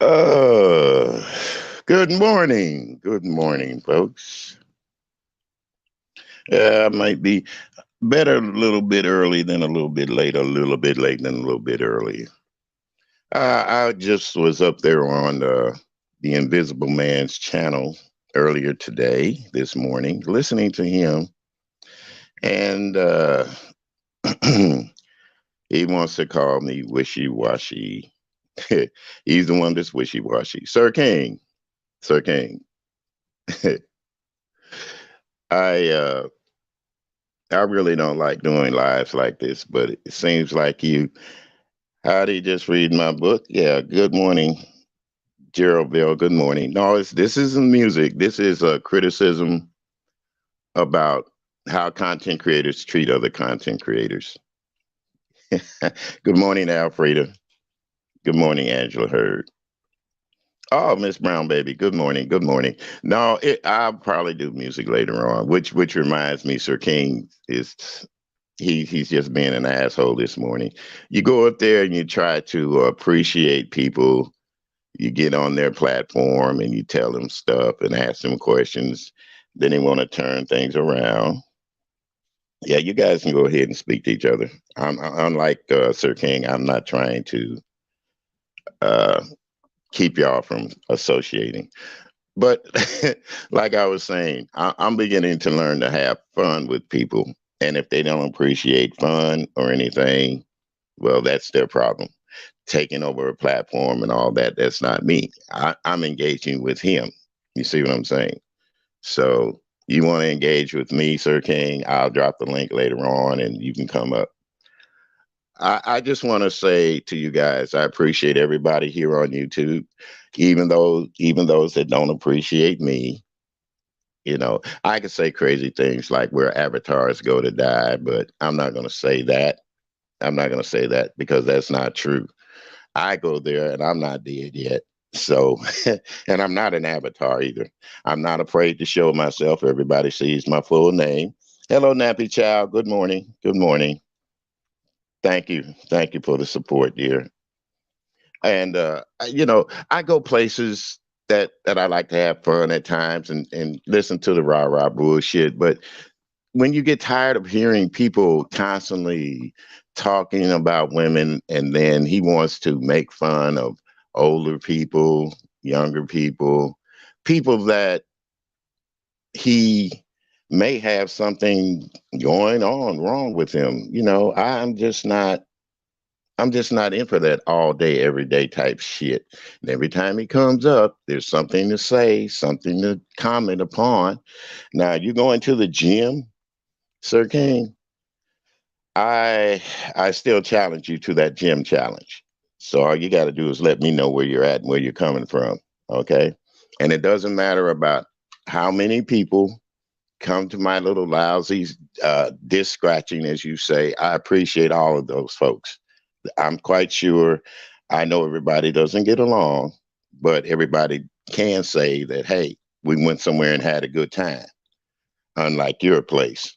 Uh, Good morning. Good morning, folks. I might be better a little bit early than a little bit late, a little bit late than a little bit early. I just was up there on the Invisible Man's channel earlier today, this morning, listening to him, and he wants to call me wishy washy. He's the one that's wishy washy. Sir King, Sir King. I I really don't like doing lives like this, but it seems like you. Howdy, just reading my book. Yeah, good morning, Geraldville. Good morning. No, this isn't music. This is a criticism about how content creators treat other content creators. Good morning, Alfreda. Good morning, Angela Hurd. Oh, Miss Brown, baby. Good morning. Good morning. No, I'll probably do music later on. Which reminds me, Sir King is he's just being an asshole this morning. You go up there and you try to appreciate people. You get on their platform and you tell them stuff and ask them questions. Then they want to turn things around. Yeah, you guys can go ahead and speak to each other. Unlike Sir King, I'm not trying to uh, keep y'all from associating. But like I was saying, I'm beginning to learn to have fun with people. And if they don't appreciate fun or anything, well, that's their problem. Taking over a platform and all that, that's not me. I'm engaging with him. You see what I'm saying? So you want to engage with me, Sir King? I'll drop the link later on and you can come up. I just want to say to you guys, I appreciate everybody here on YouTube, even those that don't appreciate me. I could say crazy things like where avatars go to die, but I'm not going to say that. I'm not going to say that because that's not true. I go there and I'm not dead yet. So, and I'm not an avatar either. I'm not afraid to show myself. Everybody sees my full name. Hello, Nappy Child. Good morning. Good morning. Thank you. Thank you for the support, dear. And I go places that I like to have fun at times and listen to the rah rah bullshit. But when you get tired of hearing people constantly talking about women and then he wants to make fun of older people, younger people, people that he may have something going on wrong with him, I'm just not in for that all day, every day type shit. And every time he comes up, there's something to say, something to comment upon. Now, you go into the gym, Sir King, I still challenge you to that gym challenge. So all you got to do is let me know where you're at and where you're coming from. Okay. And it doesn't matter about how many people come to my little lousy disc scratching, as you say. I appreciate all of those folks. I'm quite sure I know everybody doesn't get along, but everybody can say that, hey, we went somewhere and had a good time, unlike your place.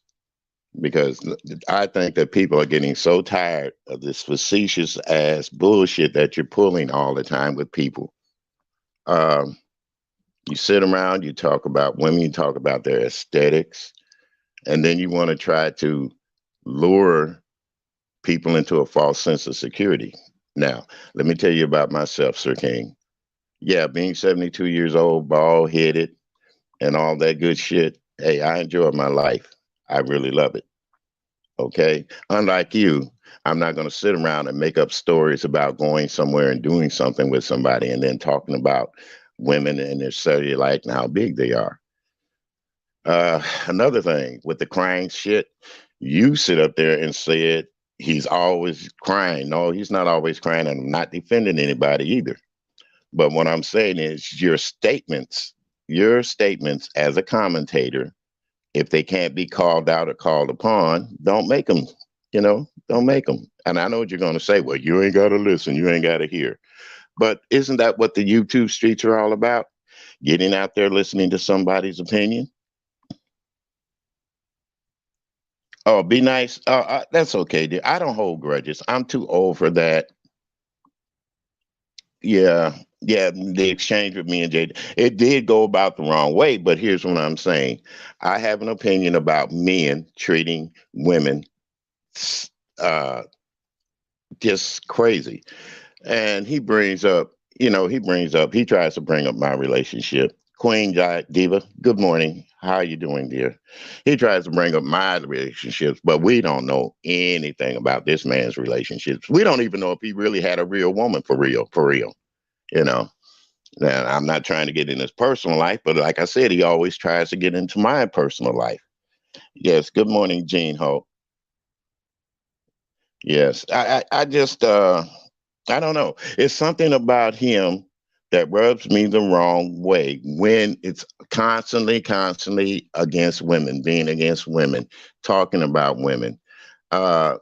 Because I think that people are getting so tired of this facetious ass bullshit that you're pulling all the time with people. Um, you sit around, you talk about women, you talk about their aesthetics, and then you want to try to lure people into a false sense of security. Now, let me tell you about myself, Sir King. Yeah, being 72 years old, bald headed, and all that good shit, hey, I enjoy my life. I really love it. Okay. Unlike you, I'm not going to sit around and make up stories about going somewhere and doing something with somebody and then talking about women and their cellulite and how big they are. Another thing with the crying shit, you sit up there and said he's always crying. No, he's not always crying, and I'm not defending anybody either. But what I'm saying is your statements as a commentator, if they can't be called out or called upon, don't make them. Don't make them. And I know what you're going to say. Well, you ain't got to listen. You ain't got to hear. But isn't that what the YouTube streets are all about? Getting out there, listening to somebody's opinion. Oh, be nice. That's okay, dear. I don't hold grudges. I'm too old for that. Yeah, Yeah, the exchange with me and Jay, it did go about the wrong way. But here's what I'm saying: I have an opinion about men treating women uh, just crazy. And he tries to bring up my relationship. Diva, good morning. How are you doing, dear? He tries to bring up my relationships, but we don't know anything about this man's relationships. We don't even know if he really had a real woman for real, you know. And I'm not trying to get in his personal life, but like I said, he always tries to get into my personal life. Yes, good morning, Gene Hope. Yes, I just I don't know. It's something about him that rubs me the wrong way when it's constantly against women, being against women, talking about women. Uh,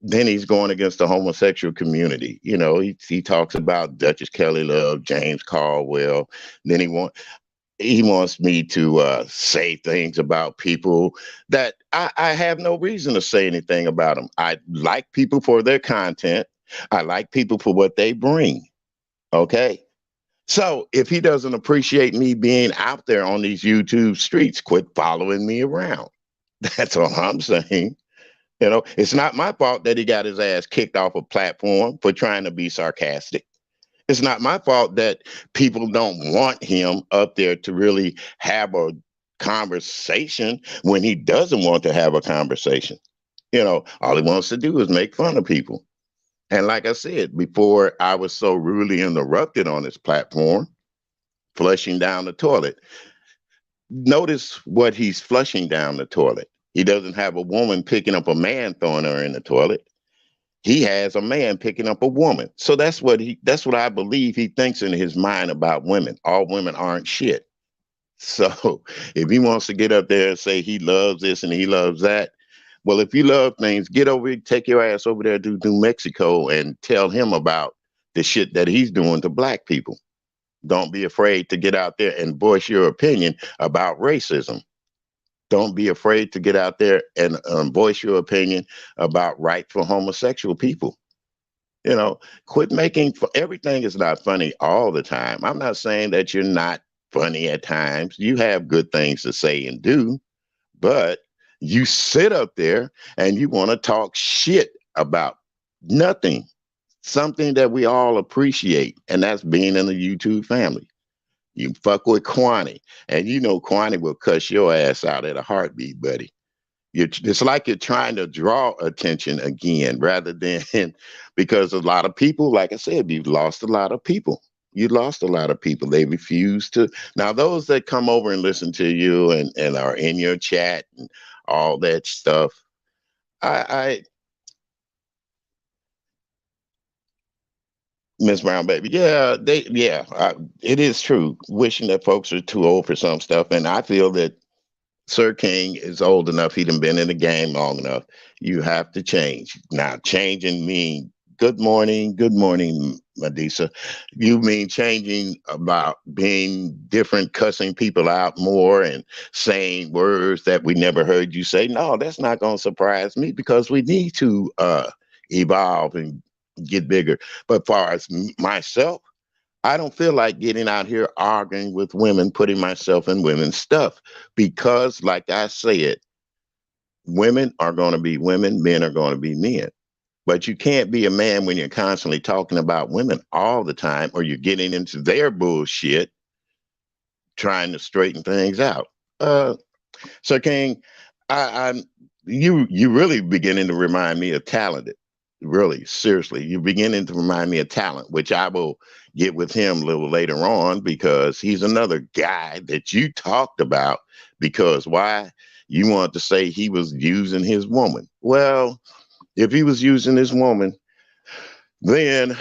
then he's going against the homosexual community. He talks about Duchess Kelly Love, James Caldwell. Then he wants me to say things about people that I have no reason to say anything about them. I like people for their content. I like people for what they bring. Okay. So if he doesn't appreciate me being out there on these YouTube streets, quit following me around. That's all I'm saying. It's not my fault that he got his ass kicked off a platform for trying to be sarcastic. It's not my fault that people don't want him up there to really have a conversation when he doesn't want to have a conversation. All he wants to do is make fun of people. And like I said before, I was so rudely interrupted on his platform, flushing down the toilet. Notice what he's flushing down the toilet. He doesn't have a woman picking up a man throwing her in the toilet. He has a man picking up a woman. So that's what I believe he thinks in his mind about women. All women aren't shit. So if he wants to get up there and say he loves this and he loves that, well, if you love things, take your ass over there to New Mexico and tell him about the shit that he's doing to black people. Don't be afraid to get out there and voice your opinion about racism. Don't be afraid to get out there and voice your opinion about right for homosexual people. You know, quit making everything is not funny all the time. I'm not saying that you're not funny at times. You have good things to say and do, but you sit up there and you want to talk shit about nothing, something that we all appreciate, and that's being in the YouTube family. You fuck with Kwani, and Kwani will cuss your ass out at a heartbeat, buddy. It's like you're trying to draw attention again rather than because a lot of people, like I said, you've lost a lot of people. You lost a lot of people. They refuse to. Now, those that come over and listen to you and are in your chat and all that stuff, I Miss Brown, baby, it is true. Wishing that folks are too old for some stuff, and I feel that Sir King is old enough. He done been in the game long enough. You have to change. Now, changing mean good morning, Medisa. You mean changing about being different, cussing people out more and saying words that we never heard you say. No, that's not going to surprise me because we need to evolve and get bigger. But far as myself, I don't feel like getting out here arguing with women, putting myself in women's stuff because, like I said, women are going to be women, men are going to be men. But you can't be a man when you're constantly talking about women all the time or you're getting into their bullshit trying to straighten things out. Uh, so, King, I'm you really beginning to remind me of talented. Really, seriously, you're beginning to remind me of talent, which I will get with him a little later on because he's another guy that you talked about. Because why? You want to say he was using his woman. Well, if he was using his woman, then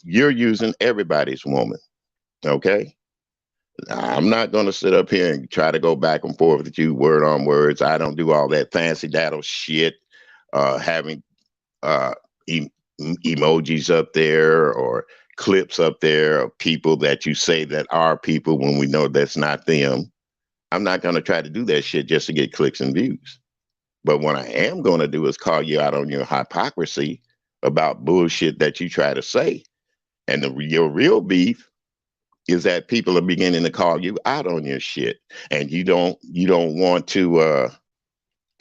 you're using everybody's woman. Okay. I'm not going to sit up here and try to go back and forth with you word on words. I don't do all that fancy daddle shit, having uh, e- emojis up there or clips up there of people that you say that are people when we know that's not them. I'm not going to try to do that shit just to get clicks and views. But what I am going to do is call you out on your hypocrisy about bullshit that you try to say. And your real beef is that people are beginning to call you out on your shit, and you don't want to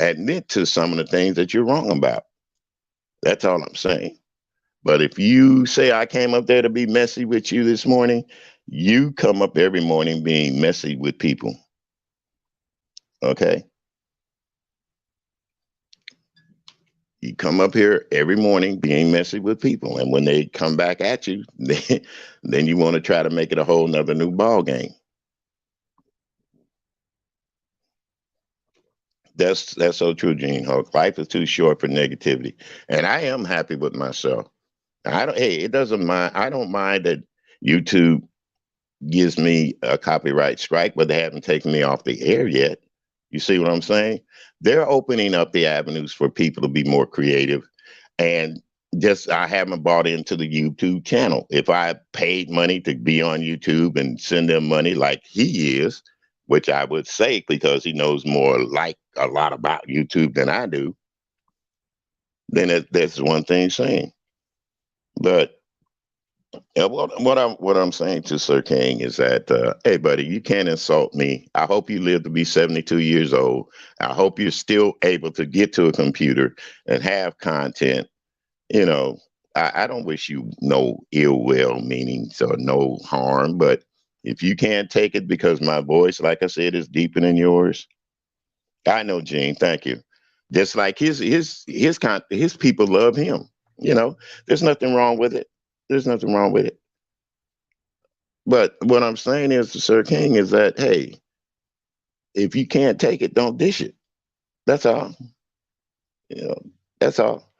admit to some of the things that you're wrong about. That's all I'm saying. But if you say I came up there to be messy with you this morning, you come up every morning being messy with people. Okay? You come up here every morning being messy with people. And when they come back at you, then you want to try to make it a whole nother new ball game. That's so true, Gene Hulk. Life is too short for negativity. And I am happy with myself. I don't hey, it doesn't mind I don't mind that YouTube gives me a copyright strike, but they haven't taken me off the air yet. You see what I'm saying? They're opening up the avenues for people to be more creative. And just I haven't bought into the YouTube channel. If I paid money to be on YouTube and send them money like he is, which I would say because he knows more like a lot about YouTube than I do, then that's one thing saying. But what I'm saying to Sir King is that hey buddy, you can't insult me. I hope you live to be 72 years old. I hope you're still able to get to a computer and have content. You know, I don't wish you no ill will meanings or no harm, but if you can't take it because my voice, like I said, is deeper than yours, I know, Gene. Thank you. Just like his people love him. You know, there's nothing wrong with it. There's nothing wrong with it. But what I'm saying is, Sir King, is that hey, if you can't take it, don't dish it. That's all. You know, that's all.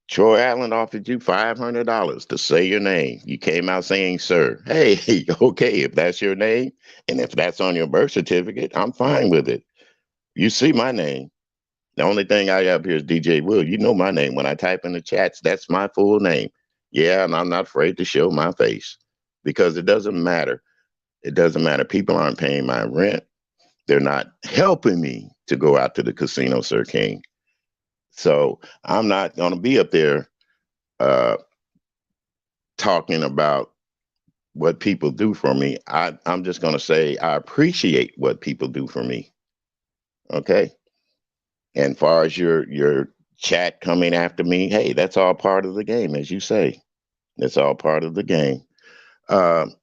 Troy Allen offered you $500 to say your name. You came out saying, "Sir." Hey, okay, if that's your name and if that's on your birth certificate, I'm fine with it. You see my name. The only thing I have here is DJ Will. You know my name. When I type in the chats, that's my full name. Yeah, and I'm not afraid to show my face because it doesn't matter. It doesn't matter. People aren't paying my rent. They're not helping me to go out to the casino, Sir King. So I'm not going to be up there uh, talking about what people do for me. I'm just going to say I appreciate what people do for me. Okay. And far as your chat coming after me, hey, that's all part of the game, as you say. That's all part of the game. Um,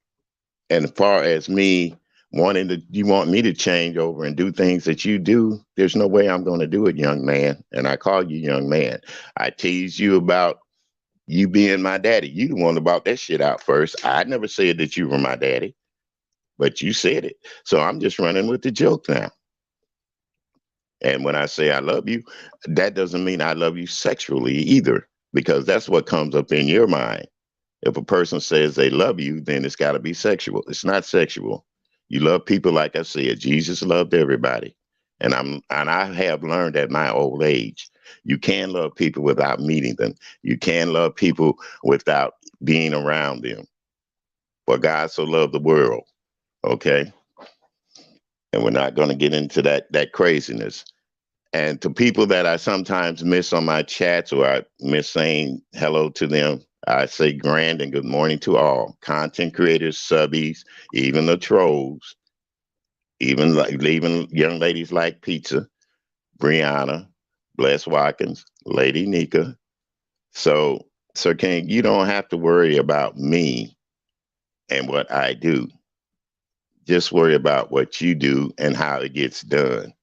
and as far as me you want me to change over and do things that you do, there's no way I'm going to do it, young man. And I call you young man. I tease you about you being my daddy. You the one about that shit out first. I never said that you were my daddy, but you said it. So I'm just running with the joke now. And when I say I love you, that doesn't mean I love you sexually either, because that's what comes up in your mind. If a person says they love you, then it's got to be sexual. It's not sexual. You love people like I said. Jesus loved everybody, and I have learned at my old age, you can love people without meeting them. You can love people without being around them. For God so loved the world, okay. And we're not going to get into that craziness. And to people that I sometimes miss on my chats or I miss saying hello to them, I say grand and good morning to all content creators, subbies, even the trolls, even young ladies like Pizza, Brianna, Bless Watkins, Lady Nika. So, Sir King, you don't have to worry about me and what I do. Just worry about what you do and how it gets done.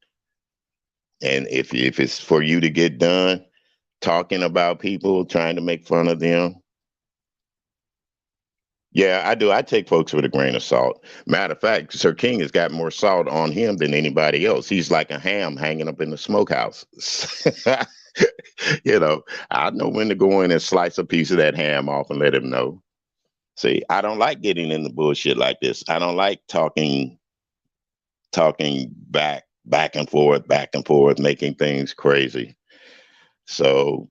And if it's for you to get done, talking about people, trying to make fun of them. Yeah, I do. I take folks with a grain of salt. Matter of fact, Sir King has got more salt on him than anybody else. He's like a ham hanging up in the smokehouse. You know, I know when to go in and slice a piece of that ham off and let him know. See, I don't like getting in the bullshit like this. I don't like talking back and forth, making things crazy. So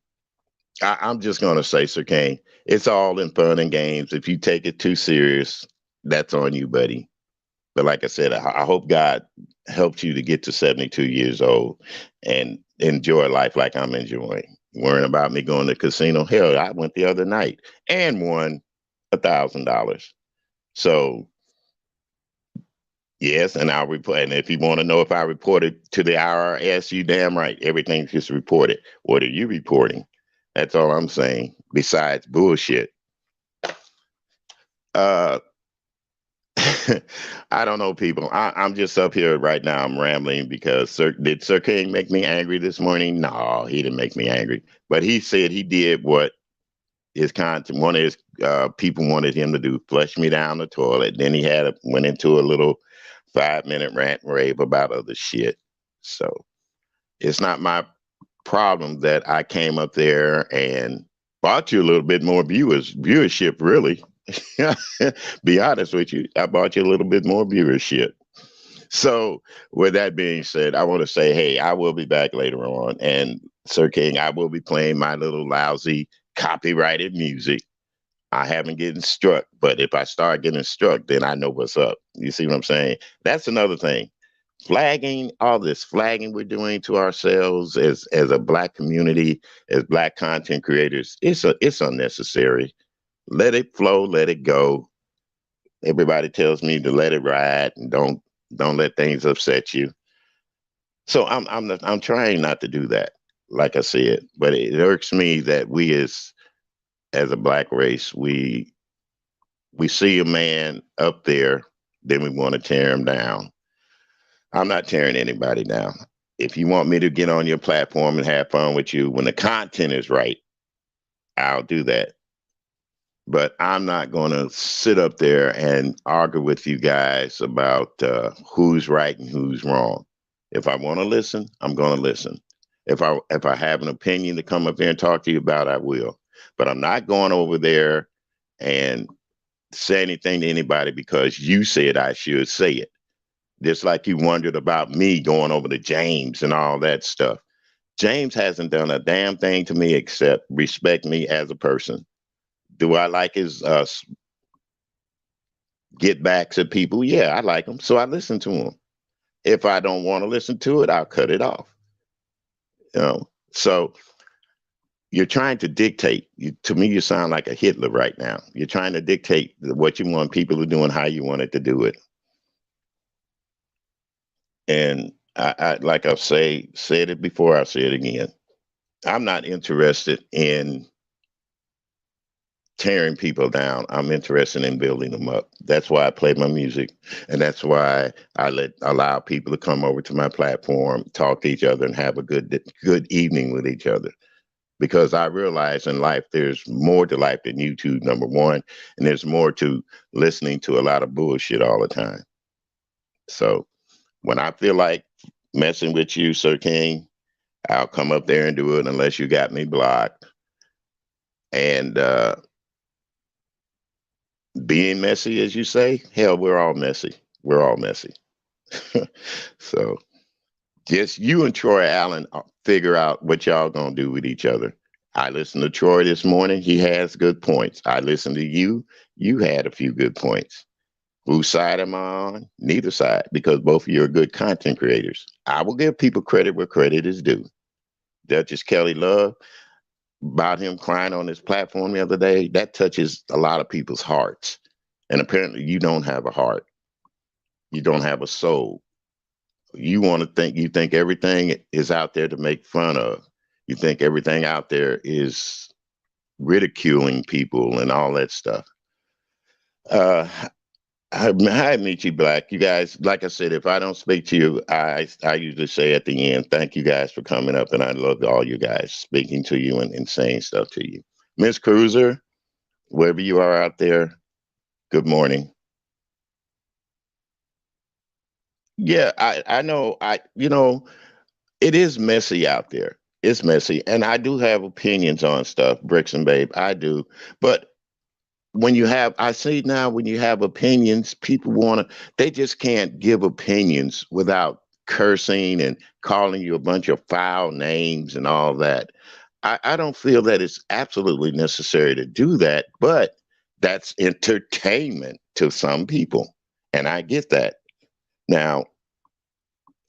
I'm just going to say, Sir Kane, it's all in fun and games. If you take it too serious, that's on you, buddy. But like I said, I hope God helped you to get to 72 years old and enjoy life like I'm enjoying. Worrying about me going to the casino. Hell, I went the other night and won $1,000. So Yes, and I'll report. And if you want to know if I reported to the IRS, you damn right. Everything's just reported. What are you reporting? That's all I'm saying. Besides bullshit. Uh, I don't know, people. I'm just up here right now. I'm rambling because did Sir King make me angry this morning? No, he didn't make me angry. But he said he did what his content, one of his people wanted him to do, flush me down the toilet. Then went into a little 5 minute rant and rave about other shit. So it's not my problem that I came up there and bought you a little bit more viewership, really. Be honest with you, I bought you a little bit more viewership. So, with that being said, I want to say, hey, I will be back later on. And Sir King, I will be playing my little lousy copyrighted music. I haven't getting struck, but if I start getting struck, then I know what's up. You see what I'm saying? That's another thing. Flagging, all this flagging we're doing to ourselves as a black community, as black content creators, it's unnecessary. Let it flow, let it go. Everybody tells me to let it ride and don't let things upset you. So I'm trying not to do that, like I said. But it irks me that we as a black race, we see a man up there, then we want to tear him down. I'm not tearing anybody down. If you want me to get on your platform and have fun with you when the content is right, I'll do that. But I'm not going to sit up there and argue with you guys about who's right and who's wrong. If I want to listen, I'm going to listen. If I have an opinion to come up there and talk to you about, I will. But I'm not going over there and say anything to anybody because you said I should say it. Just like you wondered about me going over to James and all that stuff. James hasn't done a damn thing to me except respect me as a person. Do I like his get backs at people? Yeah, I like him. So I listen to him. If I don't want to listen to it, I'll cut it off. So you're trying to dictate. To me, you sound like a Hitler right now. You're trying to dictate what you want people to do and how you want it to do it. And like I've said it before, I'll say it again. I'm not interested in tearing people down. I'm interested in building them up. That's why I play my music, and that's why allow people to come over to my platform, talk to each other, and have a good evening with each other. Because I realize in life there's more to life than YouTube, number one, and there's more to listening to a lot of bullshit all the time. So when I feel like messing with you, Sir King, I'll come up there and do it unless you got me blocked. And being messy, as you say, hell, we're all messy. We're all messy. So just you and Troy Allen figure out what y'all gonna do with each other. I listened to Troy this morning. He has good points. I listened to you. You had a few good points. Whose side am I on? Neither side, because both of you are good content creators. I will give people credit where credit is due. Duchess Kelly Love, about him crying on his platform the other day, that touches a lot of people's hearts. And apparently, you don't have a heart. You don't have a soul. You think everything is out there to make fun of. You think everything out there is ridiculing people and all that stuff. Uh, hi, Michi Black. You guys, like I said, if I don't speak to you, I usually say at the end, thank you guys for coming up, and I love all you guys speaking to you and saying stuff to you. Miss Cruiser, wherever you are out there, good morning. Yeah, I know. It is messy out there. It's messy, and I do have opinions on stuff, Bricks and Babe. I do, but I see now when you have opinions, people want to. They just can't give opinions without cursing and calling you a bunch of foul names and all that. I don't feel that it's absolutely necessary to do that, but that's entertainment to some people, and I get that. Now,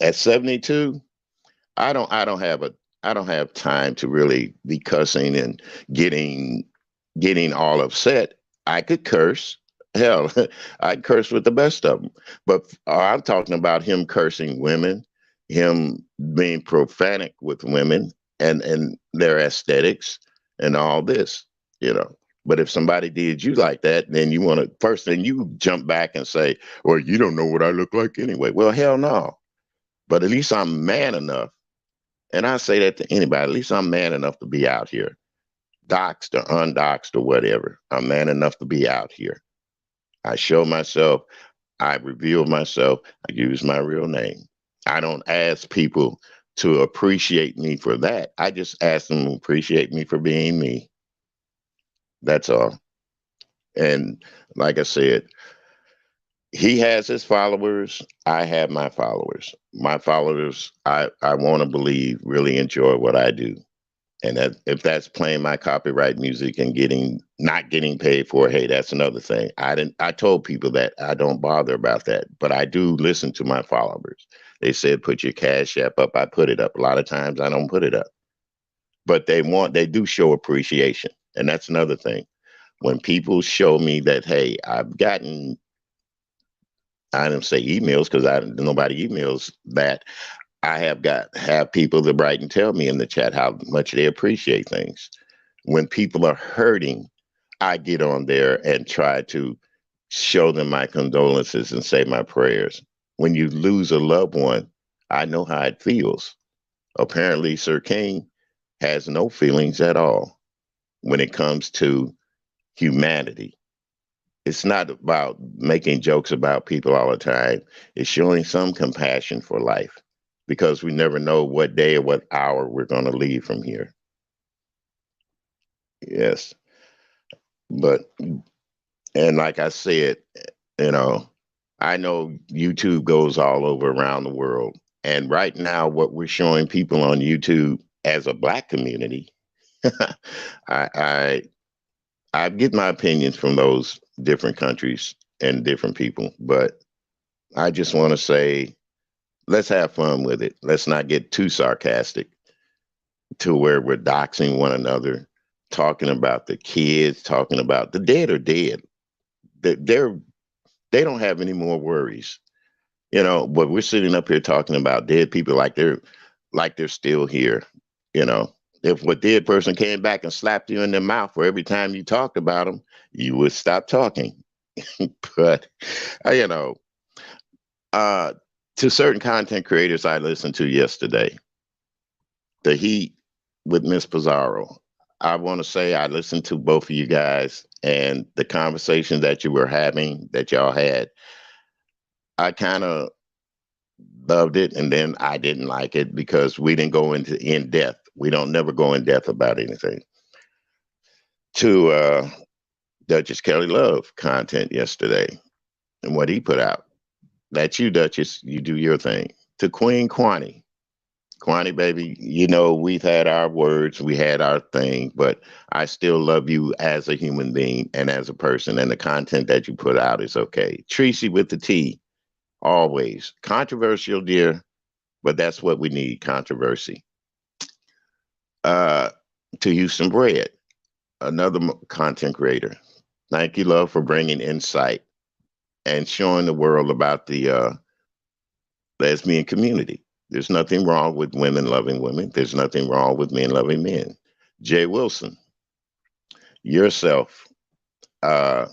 at 72, I don't have time to really be cussing and getting getting all upset. I could curse Hell, I curse with the best of them. But I'm talking about him cursing women, him being profanic with women and their aesthetics and all this, you know. But if somebody did you like that, then you want to first thing you jump back and say, "Well, you don't know what I look like anyway." Well, hell no. But at least I'm man enough, and I say that to anybody. At least I'm man enough to be out here, doxed or undoxed or whatever. I'm man enough to be out here. I show myself. I reveal myself. I use my real name. I don't ask people to appreciate me for that. I just ask them to appreciate me for being me. That's all. And like I said, he has his followers. I have my followers. My followers, I want to believe, really enjoy what I do. And that, if that's playing my copyright music and getting not getting paid for it, hey, that's another thing. I told people that I don't bother about that, but I do listen to my followers. They said put your cash app up. I put it up. A lot of times I don't put it up. But they do show appreciation. And that's another thing. When people show me that, hey, I've gotten I didn't say emails because I nobody emails that. I have people that write and tell me in the chat how much they appreciate things. When people are hurting, I get on there and try to show them my condolences and say my prayers. When you lose a loved one, I know how it feels. Apparently, Sir King has no feelings at all when it comes to humanity. It's not about making jokes about people all the time. It's showing some compassion for life because we never know what day or what hour we're going to leave from here. Yes. But, and like I said, you I know YouTube goes all over around the world. And right now, what we're showing people on YouTube as a black community, I, I, I get my opinions from those different countries and different people. But I just want to say, let's have fun with it. Let's not get too sarcastic to where we're doxing one another, talking about the kids, talking about the dead are dead. They're they don't have any more worries, But we're sitting up here talking about dead people like they're still here, you know. If a dead person came back and slapped you in the mouth for every time you talked about them, you would stop talking. But you know, uh, to certain content creators I listened to yesterday, the Heat with Miss Pizarro. I want to say I listened to both of you guys and the conversation that you were having, that y'all had. I kind of loved it, and then I didn't like it because we didn't go into in depth. We don't never go in depth about anything. To Duchess Kelly Love content yesterday and what he put out. That's you, Duchess. You do your thing. To Queen Kwani. Kwani, baby, we've had our words, we had our thing, but I still love you as a human being and as a person, and the content that you put out is okay. Tracy with the T, always. Controversial, dear, but that's what we need, controversy. Uh, to Houston Bread, another content creator. Thank you, love, for bringing insight and showing the world about the lesbian community. There's nothing wrong with women loving women. There's nothing wrong with men loving men. Jay Wilson, yourself, uh,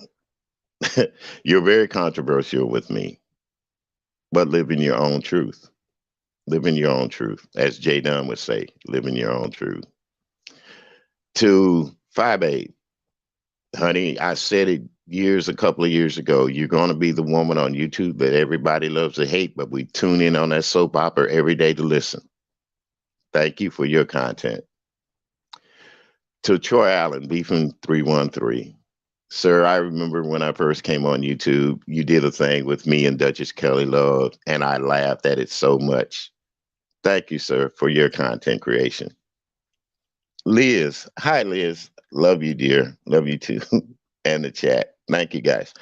you're very controversial with me, but live in your own truth. Live in your own truth. As Jay Dunn would say, live in your own truth. To 5'8", honey, I said it a couple of years ago. You're going to be the woman on YouTube that everybody loves to hate, but we tune in on that soap opera every day to listen. Thank you for your content. To Troy Allen, Beefing 313. Sir, I remember when I first came on YouTube, you did a thing with me and Duchess Kelly Love, and I laughed at it so much. Thank you, sir, for your content creation. Liz, hi, Liz. Love you, dear. Love you too. And the chat. Thank you, guys.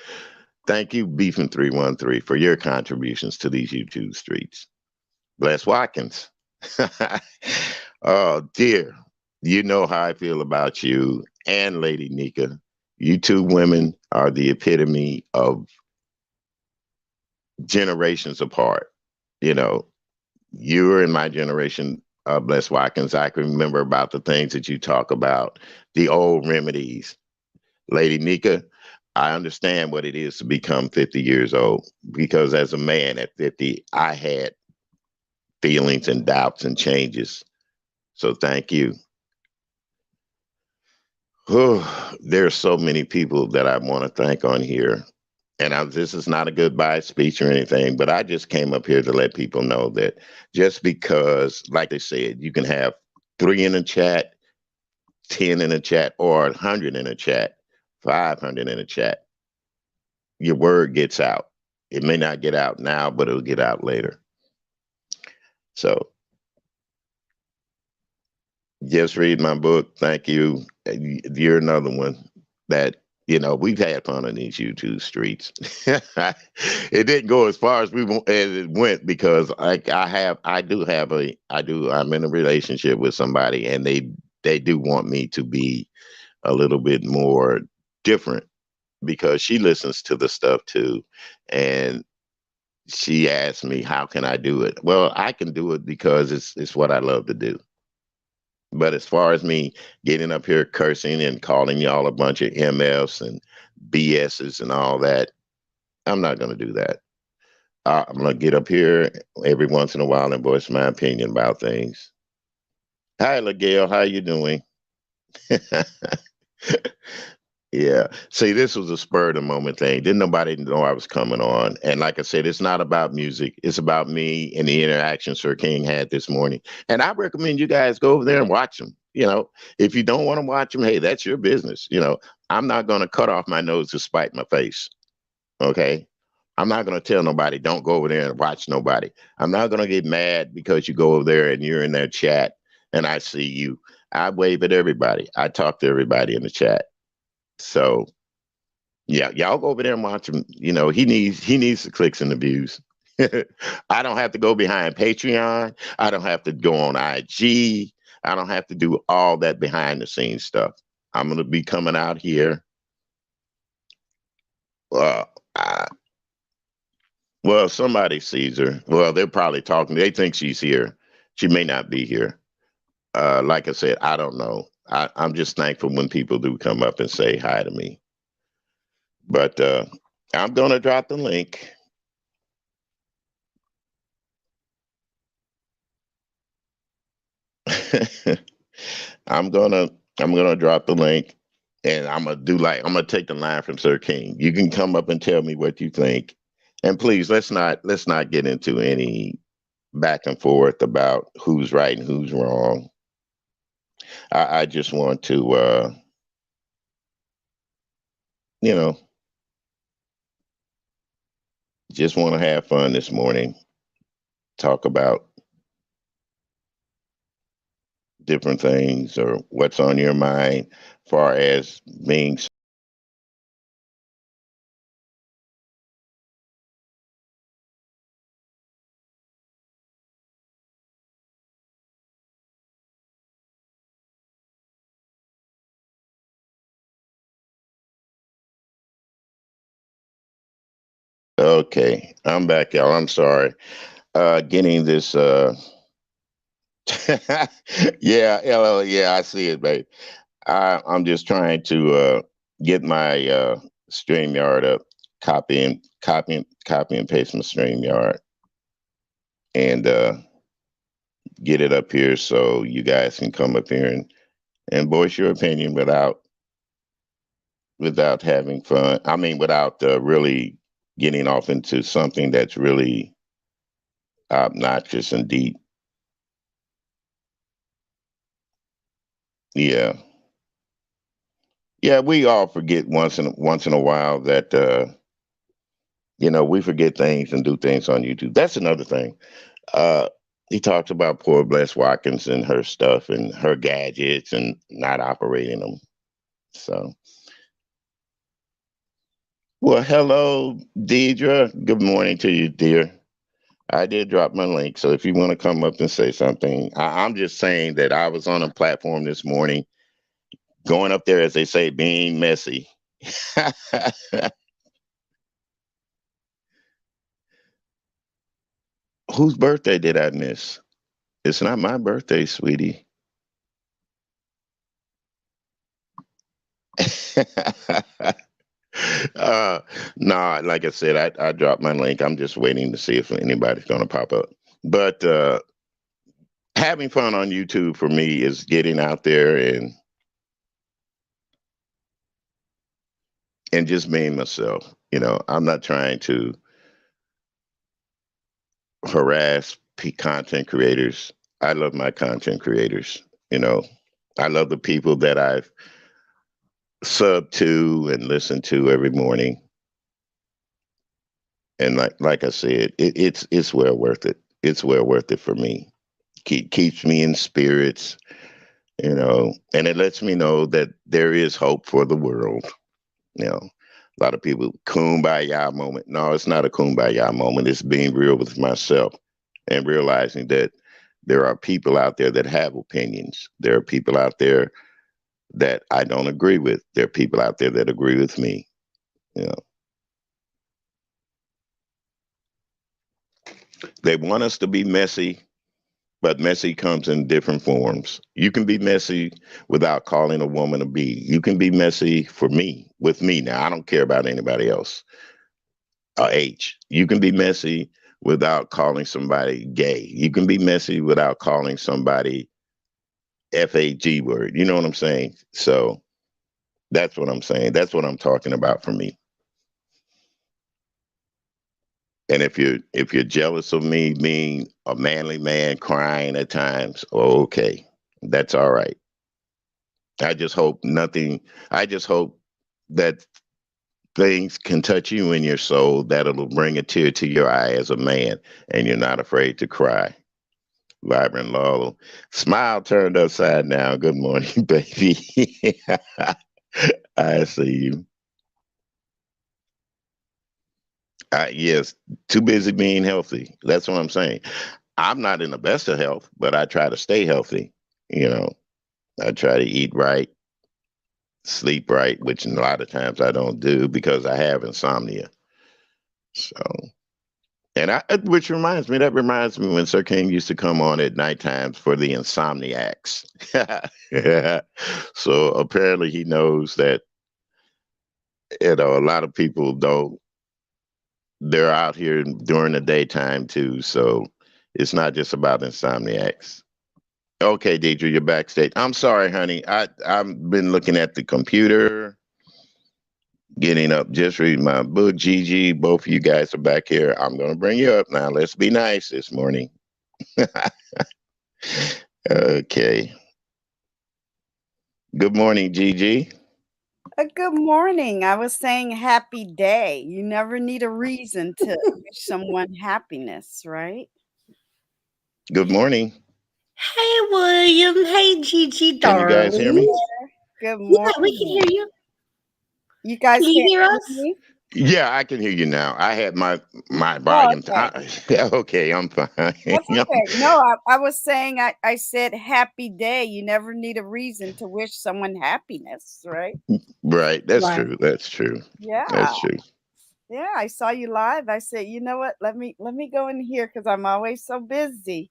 Thank you, Beefing 313, for your contributions to these YouTube streets. Bless Watkins. Oh, dear. You know how I feel about you and Lady Nika. You two women are the epitome of generations apart. You know, you're in my generation, Bless Watkins. I can remember about the things that you talk about, the old remedies. Lady Nika, I understand what it is to become 50 years old because as a man at 50, I had feelings and doubts and changes. So thank you. There are so many people that I want to thank on here. And this is not a goodbye speech or anything, but I just came up here to let people know that just because, like they said, you can have three in a chat, 10 in a chat, or 100 in a chat, 500 in a chat, your word gets out. It may not get out now, but it'll get out later. So just read my book. Thank you. You're another one that, we've had fun on these YouTube streets. It didn't go as far as as it went because I'm in a relationship with somebody and they do want me to be a little bit more different because she listens to the stuff too. And she asked me, how can I do it? Well, I can do it because it's what I love to do. But as far as me getting up here cursing and calling y'all a bunch of MFs and BSs and all that, I'm not going to do that. I'm going to get up here every once in a while and voice my opinion about things. Hi, LaGail. How you doing? Yeah. See, this was a spur of the moment thing. Didn't nobody know I was coming on. And like I said, it's not about music. It's about me and the interaction Sir King had this morning. And I recommend you guys go over there and watch them. If you don't want to watch them, hey, that's your business. I'm not going to cut off my nose to spite my face. Okay. I'm not going to tell nobody, don't go over there and watch nobody. I'm not going to get mad because you go over there and you're in their chat and I see you. I wave at everybody. I talk to everybody in the chat. So yeah, y'all go over there and watch him. He needs the clicks and the views. I don't have to go behind Patreon. I don't have to go on IG. I don't have to do all that behind the scenes stuff. I'm gonna be coming out here. Uh, I, well, somebody sees her. Well, they're probably talking. They think she's here. She may not be here. Like I said, I don't know. I'm just thankful when people do come up and say hi to me. But I'm gonna drop the link. I'm gonna I'm gonna drop the link and I'm gonna take the line from Sir King. You can come up and tell me what you think. And please let's not get into any back and forth about who's right and who's wrong. I just want to you know, just want to have fun this morning, talk about different things or what's on your mind far as being okay. I'm back, y'all. I'm sorry. Getting this yeah, LL, yeah, I see it, babe. I'm just trying to get my StreamYard up, copy and paste my StreamYard and get it up here so you guys can come up here and voice your opinion without having fun. I mean, without really getting off into something that's really obnoxious and deep. Yeah. Yeah, we all forget once in a while that we forget things and do things on YouTube. That's another thing. Uh, he talks about poor Bless Watkins and her stuff and her gadgets and not operating them. So, well, hello, Deidre. Good morning to you, dear. I did drop my link, so if you want to come up and say something, I'm just saying that I was on a platform this morning, going up there, as they say, being messy. Whose birthday did I miss? It's not my birthday, sweetie. uh, nah, like I said, I dropped my link. I'm just waiting to see if anybody's going to pop up. But having fun on YouTube for me is getting out there and just being myself. I'm not trying to harass content creators. I love my content creators. You know, I love the people that I've subbed to and listened to every morning. And like I said, it's well worth it. It's well worth it for me. Keeps me in spirits, and it lets me know that there is hope for the world. A lot of people kumbaya moment. No, it's not a kumbaya moment. It's being real with myself and realizing that there are people out there that have opinions. There are people out there that I don't agree with. There are people out there that agree with me. You know, they want us to be messy, but messy comes in different forms. You can be messy without calling a woman a bee. You can be messy for me, with me. Now, I don't care about anybody else. H. You can be messy without calling somebody gay. You can be messy without calling somebody FAG word. You know what I'm saying? So that's what I'm saying. That's what I'm talking about for me. And if you're jealous of me being a manly man crying at times, okay, that's all right. I just hope nothing. I just hope that things can touch you in your soul that'll bring a tear to your eye as a man, and you're not afraid to cry. Vibrant Laurel. Smile turned upside down. Good morning, baby. I see you. Yes, too busy being healthy. That's what I'm saying. I'm not in the best of health, but I try to stay healthy. You know, I try to eat right, sleep right, which a lot of times I don't do because I have insomnia. So, which reminds me when Sir King used to come on at night times for the insomniacs. So apparently he knows that, a lot of people don't, they're out here during the daytime too. So it's not just about insomniacs. Okay, Deidre, you're backstage. I'm sorry, honey. I've been looking at the computer, getting up, just reading my book. Gigi, both of you guys are back here. I'm gonna bring you up now. Let's be nice this morning. Okay. Good morning, Gigi. Good morning. I was saying happy day. You never need a reason to wish someone happiness, right? Good morning. Hey, William. Hey, Gigi, Can you guys hear darling. me? Good Yeah, we can hear morning. you. You Can guys you can't hear hear us? me? Yeah, I can hear you now. I had my Oh, volume. okay. Okay, I'm fine. That's okay. No, I was saying I said happy day. You never need a reason to wish someone happiness, right? Right. That's Right. true. That's true. Yeah. That's true. Yeah, I saw you live. I said, you know what? Let me go in here because I'm always so busy.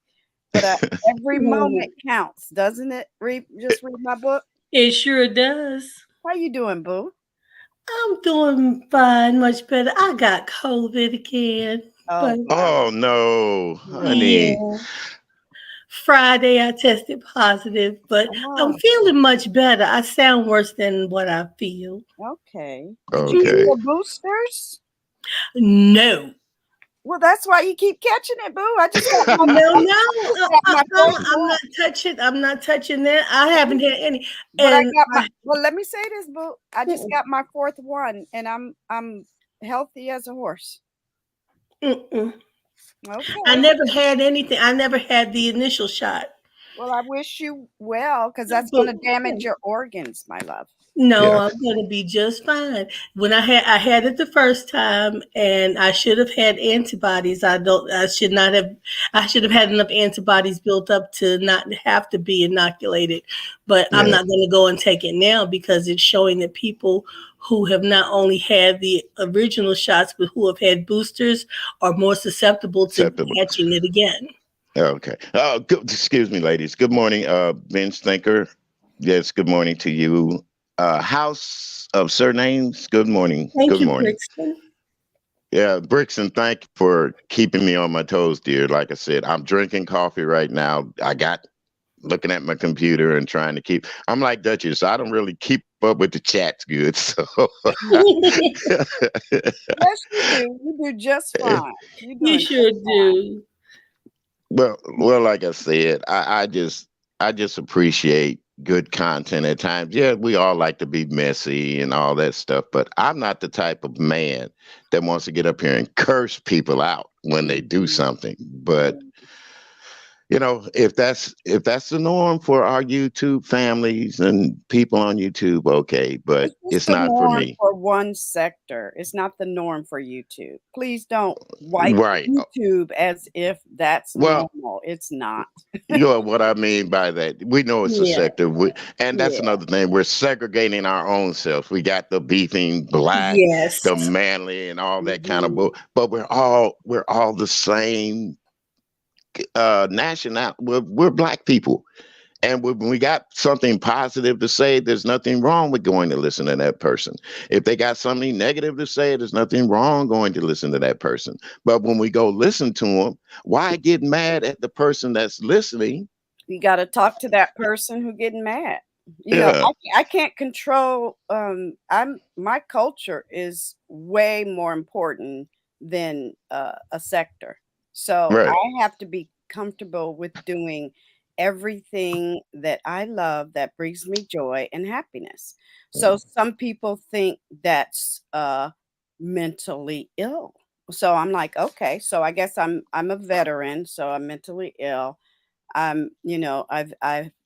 But every moment Mhm. counts, doesn't it? Just read my book. It sure does. How you doing, boo? I'm doing fine, much better. I got COVID again, Oh but wow. Oh no, honey. yeah, Friday I tested positive, but I'm Oh, feeling much better. I sound worse than what I feel. okay. Did you get Okay. your boosters? No. Well, that's why you keep catching it, boo. I just got my No, I no, just got my fourth I'm one. not touching. I'm not touching that. I haven't had any, But I and got my I, well, let me say this, boo. I just mm-mm, got my fourth one and I'm healthy as a horse. mm-mm. I Okay. never had anything. I never had the initial shot. Well, I wish you well because that's But going to damage your organs, my love. no, Yeah, I'm gonna be just fine. When I had it the first time, and I should have had antibodies. I should have had enough antibodies built up to not have to be inoculated. But I'm yeah. not gonna go and take it now because it's showing that people who have not only had the original shots but who have had boosters are more susceptible to Acceptable. catching it again. Okay. Excuse me, ladies. Good morning, Bench Thinker. Yes, good morning to you. House of Surnames. Good morning. Thank Good you, morning. Brixton. Yeah, Brixton, thank you for keeping me on my toes, dear. Like I said, I'm drinking coffee right now. I got looking at my computer and trying to keep. I'm like Duchess. I don't really keep up with the chats good. So, Yes, you do. You do just fine. You're You doing sure just fine. do. well, like I said, I just appreciate good content at times. Yeah, we all like to be messy and all that stuff, but I'm not the type of man that wants to get up here and curse people out when they do Mhm. something. But Yeah. if that's the norm for our YouTube families and people on YouTube, okay, but It's just it's the not for norm me. for one sector. It's not the norm for YouTube. Please don't wipe Right. YouTube as if that's Well, normal. It's not. you know what I mean by that. We know it's a Yeah. sector, and that's Yeah. another thing. We're segregating our own selves. We got the beefing black, Yes. the manly, and all that kind of Mhm. bull. But we're all the same national. We're black people. And when we got something positive to say, there's nothing wrong with going to listen to that person. If they got something negative to say, there's nothing wrong going to listen to that person. But when we go listen to them, why get mad at the person that's listening? You got to talk to that person who getting mad. Yeah, I can't control. I'm my culture is way more important than a sector. So right. I have to be comfortable with doing everything that I love that brings me joy and happiness. So some people think that's mentally ill. So I'm like, okay, so I guess I'm a veteran, so I'm mentally ill. I've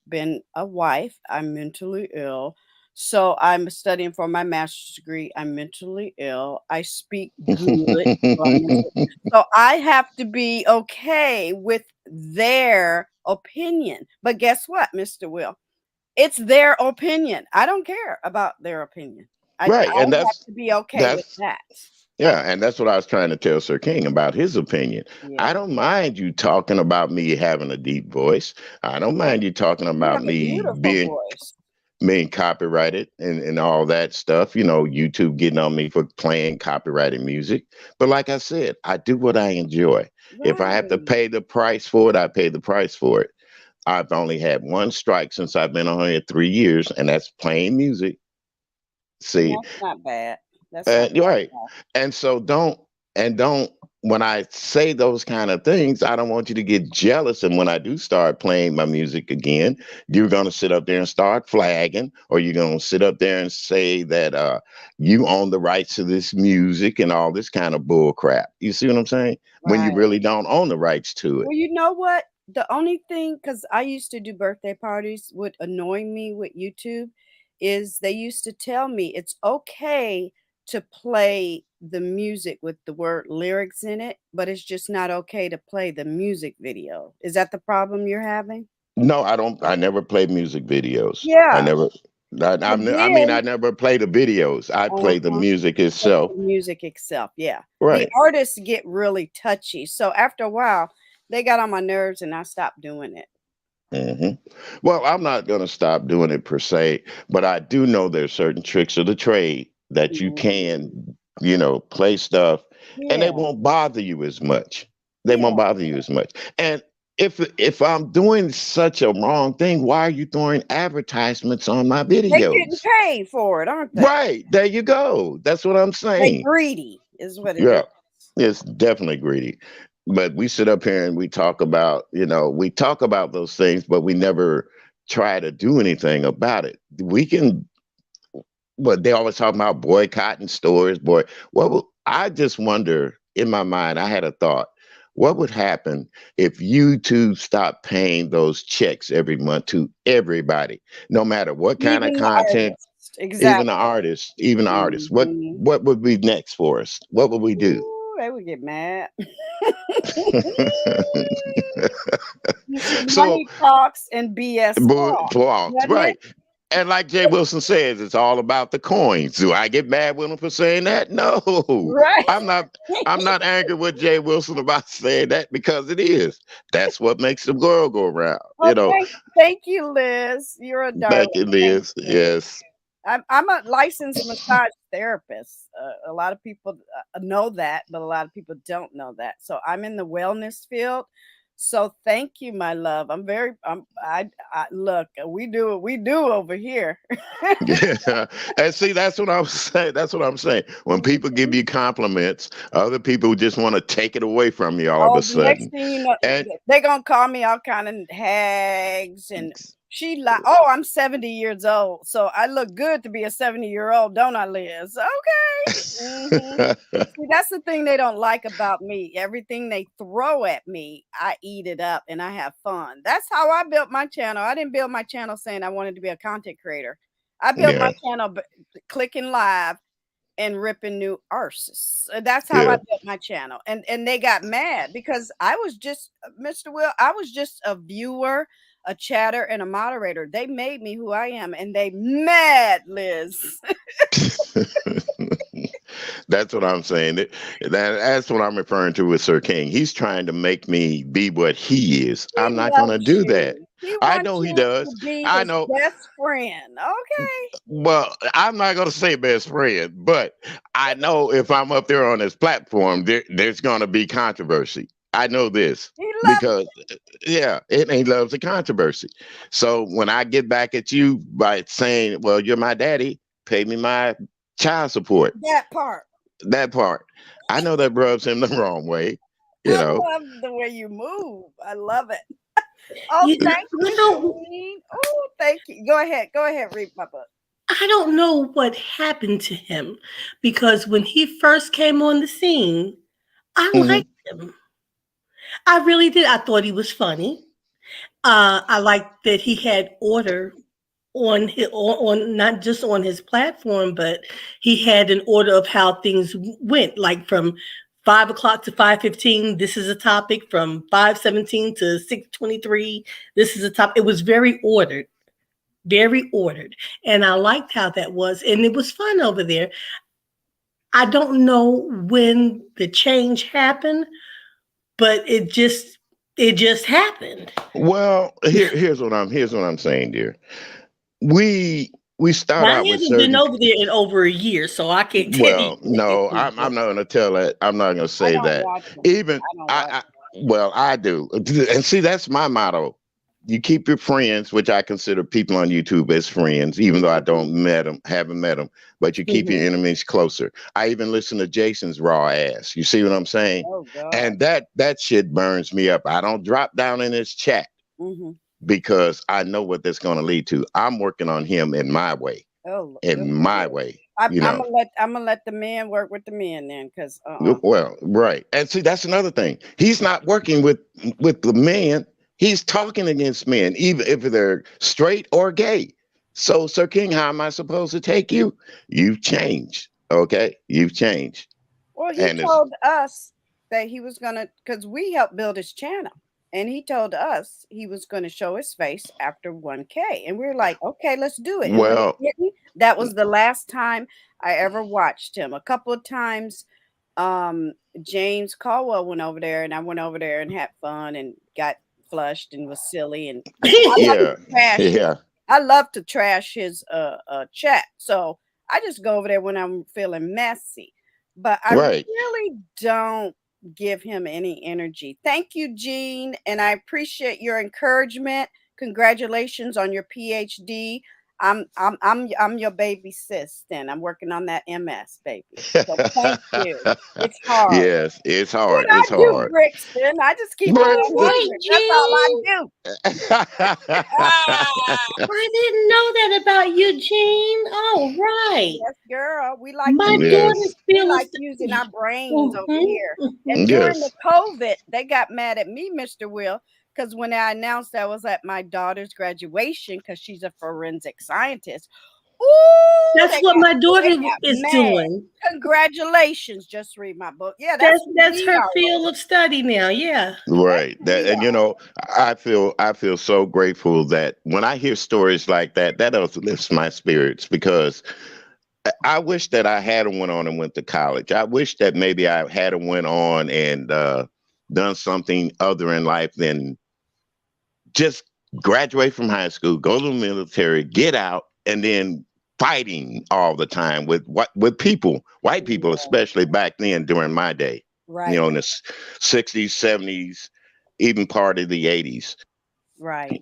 been a wife. I'm mentally ill. So I'm studying for my master's degree. I'm mentally ill. I speak good. So I'm mentally, so I have to be okay with their opinion. But guess what, Mr. Will? It's their opinion. I don't care about their opinion. I Right. And have that's to be okay with that's that. I yeah, and that's what I was trying to tell Sir King about his opinion. I Yeah, don't mind you talking about me having a deep voice. I don't yeah. mind you talking You about have a me beautiful being voice. being copyrighted and all that stuff. YouTube getting on me for playing copyrighted music. But like I said, I do what I enjoy. If I have to Right. pay the price for it, I pay the price for it. I've only had one strike since I've been on here 3 years, and that's playing music. See, That's not bad. That's not you're bad right. at all. And so don't when I say those kind of things, I don't want you to get jealous. And when I do start playing my music again, you're gonna sit up there and start flagging, or you're gonna sit up there and say that you own the rights to this music and all this kind of bull crap. You see what I'm saying? When you Right. really don't own the rights to it. Well, you know what? The only thing, because I used to do birthday parties, would annoy me with YouTube is they used to tell me it's okay to play the music with the word lyrics in it, but it's just not okay to play the music video. Is that the problem you're having? No, I don't. I never play music videos. I Yeah. never. But I mean, I then, never play the videos. I play the uh-huh. music Just itself. the music itself, yeah. The Right. artists get really touchy. So after a while, they got on my nerves and I stopped doing it. hmm Well, I'm not going to stop doing it per se, but I do know there's certain tricks of the trade that you can, Mhm. play stuff, and they Yeah, won't bother you as much. They won't yeah. bother you as much. And if I'm doing such a wrong thing, why are you throwing advertisements on my They getting videos? paid for it, aren't they? Right there, you go. That's what I'm They saying. greedy is what it is. Yeah, it's definitely greedy. But we sit up here and we talk about those things, but we never try to do anything about it. We can, but they always talk about boycotting stores, boy. Well, I just wonder in my mind, I had a thought. what would happen if YouTube stopped paying those checks every month to everybody, no matter what kind of Even the content, artist. Exactly. even the artists? Mhm. What would be next for us? What would we do? Ooh, they would get mad. You see, So money talks and BS walks, blocks, doesn't it? right. And like Jay Wilson says, it's all about the coins. Do I get mad with him for saying that? No. Right. I'm not I'm not angry with Jay Wilson about saying that because it is. That's what makes the world go around. Oh, thank you, Liz. You're a darling. Thank you, Thank Liz. you. Yes. I'm a licensed massage therapist. A lot of people know that, but a lot of people don't know that. So I'm in the wellness field. So thank you, my love. I look. We do what we do over here. Yeah. And see, that's what I'm saying. That's what I'm saying. When people give you compliments, other people just want to take it away from you all of Oh, a the next sudden. thing you know, And they're gonna call me all kind of hags, and she like, oh, I'm 70 years old, so I look good to be a 70-year-old, don't I, Liz? Okay. Hmm. See, that's the thing they don't like about me. Everything they throw at me, I eat it up and I have fun. That's how I built my channel. I didn't build my channel saying I wanted to be a content creator. I built my yeah, channel clicking live and ripping new arses. That's how I yeah. built my channel. And they got mad because I was just Mr. Will, I was just a viewer, a chatter, and a moderator. They made me who I am, and they mad, Liz. That's what I'm saying. That's what I'm referring to with Sir King. He's trying to make me be what he is. He I'm not going to loves do that. you. He I wants know he you to does. be I his know. best friend. Okay. Well, I'm not going to say best friend, but I know if I'm up there on this platform, there's going to be controversy. I know this He loves because, yeah, he loves the controversy. So when I get back at you by saying, well, you're my daddy, pay me my child support, that part. that part, I know that rubs him the wrong way, you I know. love the way you move. I love it. Oh, You, thank you you, know, Jean. Oh, thank you. Go ahead. Go ahead. Read my book. I don't know what happened to him because when he first came on the scene, I Hmm. liked him. I really did. I thought he was funny. I liked that he had order on not just on his platform, but he had an order of how things went. Like from 5 o'clock to 5:15, this is a topic. From 5:17 to 6:23, this is a topic. It was very ordered, and I liked how that was, and it was fun over there. I don't know when the change happened, but it just happened. Well, here's what I'm saying, dear. We start Now, I out with haven't been certain. over there in over a year, so I can't tell you Well, no, anything. I'm not going to tell that. I'm not going to I say don't that. watch them. Even I don't watch I well, I do. And see, that's my motto. You keep your friends, which I consider people on YouTube as friends, even though I don't met them, haven't met them. But you keep your them. enemies closer. I even listen to Jason's raw ass. You see what I'm saying? Oh God. And that shit burns me up. I don't drop down in his chat Hmm. because I know what that's going to lead to. I'm working on him Oh, in good for my you. way. I'm, You I'm know. gonna let the men work with the men then, cause Well, right. And see, that's another thing. He's not working with the men. He's talking against men, even if they're straight or gay. So, Sir King, how am I supposed to take you? You've changed. Okay? You've changed. well, he And it's told us that he was gonna, cause we helped build his channel, and he told us he was gonna show his face after 1K, and we are like, okay, let's do it. And when well, he didn't, that was the last time I ever watched him. A couple of times, um, James Caldwell went over there, and I went over there and had fun and got flushed and was silly, and I love yeah. to trash his. Yeah. I love to trash his chat, so I just go over there when I'm feeling messy, but I Right. really don't give him any energy. Thank you, Jean, and I appreciate your encouragement. Congratulations on your PhD. I'm your baby sis. Then I'm working on that MS, baby. So thank you. It's hard. Yes, it's What hard. I It's do, hard. Brixton, I just keep it But 100. All right, That's all I Jean. do. Ah, I didn't know that about Eugene. All right. Yes, girl. My Yes. daughter's We field like is. using our brains over Mhm, here. And mhm. during the Yes. COVID, they got mad at me, Mr. Will, because when I announced I was at my daughter's graduation, because she's a forensic scientist. Ooh, That's what my they daughter got is mad. doing. Congratulations. Just read my book. Yeah, that's That's who that's we her are. field of study now. Yeah. That's Right. who That, we and are. I feel so grateful that when I hear stories like that, that uplifts my spirits because I wish that I had went on and went to college. I wish that maybe I had went on and done something other in life than just graduate from high school, go to the military, get out, and then fighting all the time with people, white people, Yeah, especially back then during my day. right, In the '60s, '70s, even part of the '80s. right.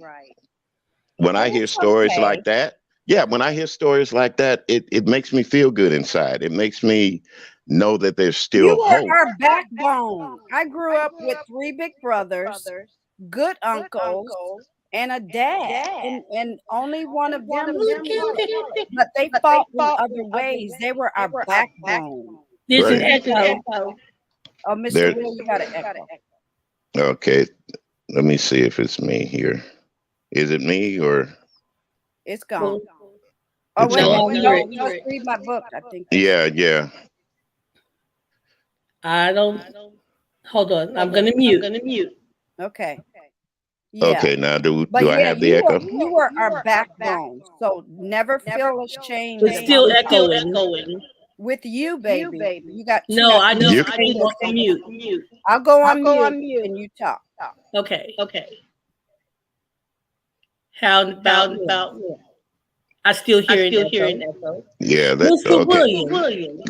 When But I hear it's stories okay. like that, yeah, when I hear stories like that, it makes me feel good inside. It makes me know that there's You still were hope. our backbone. I grew up with three big brothers, good uncles, and a dad. And only one of them is Look at retired. that. But they fought in other ways. They were our backbone. There's an Right. echo. Oh, Mr. There. Will, you got an echo. Okay. Let me see if it's me here. Is it me or It's gone. Well, Oh, it's wait a no, gone? minute. I hear No, it. just read my book. I think that's Yeah, yeah. I don't. Hold on. I'm gonna mute. okay. Yeah. Okay, now do But I yeah, have the echo? you were our backbone. So never feel ashamed It's about still us. echoing. With you, baby. You No, got I too just much You I came haters off on mute. you. I'll go on mute and you talk. Okay. How about now? I still hear an echo. yeah, that Mr. okay. William,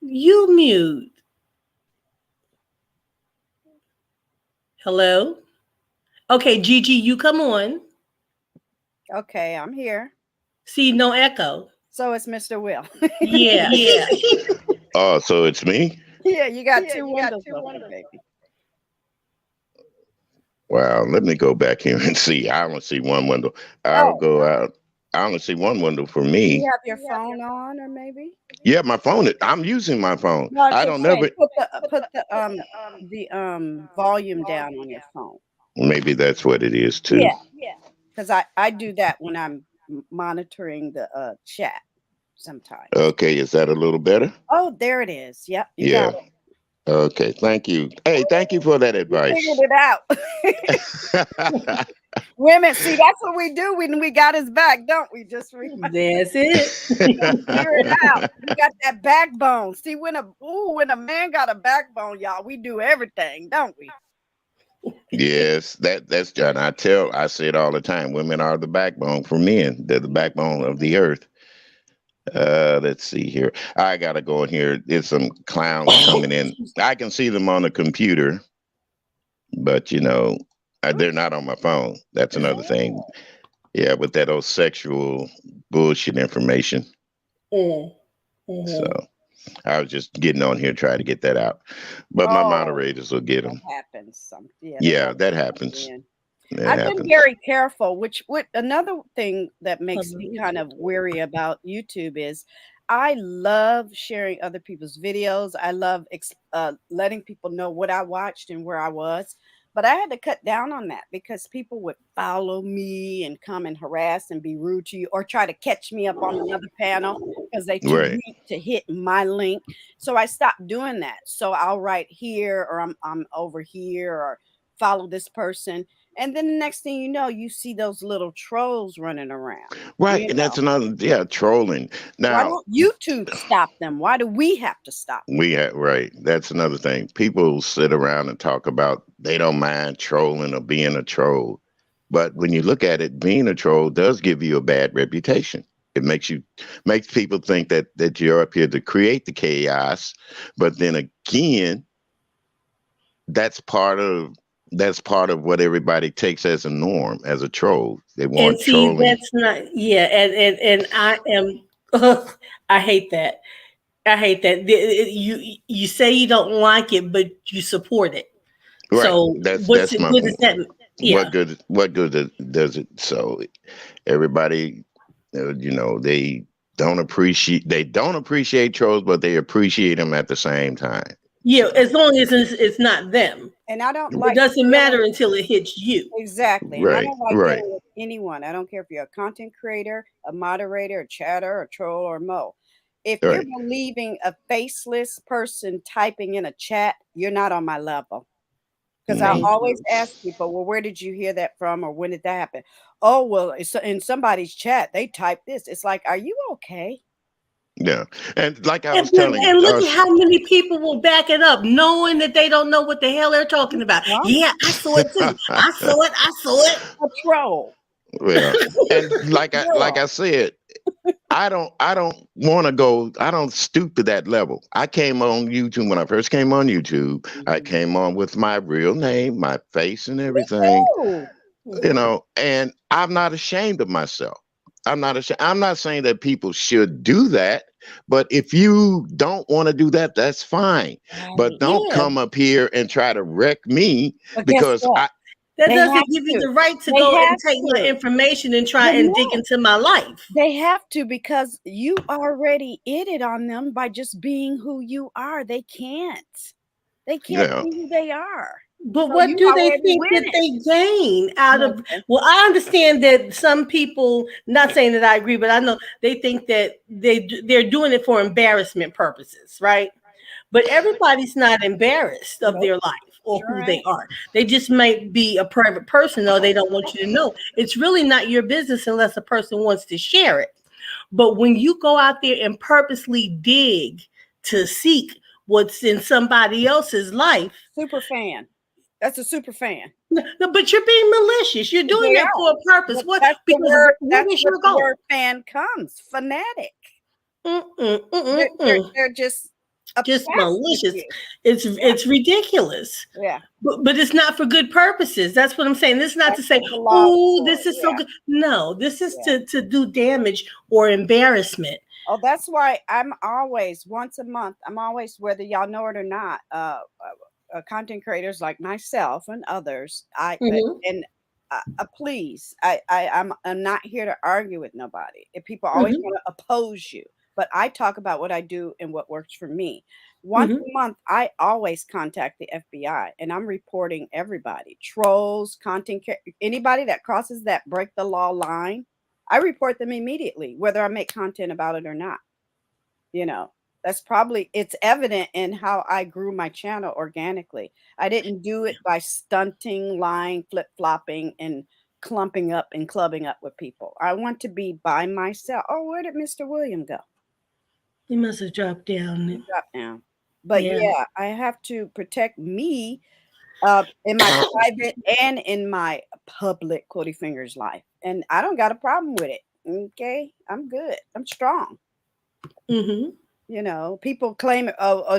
you mute. Hello? Okay, Gigi, you come on. Okay, I'm here. See, no echo. So it's Mr. Will. Yeah. Oh, so it's me? Yeah, you got two windows open, baby. Wow, let me go back here and see. I only see one window. I'll Oh, go out. I only see one window for do you me. have your phone on or maybe? Yeah, my phone. I'm using my phone. No, I'm I just don't saying never. put the volume down on your phone. Maybe that's what it is too. Yeah, because I do that when I'm monitoring the chat sometimes. Okay, is that a little better? Oh, there it is. Yep, you got Yeah. it. Okay. Thank you. Hey, thank you for that You figured advice. it out. Women, see, that's what we do when we got his back, don't we? Just That's it. figure it out. We got that backbone. See, when a man got a backbone, y'all, we do everything, don't we? Yes, that's John. I say it all the time. Women are the backbone for men. They're the backbone of the earth. Let's see here. I gotta go in here. There's some clowns coming in. I can see them on the computer, but they're not on my phone. That's another thing. Oh, Yeah, with that old sexual bullshit information. Mm, So mhm. I was just getting on here trying to get that out, but my oh, moderators will get that them. happens. Yeah, they Yeah, have that to come happens. in. That I've been happens. very careful, which another thing that makes me Hello. kind of weary about YouTube is I love sharing other people's videos. I love letting people know what I watched and where I was. But I had to cut down on that because people would follow me and come and harass and be rude to you or try to catch me up on another panel because they too Right. weak to hit my link. So I stopped doing that. So I'll write here or I'm over here or follow this person and then the next thing you know, you see those little trolls running around. Right. You And that's know, another, yeah, trolling. why Now, don't YouTube stop them? Why do we have to stop them? right. That's another thing. People sit around and talk about they don't mind trolling or being a troll. But when you look at it, being a troll does give you a bad reputation. It makes people think that you're up here to create the chaos. But then again, that's part of what everybody takes as a norm, as a troll. They And want see, trolling. that's not, yeah, and I am, I hate that. I hate that. You say you don't like it, but you support it. Right. So That's my what does point. that? Yeah. What good does it? So everybody, they don't appreciate trolls, but they appreciate them at the same time. Yeah, So as long as it's not them. And I don't It like doesn't dealing matter until it hits you. exactly. And I right, don't like right, dealing with anyone. I don't care if you're a content creator, a moderator, a chatter, a troll, or mo. If you're right. believing a faceless person typing in a chat, you're not on my level. Because I No, Thank always you. ask people, well, where did you hear that from or when did that happen? Oh, well, it's in somebody's chat. They typed this. It's like, are you okay? yeah. And like I And, was telling and look at us, how many people will back it up, knowing that they don't know what the hell they're talking about. Drama, Yeah, I saw it too. I saw it. I saw it. a troll. well, and like I Girl. said, I don't want to go. I don't stoop to that level. I came on YouTube when I first came on YouTube. I Mhm. came on with my real name, my face, and Me everything. too. Mhm. And I'm not ashamed of myself. I'm not ashamed. I'm not saying that people should do that, but if you don't want to do that, that's fine. But Right. don't Yeah, come up here and try to wreck me But guess because what? I, that They have doesn't give you to. the right to They go and have take my to. information and try But and dig no, into my life. they have to because you already it on them by just being who you are. They can't. They you can't know, be who they are. But So what you do they already think that winning. they gain out of? Nothing. Well, I understand that some people, not saying that I agree, but I know they think that they're doing it for embarrassment purposes, right? But everybody's not embarrassed of Nope. their life or Sure who they ain't. are. They just might be a private person, or they don't want you to know. It's really not your business unless a person wants to share it. But when you go out there and purposely dig to seek what's in somebody else's life, Super fan. That's a super fan. no, but you're being malicious. You're doing They that are. for a purpose. But What? that's the Because word. what That's is what your the goal? word fan comes. Fanatic. Mm-mm, They're, mm-mm, they're, mm. they're just Just obsessed with malicious. you. Yeah. It's ridiculous. Yeah. But it's not for good purposes. That's what I'm saying. This is not to That's say, what the law is oh, for. this is so Yeah. good. No, this is Yeah. to do damage or embarrassment. Oh, that's why I'm always once a month. I'm always, whether y'all know it or not, content creators like myself and others. Hmm. And please, I'm not here to argue with nobody. If people always Hmm. want to oppose you, but I talk about what I do and what works for me. Once Hmm. a month, I always contact the FBI, and I'm reporting everybody, trolls, anybody that crosses that break the law line. I report them immediately, whether I make content about it or not. You know, that's probably it's evident in how I grew my channel organically. I didn't do it by stunting, lying, flip-flopping, and clumping up and clubbing up with people. I want to be by myself. Oh, where did Mr. William go? He must have dropped He down. dropped down. But Yeah. yeah, I have to protect me in my private and in my public quoty fingers life. And I don't got a problem with it. Okay. I'm good. I'm strong. Hmm. People claim,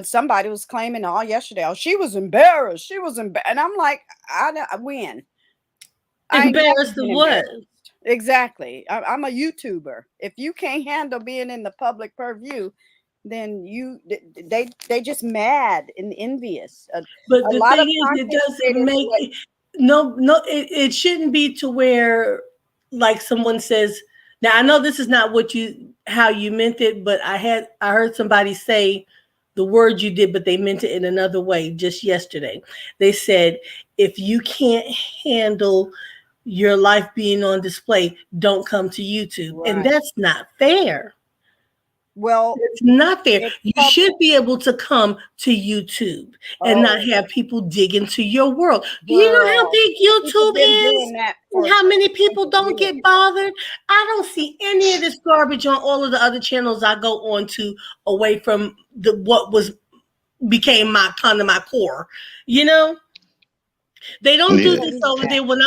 somebody was claiming all yesterday, oh, she was embarrassed. She was embarrassed. And I'm like, I win. I ain't never Embarrassed of been what? embarrassed. Exactly. I'm a YouTuber. If you can't handle being in the public purview, then they just mad and envious. But A the lot thing of is, it content doesn't creators, make no. It shouldn't be to where like someone says. Now I know this is not what you how you meant it, but I heard somebody say the word you did, but they meant it in another way just yesterday. They said if you can't handle your life being on display, don't come to YouTube, and right? that's not fair. Well, It's not fair. it's You public. should be able to come to YouTube and not Oh, have people dig into your world. Do you know how girl, big people been YouTube doing is? that And for how many people 100 don't years. get bothered? I don't see any of this garbage on all of the other channels I go on to away from the what was became my kind of my core. You know, they don't do yeah, What this is over that? there when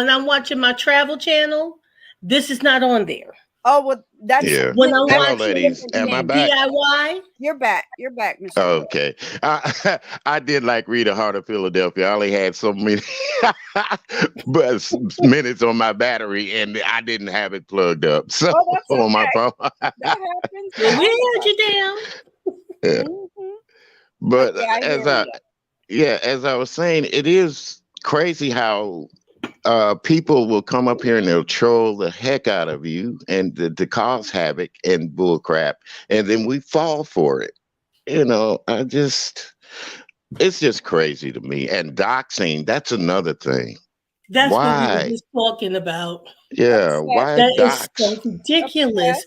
I'm watching my travel channel. This is not on there. Oh, well, yeah. When I'm that's Hello, a watching ladies. different Am I channel. back? DIY, You're back. You're back, Mr. Will. Okay. I did like Rita Hart of Philadelphia. I only had so many but minutes on my battery, and I didn't have it plugged up. So Oh, that's on my okay. phone. That happens. well, we All had of us. you down. Yeah. Mhm. But But yeah, I hear you. as I was saying, it is crazy how people will come up here and they'll troll the heck out of you and to cause havoc and bull crap, and then we fall for it. I just it's just crazy to me. And doxing, that's another thing. That's what we were Why? just talking about. Yeah, That's why That is dox? so ridiculous.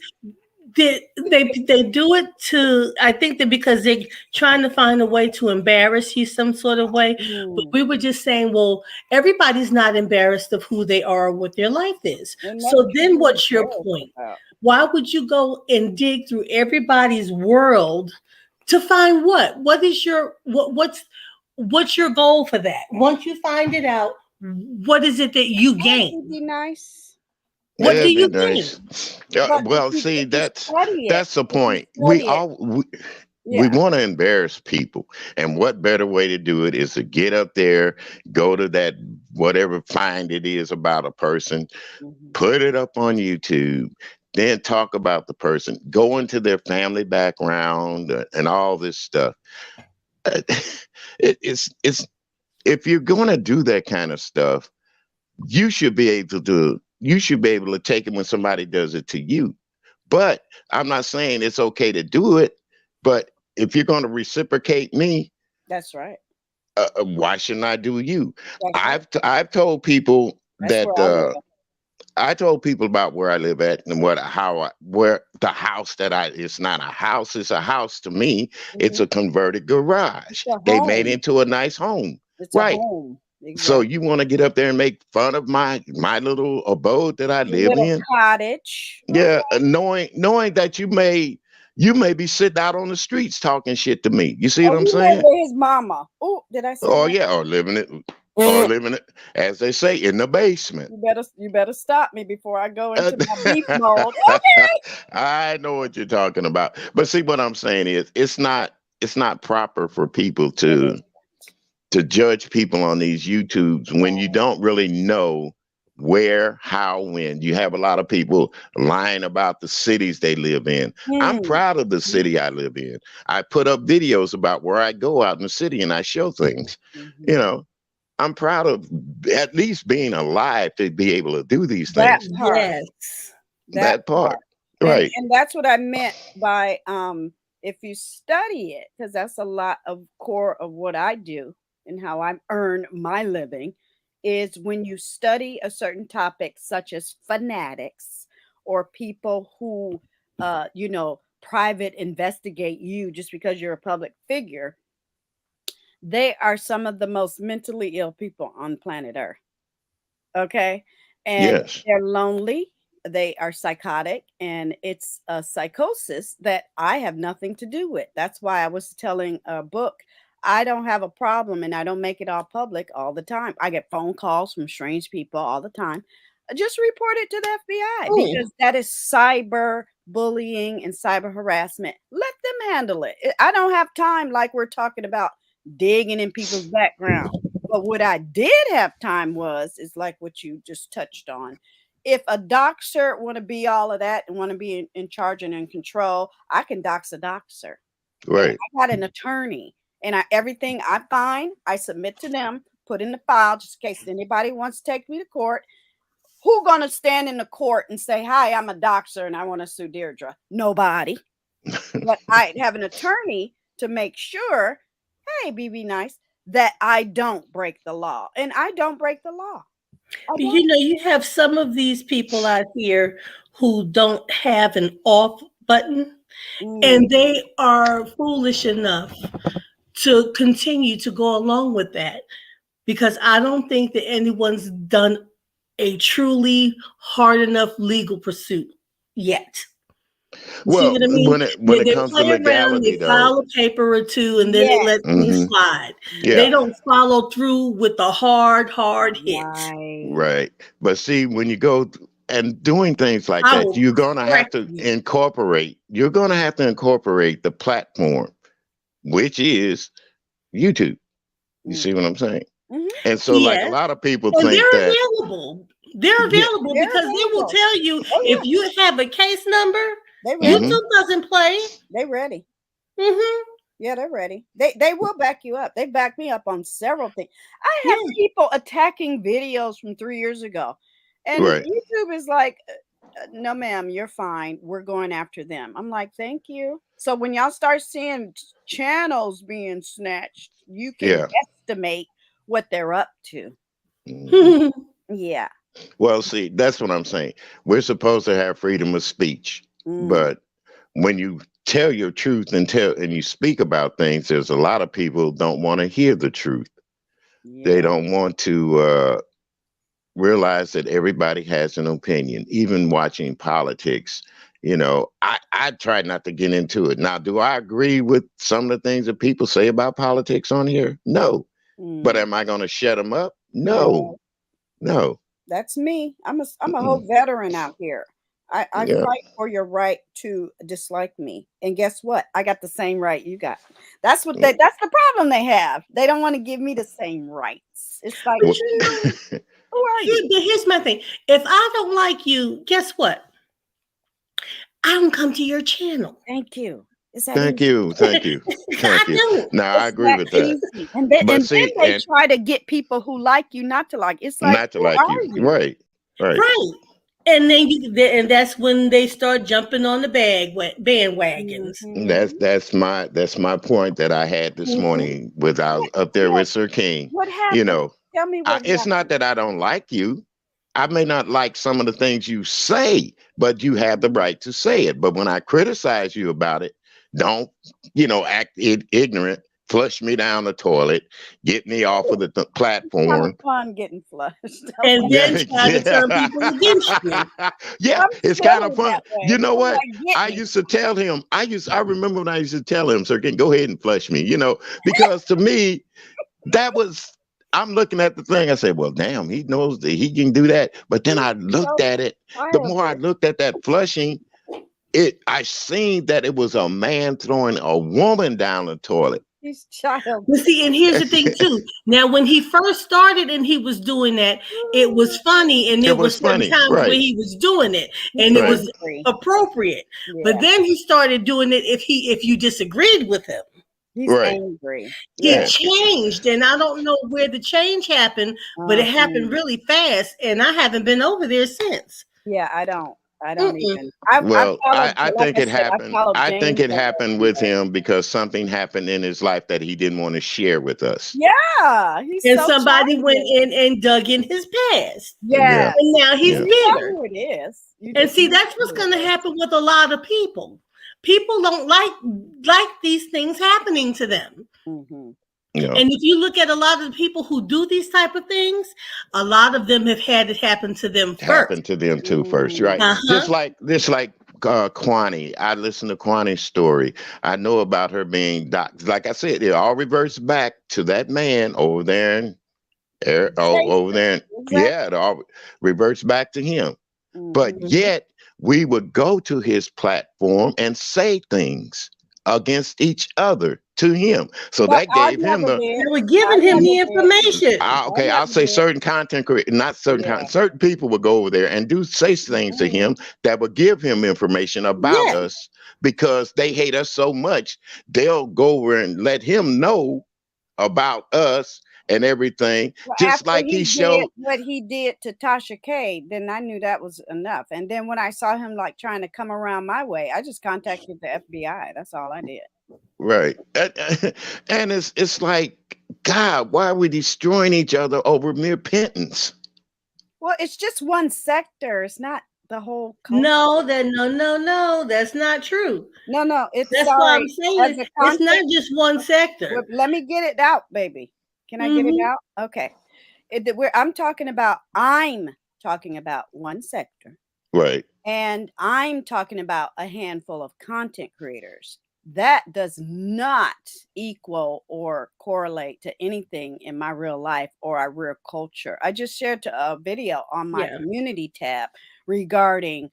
okay. They do it to, I think that because they're trying to find a way to embarrass you some sort of way. But Mm, we were just saying, well, everybody's not embarrassed of who they are or what their life is. and nothing So to then be what's your embarrassed point? about. Why would you go and dig through everybody's world to find what? What is your what's your goal for that? Once you find it out, what is it that you Hey, gain? be nice. What do It'd be you gain? nice. But Well, see, if you study it, that's the if you point. We study it, all we yeah. want to embarrass people, and what better way to do it is to get up there, go to that whatever find it is about a person, Mhm. put it up on YouTube, then talk about the person, go into their family background and all this stuff. Uh, it's if you're going to do that kind of stuff, you should be able to take it when somebody does it to you. But I'm not saying it's okay to do it, but if you're going to reciprocate me, That's right. why shouldn't I do you? That's right. I've told people That's where that I live. I told people about where I live at and where the house that I it's not a house, it's a house to me. It's Hmm. a converted garage. It's a They made home. into a nice home. It's a Right. home. So Exactly. you want to get up there and make fun of my little abode that I Your live little in? cottage. Yeah, knowing that you may be sitting out on the streets talking shit to me. You see Oh, what I'm he live saying? with his mama. Oh, did I say Oh that? yeah, or living it, as they say, in the basement. You better stop me before I go into my beef mode. I know what you're talking about. But see, what I'm saying is, it's not proper for people It to judge people on these YouTubes when you isn't. don't really know where, how, when. You have a lot of people lying about the cities they live in. I'm Hmm. proud of the Mhm. city I live in. I put up videos about where I go out in the city and I show things. You Mhm. know, I'm proud of at least being alive to be able to do these That things. part. Yes. That That part. part. And Right. and that's what I meant by if you study it, because that's a lot of core of what I do and how I earn my living, is when you study a certain topic such as fanatics or people who private investigate you just because you're a public figure. They are some of the most mentally ill people on planet Earth. Okay. And Yes. they're lonely, they are psychotic, and it's a psychosis that I have nothing to do with. That's why I was telling a book, I don't have a problem and I don't make it all public all the time. I get phone calls from strange people all the time. Just report it to the FBI Mm. because that is cyber bullying and cyber harassment. Let them handle it. I don't have time like we're talking about digging in people's background. But what I did have time was is like what you just touched on. If a doctor want to be all of that and want to be in charge and in control, I can dox a doctor. And Right. I got an attorney, and everything I find, I submit to them, put in the file, just in case anybody wants to take me to court. Who gonna stand in the court and say, "Hi, I'm a doctor and I want to sue Deirdre"? Nobody. But I have an attorney to make sure, hey, BB Nice, that I don't break the law. And I don't break the law. I But don't. you have some of these people out here who don't have an off button, Mm, and they are foolish enough to continue to go along with that because I don't think that anyone's done a truly hard enough legal pursuit yet. You see Well, what I mean? when it They comes to play around, legality, they though. file a paper or two, and then they yes. let things Hmm. slide. They Yeah. don't follow through with the hard hit. Right. Right. But see, when you go and doing things like I that, will crack you. you're going to have to incorporate the platform, which is YouTube. You Mm. see what I'm saying? Hmm. And so, like, a Yes. lot of people And think they're that, available. They're yeah, available They're because they will available. tell you Oh if yeah, you have a case number, they ready. hmm YouTube doesn't play. They ready. Hmm. Yeah, they're ready. They will back you up. They back me up on several things. I have Yeah. people attacking videos from 3 years ago, and Right. YouTube is like, "No, ma'am, you're fine. We're going after them." I'm like, "Thank you." So when y'all start seeing channels being snatched, you can Yeah. estimate what they're up to. Mhm. Yeah. Well, see, that's what I'm saying. We're supposed to have freedom of speech, Mm, but when you tell your truth and you speak about things, there's a lot of people don't want to hear the truth. They yeah. don't want to realize that everybody has an opinion. Even watching politics, I try not to get into it. Now, do I agree with some of the things that people say about politics on here? No. But Mm, am I going to shut them up? No. no. No. That's me. I'm a whole Mm-mm. veteran out here. I Yeah. fight for your right to dislike me. And guess what? I got the same right you got. That's the problem they have. They don't want to give me the same rights. It's like, But Well, you know, who are you? here's my thing. If I don't like you, guess what? I don't come to your channel. Thank you. Is that thank easy? you. Thank you. I Thank you. don't. Now, I It's agree that with that. easy. And then But and then see, they and try to get people who like you not to like. It's like, not to who like are you. you? Right. Right. Right. And then and that's when they start jumping on the bandwagons. Hmm. That's my point that I had this Hmm. morning with I was What up there what with Sir King. what You happened? know, Tell me what it's not happened. that I don't like you. I may not like some of the things you say, but you have the right to say it. But when I criticize you about it, don't act ignorant, flush me down the toilet, get me off of the Kind of platform. fun getting flushed. And Okay. then Yeah, try to turn people against yeah, you. yeah. I'm It's kind of silly fun. that way. You know I'm what? like, get I me. used to tell him. I remember when I used to tell him, "Sir, can go ahead and flush me." Because to me, that was. I'm looking at the thing. I said, "Well, damn, he knows that he can do that." But then He's I looked so at it. The more I childish. looked at that flushing, I seen that it was a man throwing a woman down the toilet. He's But childish. see, and here's the thing too. Now, when he first started and he was doing that, it was funny, and It there was was certain funny, times where right? he was doing it, He's and it Right. was angry. appropriate. But Yeah. then he started doing it if you disagreed with him. He's Right. angry. He Yeah. Yeah. changed, and I don't know where the change happened, but it happened Uh-huh. really fast, and I haven't been over there since. Yeah, I don't. I don't Mm-mm. even. I Well, followed, I like think I it said, I happened. followed I think James it on happened with everywhere. him because something happened in his life that he didn't want to share with us. Yeah, he's And so somebody went childish. in and dug in his past, Yeah. Yes. and now he's And Yeah. you know bitter. who it is. You And just see, know that's what's who going to it is. happen with a lot of people. People don't like these things happening to them. Hmm. Yeah. And if you look at a lot of the people who do these type of things, a lot of them have had it happen to them first. Happened to them too first, right? Mm. Uh-huh. Just like Kwani. I listened to Kwani's story. I know about her being like I said, it all reverts back to that man over there over Jason. there. Exactly. Yeah, it all reverts back to him. But Hmm. Mhm. yet we would go to his platform and say things against each other to him. So But that I gave him never the did. They were I giving him never the did. information. I okay, I'll never say did. certain content creators, not Yeah. certain people would go over there and do say things to Hmm. him that would give him information about Yeah. us because they hate us so much. They'll go over and let him know about us and everything, Well, just after like he he did showed. what he did to Tasha K, then I knew that was enough. And then when I saw him like trying to come around my way, I just contacted the FBI. That's all I did. Right. And it's like, God, why are we destroying each other over mere pittance? Well, it's just one sector. It's not the whole culture. No, that's not true. No, no, it's That's why I'm sorry. As saying a it's not content, just one sector. well, let me get it out, baby. Can I get it Hmm. out? Okay. I'm talking about one sector. Right. And I'm talking about a handful of content creators. That does not equal or correlate to anything in my real life or our real culture. I just shared a video on my Yeah. community tab regarding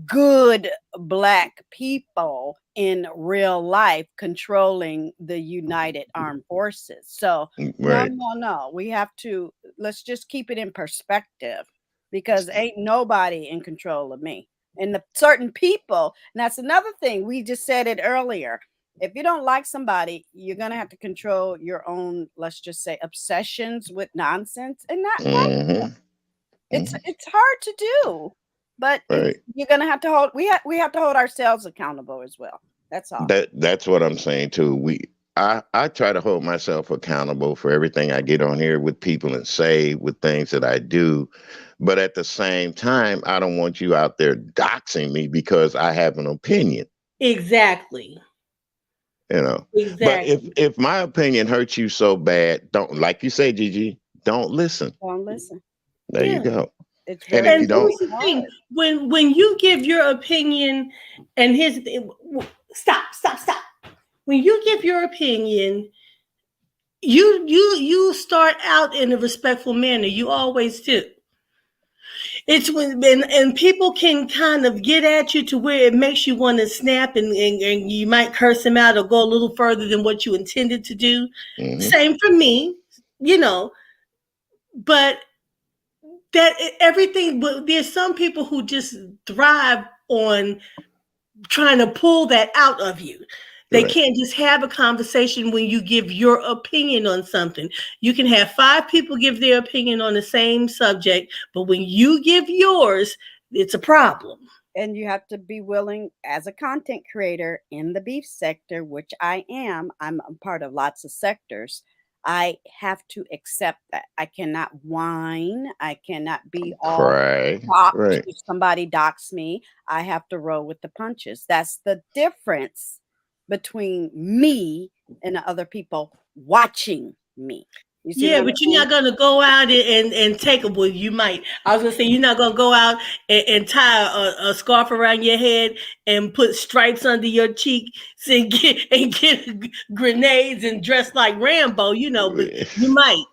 good black people in real life controlling the United Armed Forces. So, no, Right. no, no. Let's just keep it in perspective because ain't nobody in control of me. And the certain people, and that's another thing, we just said it earlier. If you don't like somebody, you're gonna have to control your own, let's just say, obsessions with nonsense and not like them. Hmm. It's hard to do, but it's Right. you're gonna have to hold. We have to hold ourselves accountable as well. That's all. That's what I'm saying too. I try to hold myself accountable for everything I get on here with people and say with things that I do. But at the same time, I don't want you out there doxing me because I have an opinion, Exactly. you know. But Exactly. if my opinion hurts you so bad, don't, like you say, Gigi, don't listen. Don't listen. There you Yeah. go. It's And very, if And you very don't, here's the thing: hard. when you give your opinion, and here's the thing, stop. When you give your opinion, you start out in a respectful manner. You always do. It's when and people can kind of get at you to where it makes you want to snap, and you might curse them out or go a little further than what you intended to do. hmm, Same for me, you know. But that everything, but there's some people who just thrive on trying to pull that out of you. They right, can't just have a conversation when you give your opinion on something. You can have five people give their opinion on the same subject, but when you give yours, it's a problem. And you have to be willing, as a content creator in the beef sector, which I am. I'm a part of lots of sectors. I have to accept that. I cannot whine. I cannot be all cry, docked right, if somebody docks me. I have to roll with the punches. That's the difference between me and the other people watching me. You see what Yeah, I'm but you're saying? not gonna go out and take a, well, you might. I was gonna say you're not gonna go out and tie a scarf around your head and put stripes under your cheeks and get grenades and dress like Rambo, but you might.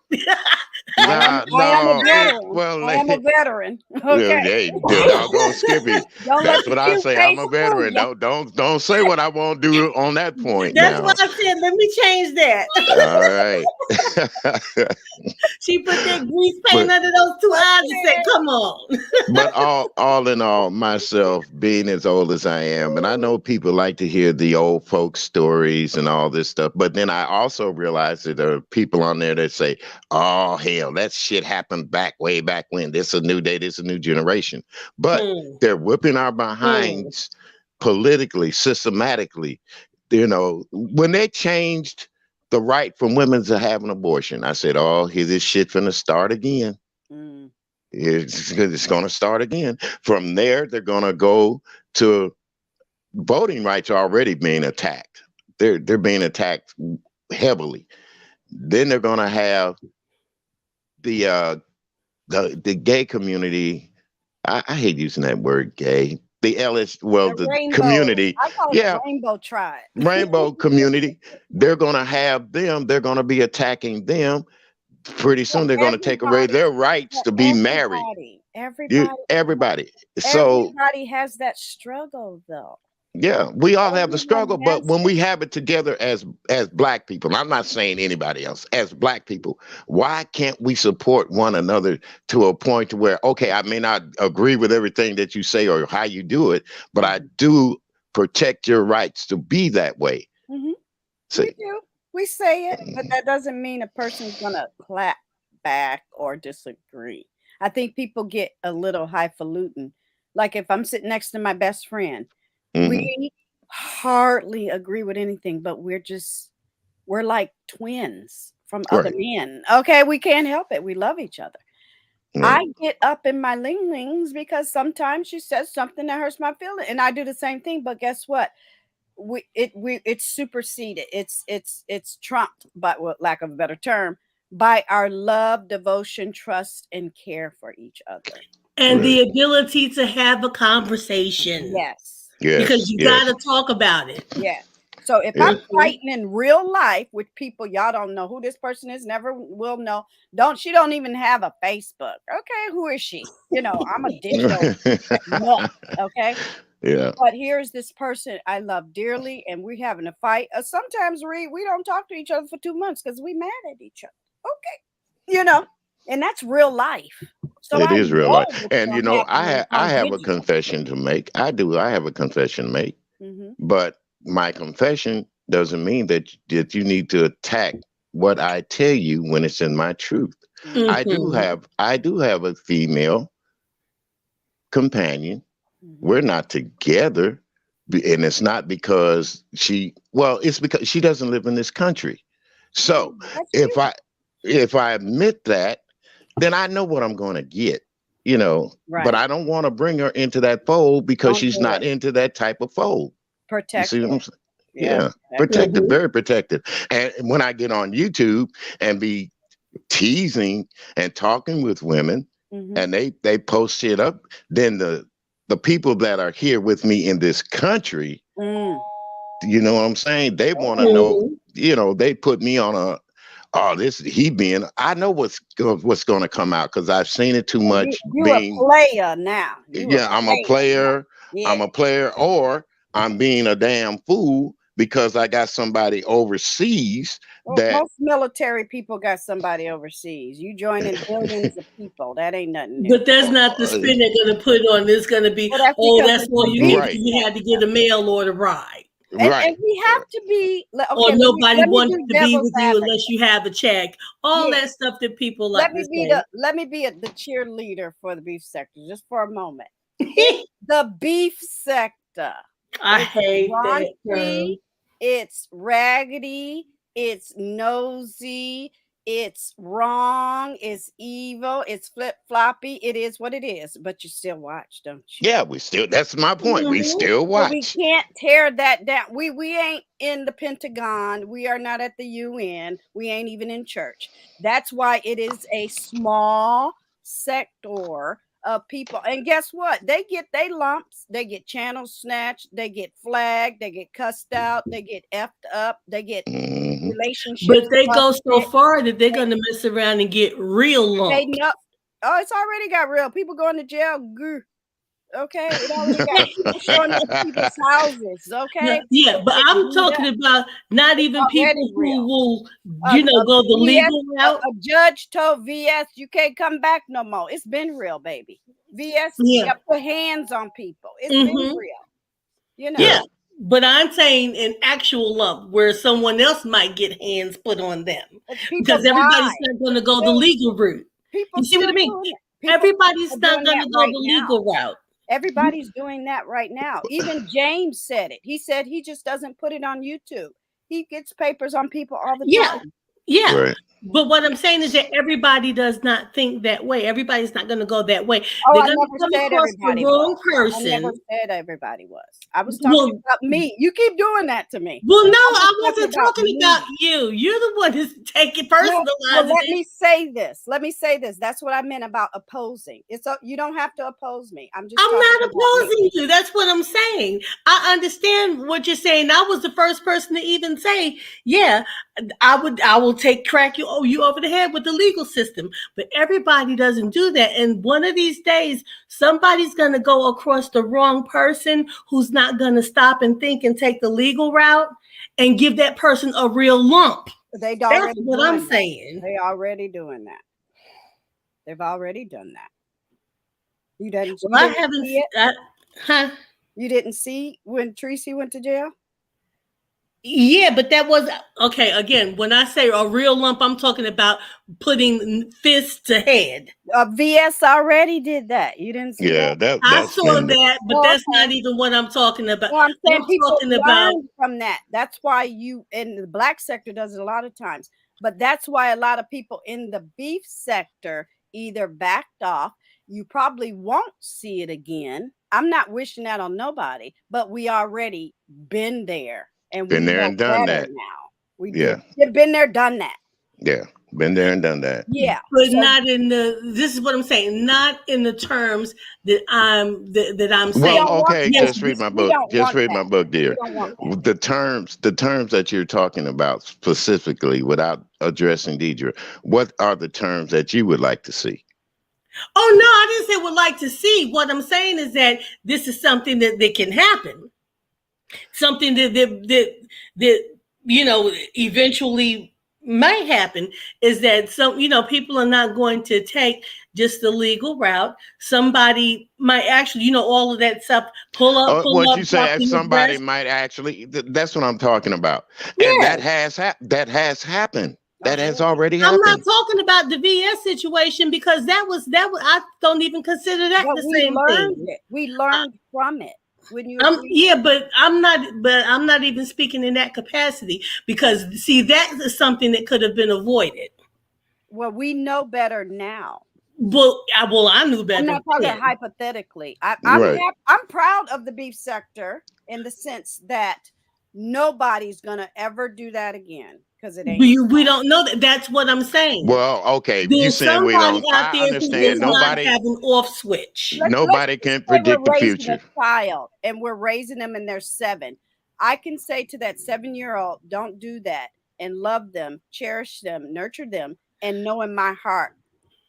nah, I am a no, veteran. well, I am a veteran. Okay. hey, doggone Skippy. Don't let That's the what I cute say. I'm face a fool veteran. you. Don't say what I won't do on that point That's why now. I said, let me change that. All right. She put that grease paint but under those two eyes and said, Okay. "Come on." but all in all, myself being as old as I am, and I know people like to hear the old folks stories and all this stuff, but then I also realize that there are people on there that say, "Oh hell, that shit happened back way back when. This is a new day. This is a new generation." But Hmm. they're whipping our Hmm. behinds politically, systematically. You know, when they changed the right for women to have an abortion, I said, "Oh, here this shit finna start again." Mm. It's going to start again. From there, they're going to go to voting rights already being attacked. They're being attacked heavily. Then they're going to have the the gay community. I hate using that word gay. The LS, well, The the rainbow. community, I call it the yeah, rainbow tribe. rainbow community. They're going to have them. They're going to be attacking them. Pretty But soon, they're going to take away everybody, their rights but to be married. everybody, You, everybody, everybody. So everybody has that struggle though. yeah, we all have the struggle, Everyone but has when it. we have it together as black people, I'm not saying anybody else, as black people, why can't we support one another to a point to where, okay, I may not agree with everything that you say or how you do it, but I Mhm. do protect your rights to be that way. Mhm. We See, do. We say it, but that doesn't mean a person's gonna clap back or disagree. I think people get a little highfalutin. Like if I'm sitting next to my best friend, hmm, we hardly agree with anything, but we're like twins from other right, men. Okay, we can't help it. We love each other. right, I get up in my lings because sometimes she says something that hurts my feeling, and I do the same thing. But guess what? It's superseded. It's trumped, but with lack of a better term, by our love, devotion, trust, and care for each other. And right. the ability to have a conversation, Yes, because Yes, you got yes, to talk about it. yes. So if I'm yeah. Mhm. fighting in real life with people, y'all don't know who this person is, never will know. She don't even have a Facebook. Okay, who is she? I'm a digital nut. Okay. Yeah, But here's this person I love dearly, and we're having a fight. Sometimes we don't talk to each other for 2 months because we mad at each other. Okay, and that's real life. So it I is real life. know what's And you gonna know, happen when it's I on have a digital. confession to make. I do. I have a confession to make. Hmm. But my confession doesn't mean that you need to attack what I tell you when it's in my truth. Mm-hmm. Mm-hmm. I do have a female companion. Mm-hmm. We're not together, and it's not because it's because she doesn't live in this country. So That's if beautiful. I admit that, then I know what I'm going to get, but Right. I don't want to bring her into that fold because Don't she's do not it. into that type of fold. You see what I'm Protected. saying? Yeah, Yeah, protected. protected, Mm-hmm. very protected. And when I get on YouTube and be teasing and talking with women, Mm-hmm. and they post it up, then the people that are here with me in this country, Mm. you know what I'm saying? They want to Oh, know, Mm-hmm. they put me on a, oh, this he being, I know what's going to come out because I've seen it too you much you a being, player now. You a yeah, player now. I'm Yeah. a player, or I'm being a damn fool because I got somebody overseas Well, that, most military people got somebody overseas. You joining billions of people. That ain't nothing new. But that's not the uh, spin they're going to put on. It's going to be, Well, that's oh, because that's it's all the you get beef because right, you had to get sector. a mail order ride. And right. we have to be Or okay. nobody Let me wants do to be devil's with you advocate. unless you have a check. All Yeah. that stuff that people like to say. Let me be the cheerleader for the beef sector just for a moment. It's the beef sector. I It's hate that raunchy, term. it's raggedy, it's nosy, it's wrong, it's evil, it's flip floppy. It is what it is, but you still watch, don't you? Yeah, that's my point. We Mm-hmm. still But we watch. can't tear that down. We ain't in the Pentagon. We are not at the UN. We ain't even in church. That's why it is a small sector of people. And guess what? They get they lumps. They get channel snatched. They get flagged. They get cussed out. They get effed up. They get Hmm. relationships But they go so busted. far that they're going to mess around and get real They lumped. know. Oh, it's already got real. People going to jail. Okay, it already got people showing up at people's houses. Yeah, Okay, yeah, people but getting I'm beat talking up. about not It's even already people real. who will, A go the VS, legal route. a judge told VS you can't come back no more. It's been real, baby. VS Yeah. got put hands on people. It's been Mm-hmm. real. You Yeah. Yeah. know, But I'm saying an actual lump where someone else might get hands put on them people because everybody's die. not going to go the Still, legal route. people You see what still I mean? doing it. People Everybody's are not doing going that to go right the now. legal route. Everybody's doing that right now. Even James said it. He said he just doesn't put it on YouTube. He gets papers on people all the Yeah. time. Yeah. Right. But what I'm saying is that everybody does not think that way. Everybody's not going to go that way. Oh, They're I going to never come said across the everybody was. wrong I never person. said everybody was. I was talking Well, about me. You keep doing that to me. well, no, I was I talking wasn't about talking about me. you. You're the one who's taking Well, personalizing let it. me say this. Let me say this. That's what I meant about opposing. You don't have to oppose me. I'm just I'm talking not about me. opposing you. That's what I'm saying. I understand what you're saying. I was the first person to even say, yeah, I will crack you over the head with the legal system. But everybody doesn't do that. And one of these days, somebody's gonna go across the wrong person who's not gonna stop and think and take the legal route and give that person a real lump. They That's already what I'm doing that. saying. They already doing that. They've already done that. Well, You I didn't haven't see it? huh? You didn't see when Tracy went to jail? Yeah, but that was okay. Again, when I say a real lump, I'm talking about putting fist to head. VS already did that. You didn't see Yeah, that? I that's saw been that, but Oh, that's okay. not even what I'm talking about. No, I'm saying I'm people talking about learn from that. That's why you in the black sector does it a lot of times. But that's why a lot of people in the beef sector either backed off. You probably won't see it again. I'm not wishing that on nobody, but we already been there and been we there know and done better that. now. We do. Yeah, We've been there, done that. yeah, been there and done that. Yeah. but So not in the. This is what I'm saying. Not in the terms that I'm we Well, saying. don't want okay, Yes, that. just read my We book. don't Just want read that. my book, We dear. don't want that. The terms that you're talking about specifically, without addressing Deidre, what are the terms that you would like to see? oh no, I didn't say would like to see. What I'm saying is that this is something that can happen. Something that eventually may happen is that some people are not going to take just the legal route. Somebody might actually, all of that stuff, pull What up, you drop say? If the somebody address. might actually, that's what I'm talking about, and Yeah. that has happened. Oh, That has really? already I'm not happened. talking about the VS situation because that was I don't even consider that But the we same learned thing. it. We learned from it. Wouldn't you I'm agree? yeah, but I'm not even speaking in that capacity because see that is something that could have been avoided. Well, we know better now. Well, I knew I'm better not talking then. hypothetically. Right. I'm proud of the beef sector in the sense that nobody's gonna ever do that again because it ain't We don't know that. That's what I'm saying. Well, okay. You There's saying we somebody don't? out I there who does understand. not Nobody, have an off switch. let's nobody just can say predict the we're raising a future. child and we're raising them and they're 7. I can say to that 7-year-old, don't do that and love them, cherish them, nurture them, and know in my heart,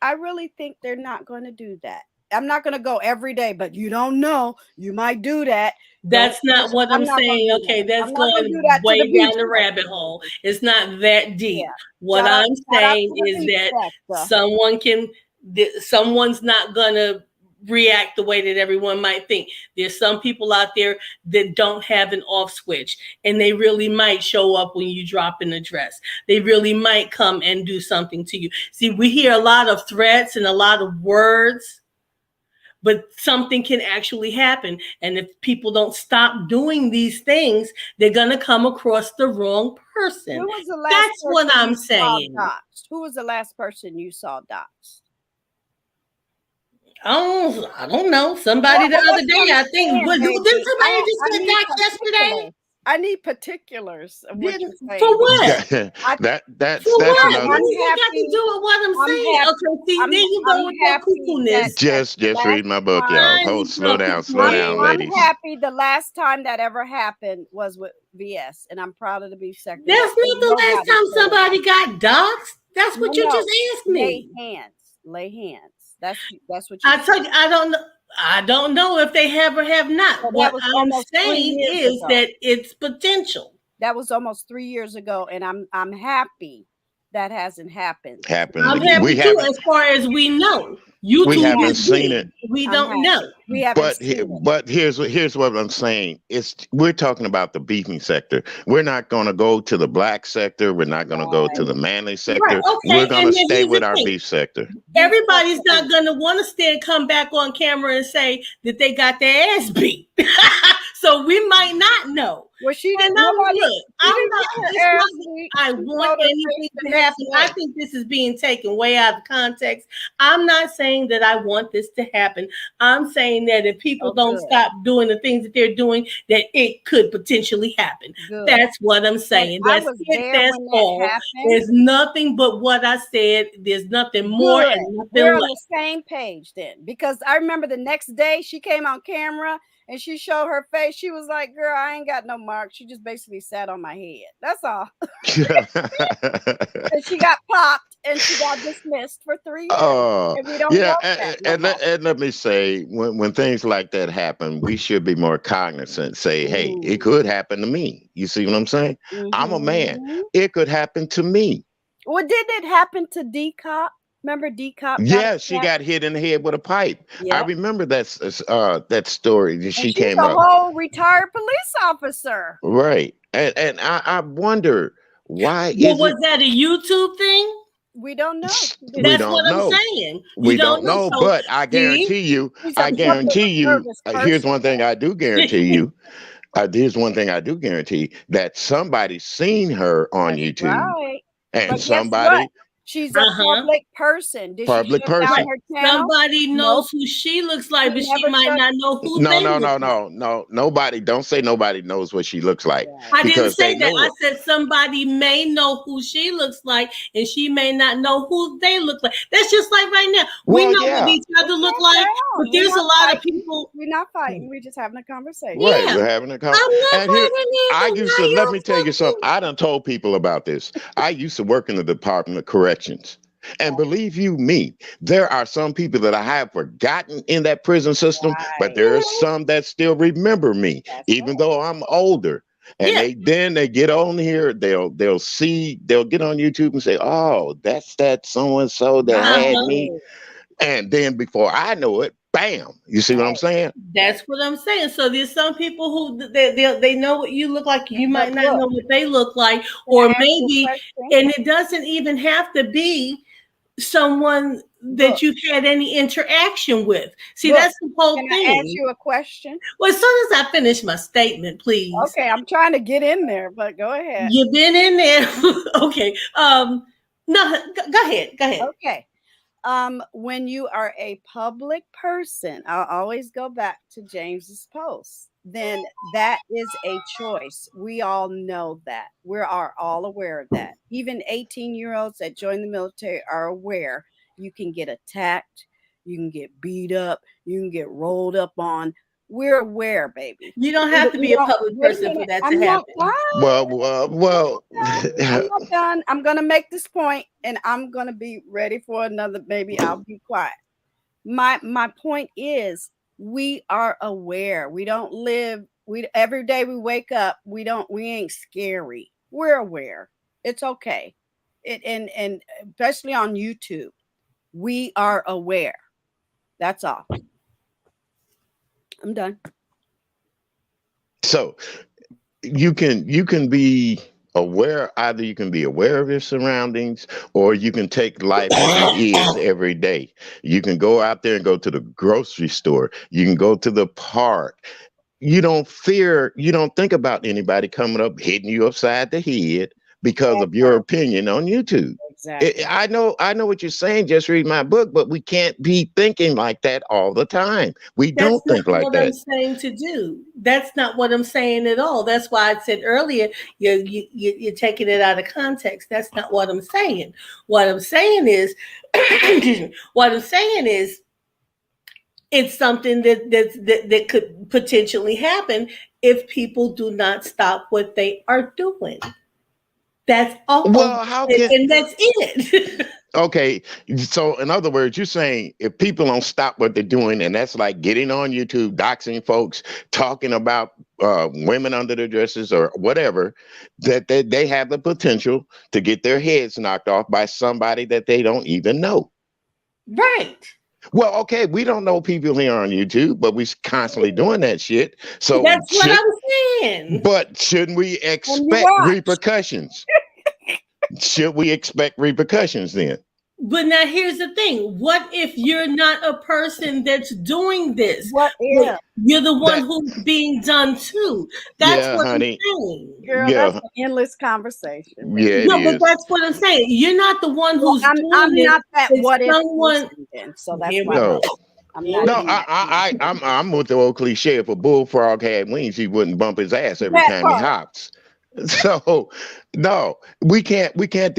I really think they're not going to do that. I'm not going to go every day, but you don't know. You might do that. Don't That's not push. what I'm I'm not going to saying. do Okay, that. that's I'm not going to do going that to the way beef down the rabbit sector. hole. It's not that deep. Yeah. What I'm Shout out saying to the is beef that sector. someone's not gonna react the way that everyone might think. There's some people out there that don't have an off switch, and they really might show up when you drop an address. They really might come and do something to you. See, we hear a lot of threats and a lot of words, but something can actually happen. And if people don't stop doing these things, they're going to come across the wrong person. Who was the last That's what person I'm you saw saying. doxxed? Who was the last person you saw doxxed? I don't know. Somebody the Well, other that's what day, I'm I think, saying, didn't baby. somebody just I get need doxxed yesterday? particulars. I need particulars of what you're For saying because what? that I, For that's what? another. What I'm does that got to happy. do with what I'm I'm saying? happy. Okay, see, there you I'm go with that happy that cuckoo-ness. the Just read last my book, y'all. I time Oh, need your slow cuckoo down, I'm ass. ladies. happy the last time that ever happened was with VS, and I'm proud of the beef sector that That's not ain't the last nobody time showed up. somebody got doxxed. That's No, what you no, just asked lay me. hands, lay hands. That's what you I said. tell you, I don't know if they have or have not. So that What was I'm almost three saying years is ago. that it's potential. That was almost 3 years ago, and I'm happy that hasn't happened Happened I'm since. again. happy too, as far as we know. We I'm YouTube haven't is happy. seen it. big. We I'm don't know. happy. We haven't seen it. But here's what I'm saying. It's we're talking about the beefing sector. We're not going to go to the black sector. We're not going to go to Right. the manly Right. sector. We're Okay. going to And then stay here's with the our thing. beef sector. Beef Everybody's sector not only. going to want to stand, come back on camera and say that they got their ass beat. So we might not know. Well, And nobody, look, she I'm didn't not, get it's her not ass that beat. I She want told her face anything the to next happen. I day. think this is being taken way out of context. I'm not saying that I want this to happen. I'm saying that if people Oh, don't good, stop doing the things that they're doing, that it could potentially happen. good. That's what I'm And saying. I That's was it. there That's when that all. happened. There's nothing but what I said. There's nothing more Good. and We're nothing on less. the same page then. Because I remember the next day she came on camera and she showed her face. She was like, girl, I ain't got no mark. She just basically sat on my head. That's all. And she got popped and she got dismissed for 3 years. Oh, And we don't yeah, want that no and, more. let me say, when things like that happen, we should be more cognizant. Say, hey, it Mm. could happen to me. You see what I'm saying? I'm a man. Mm-hmm. It could happen to me. Well, didn't it happen to D Cop? Remember D Cop got Yeah, she attacked? got hit in the head with a pipe. I Yep. remember that story that And she she's came a up. whole retired police officer. Right. And I wonder, why Well, is was it that a YouTube thing? We don't know. She we didn't That's say. what don't I'm know? saying. You We don't don't know. know, So, but see, She's a I public guarantee you, service here's person. one thing I do guarantee you. Here's one thing I do guarantee that somebody's seen her on That's YouTube right. and But guess what? somebody, She's a uh huh. public person. Did she public shut down Right. person. her channel? Somebody knows Nope. who she looks like, She but she never might shut. not know who No, they no, look no, like. no, no. Nobody, don't say nobody knows what she looks like Right. I didn't because they say that. know I her. said somebody may know who she looks like, and she may not know who they look like. That's just like right now. We Well, know what yeah, each Well, other look calm like, but down. We're there's a not lot of fighting. people. We're not fighting. We're just having a conversation. right. Yeah, We're having a I'm not and here fighting I either. used Why to let y'all me tell you something. fighting? I done told people about this. I used to work in the Department of Corrections. And believe you me, there are some people that I have forgotten in that prison system, but Right. there are Mhm. some that still remember me, That's even right. though I'm older. And Yeah, they get on here, they'll get on YouTube and say, "Oh, that's that so and so that uh had huh. me." Right. And then before I know it, bam. You see what I'm Right, saying? That's what I'm saying. So there's some people who they know what you look like. You but might not look, know what they look like, can or I ask you a maybe, question? and it doesn't even have to be someone that Look, you've had any interaction with. See, look, that's the whole can I ask thing. you a question? Well, as soon as I finish my statement, please. Okay, I'm trying to get in there, but go ahead. You've been in there. Okay. No, go ahead. Go ahead. Okay. When you are a public person, I'll always go back to James's post. Then that is a choice. We all know that. We are all aware of that. Even 18-year-olds that join the military are aware you can get attacked, you can get beat up, you can get rolled up on. We're aware, baby. You don't We, have to we be a don't. public Wait a person for minute. that to I'm not happen. done. I'm not done. I'm gonna make this point, and I'm gonna be ready for another. Maybe I'll be quiet. My point is, we are aware. We don't live. We every day we wake up. We ain't scary. We're aware. It's okay. And especially on YouTube, we are aware. That's all. I'm done. So you can be aware, either you can be aware of your surroundings, or you can take life as it is every day. You can go out there and go to the grocery store, you can go to the park. You don't think about anybody coming up hitting you upside the head because That of your part. opinion on YouTube. Exactly. I know what you're saying. Just read my book, but we can't be thinking like that all the time. We That's don't not think like what I'm that. saying to do. That's not what I'm saying at all. That's why I said earlier, you're taking it out of context. That's not what I'm saying. What I'm saying is, excuse me, what I'm saying is, it's something that could potentially happen if people do not stop what they are doing. That's all, Well, how can and that's it. Okay, so in other words, you're saying if people don't stop what they're doing, and that's like getting on YouTube, doxing folks, talking about women under their dresses or whatever, that they have the potential to get their heads knocked off by somebody that they don't even know. Right. Well, okay, we don't know people here on YouTube, but we constantly doing that shit. So That's what I'm saying. but shouldn't we And you expect watch. repercussions? Should we expect repercussions then? But now here's the thing. What if you're not a person that's doing this? What But if? you're the one That who's being done to. That's Yeah, what I'm honey. saying. Girl, that's Yeah, an endless conversation, yeah, baby. it No, but is. that's what I'm saying. You're not the one Well, who's I'm doing it. not that It's what if someone. person then. So that's Here we my go. No, point. I'm Here not we no, go. in that camp. I'm with the old cliche. If a bullfrog had wings, he wouldn't bump his ass every That time he part. hops. So, no, we can't sit Okay, back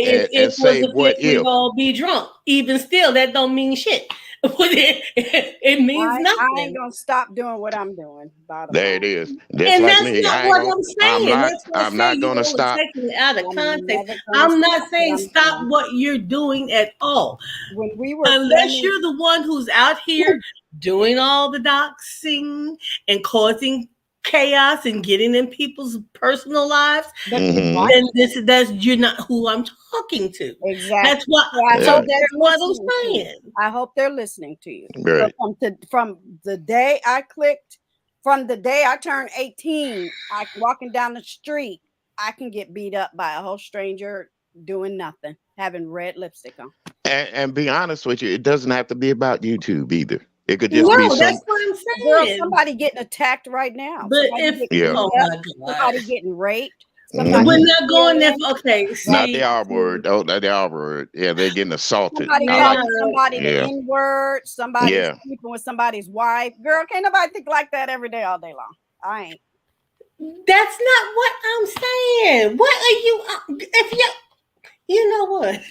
and if was say a fit, what we'd if. all be drunk. Even still, that don't mean shit. It means I ain't nothing. gonna stop doing what I'm doing. Bottom There it line, is. Just And like that's me, not I ain't what gonna. I'm I'm saying. not. That's what I I'm say. not You gonna all are stop. taking it out of I'm context. never gonna I'm not stop what saying I'm stop doing. what you're doing at all. When we were Unless filming, you're the one who's out here doing all the doxing and causing chaos and getting in people's personal lives, but you Hmm. watch then it that's you're not who I'm talking to. That's exactly. what So I so hope Yeah. that's they're what I'm listening to you. saying. I hope they're listening to you. So Right. from the day I clicked, from the day I turned 18, I walking down the street, I can get beat up by a whole stranger doing nothing, having red lipstick on. And be honest with you, it doesn't have to be about YouTube either. It could just be No, some. that's what I'm Girl, saying. somebody getting attacked right now. But Somebody if getting Yeah. beat oh up. my Somebody gosh. getting raped. We're Somebody Hmm. not going there. stealing. Okay, Not the see, R word. Oh, not the R word. Yeah, they're getting assaulted. Somebody I we're like. calling not. somebody the Yeah. N word. Somebody Yeah. sleeping with somebody's wife. Girl, can't nobody think like that every day, all day long. I ain't. That's not what I'm saying. What are you? If you know what?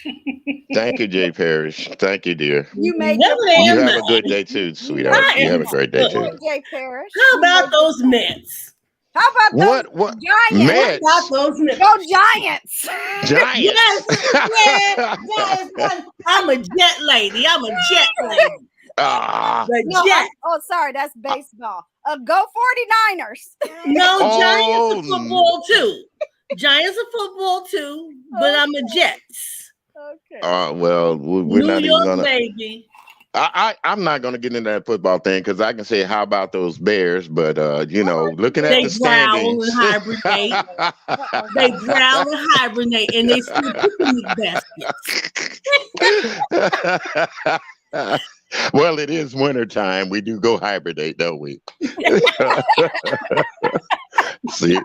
Thank you, Jay Parrish. Thank you, dear. You made No, your You point. am have a I? good day too, You made sweetheart. I your You have am. a point. great day Good too. point, Jay Parrish. How You about made your those point. Mets? How about those What? Giants? How about Mets? those Mets? Go Giants! Yes, Giants? yeah, yes. I'm a jet lady. I'm a jet lady. Ah. The No, jet. oh, sorry, that's baseball. Go 49ers. No, Giants are Oh. football too. Giants are football too, but I'm a Jets. Okay. Well, we're New not even York, gonna. baby. I'm not gonna get into that football thing because I can say how about those Bears, but I like the looking at They the Bears. growl and standings. hibernate. They growl and hibernate, and they steal picnic baskets. Well, it is winter time. We do go hibernate, don't we? See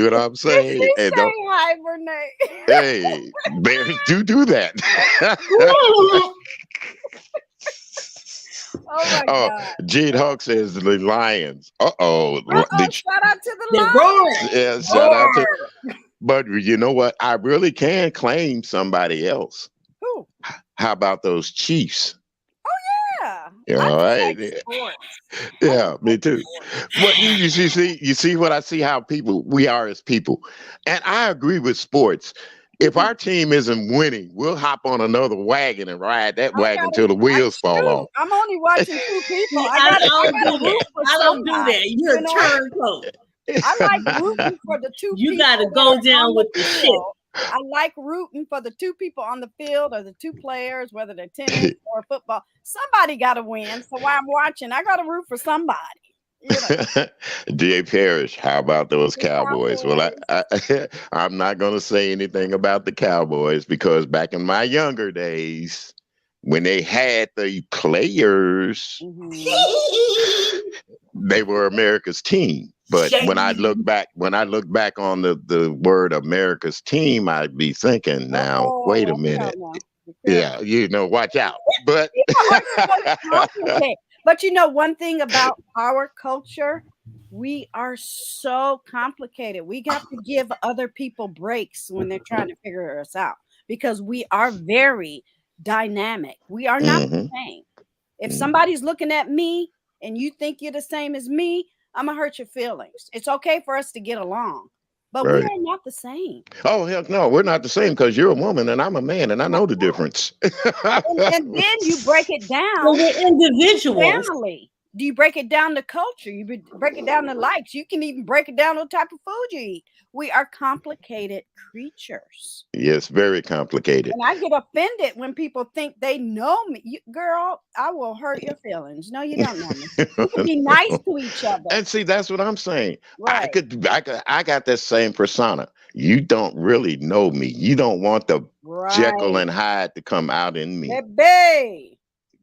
what I'm Did saying? she And say don't, hibernate? hey, bears do that. Oh my Oh, God. Gene Hawk says the Lions. Uh-oh, shout out to the They're Lions. roaring. Yeah, shout out to. Roar. But you know what? I really can claim somebody else. Who? How about those Chiefs? Yeah. I All just right. like sports. I just Yeah, me like too. sports. What you see what I see how people we are as people. And I agree with sports. If our team isn't winning, we'll hop on another wagon and ride that I wagon gotta till the wheels fall shoot. off. I'm only watching two people. See, I I gotta I don't gotta do that. root for I don't do that. somebody, You're you a know? turncoat. I like rooting for the two You got to people that go are down on the with the ship. field. I like rooting for the two people on the field or the two players, whether they're tennis or football. Somebody got to win. So while I'm watching, I got to root for somebody. You know, D.A. Parrish, how about those the Cowboys? Well, Cowboys. I'm not going to say anything about the Cowboys because back in my younger days, when they had the players, Hmm. they were America's team. But Shame. when I look back on the word America's team, I'd be thinking, now, Oh, wait a watch out minute. now. Be Yeah, careful. watch out. But People are so complicated. But you know, one thing about our culture, we are so complicated. We have to give other people breaks when they're trying to figure us out because we are very dynamic. We are not the Mhm, same. If mhm. somebody's looking at me and you think you're the same as me, I'm gonna hurt your feelings. It's okay for us to get along, but we Right. are not the same. Oh, hell no, we're not the same because you're a woman and I'm a man and I know the difference. And then you break it So down we're individuals. family. Do you break it down to culture? Break it down to likes. You can even break it down to the type of food you eat. We are complicated creatures. Yes, very complicated. And I get offended when people think they know me. Girl, I will hurt your feelings. No, you don't know me. We can be nice to each other. And see, that's what I'm saying. Right. I got that same persona. You don't really know me. You don't want the Jekyll Right. and Hyde to come out in me Baby.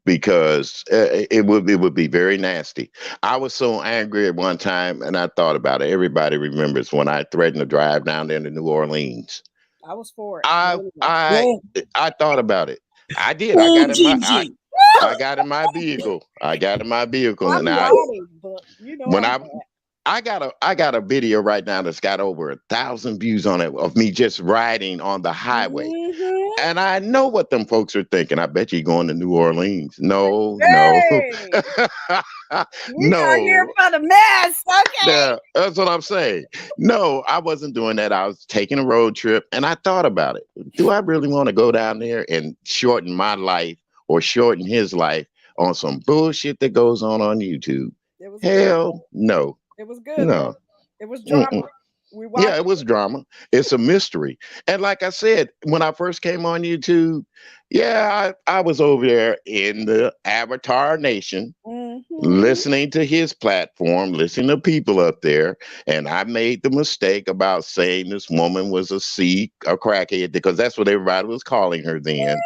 because it would be very nasty. I was so angry at one time, and I thought about it. Everybody remembers when I threatened to drive down there to New Orleans. I was for it. But I anyway. I Yeah. I thought about it. I did. Ooh, Gigi. I got in my vehicle. I got in my Well, vehicle, I'm and naughty, but you know when I'm I bad. I got a video right now that's got over 1,000 views on it of me just riding on the highway. Mm-hmm. And I know what them folks are thinking. I bet you're going to New Orleans. No, no, Hey, we are here no. for the mess. Okay. Yeah, that's what I'm saying. No, I wasn't doing that. I was taking a road trip and I thought about it. Do I really want to go down there and shorten my life or shorten his life on some bullshit that goes on YouTube? It was good though. Hell no. It was good though. No. It was drama. Mm-mm. We Yeah, watched it was it. drama. It's a mystery. And like I said, when I first came on YouTube, yeah, I was over there in the Avatar Nation Mm-hmm. listening to his platform, listening to people up there. And I made the mistake about saying this woman was a crackhead, because that's what everybody was calling her then,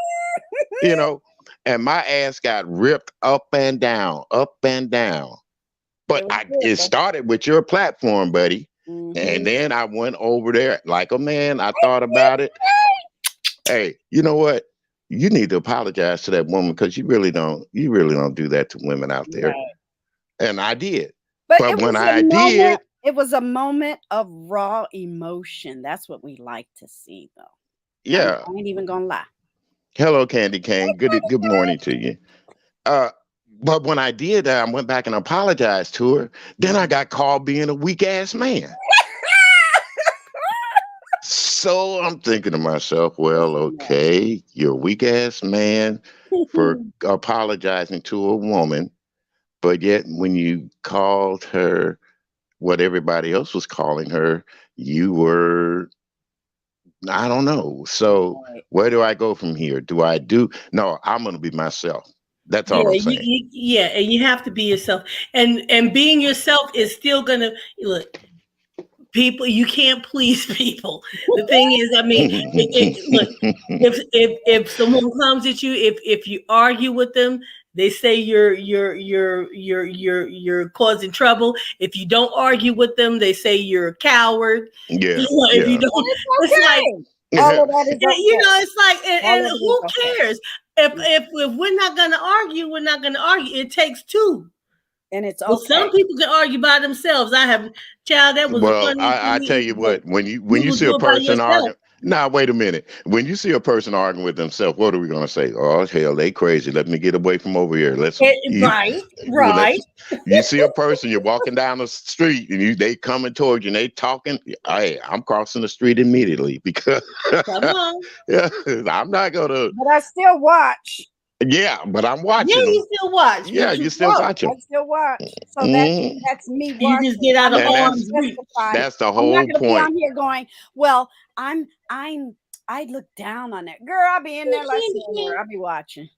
you know. And my ass got ripped up and down, up and down. It But was good it though. started with your platform, buddy. And Mm-hmm. then I went over there like a man. I thought about it. Hey, you know what? You need to apologize to that woman because you really don't do that to women out there. Right. And I did. But But it when was a I moment. did, It was a moment of raw emotion. That's what we like to see, though. yeah. I ain't even gonna lie. Hello, Candy Cane. Good morning to you. Uh, but when I did that, I went back and apologized to her. Then I got called being a weak ass man. So I'm thinking to myself, well, okay, you're a weak ass man for apologizing to a woman, but yet when you called her what everybody else was calling her, you were I don't know. So Right. where do I go from here? Do I do? No, I'm going to be myself. That's Yeah, all I'm saying. yeah, and you have to be yourself, and being yourself is still gonna look. People, you can't please people. The thing is, I mean, look, if someone comes at you, if you argue with them, they say you're causing trouble. If you don't argue with them, they say you're a coward. Yeah, If you yeah. And don't, it's it's like, okay. All of that is okay. it's like, All and of it is who okay. cares if we're not gonna argue, we're not gonna argue. It takes two. And it's Well, some okay. people can argue by themselves. I have, child, that was the Well, funniest I tell thing. you But what, when you you will see do a it by person yourself. arguing, now wait a minute. When you see a person arguing with themselves, what are we going to say? Oh hell, they crazy. Let me get away from over here. Right, Well, right. let's. You see a person, you're walking down the street, and they coming towards you, and they talking. Hey, I'm crossing the street immediately because Come on. yeah, I'm not gonna. But I still watch. Yeah, but I'm Yeah, watching them. you still watch, Yeah, but you you still don't. watch them. I still watch. So Hmm. that's me You just watching. get out I'm of not And going to arm's reach. justify. that's the I'm not whole going to be point. on here going, well, I'm I look down on that girl. I'll be in there like somewhere. I'll be watching.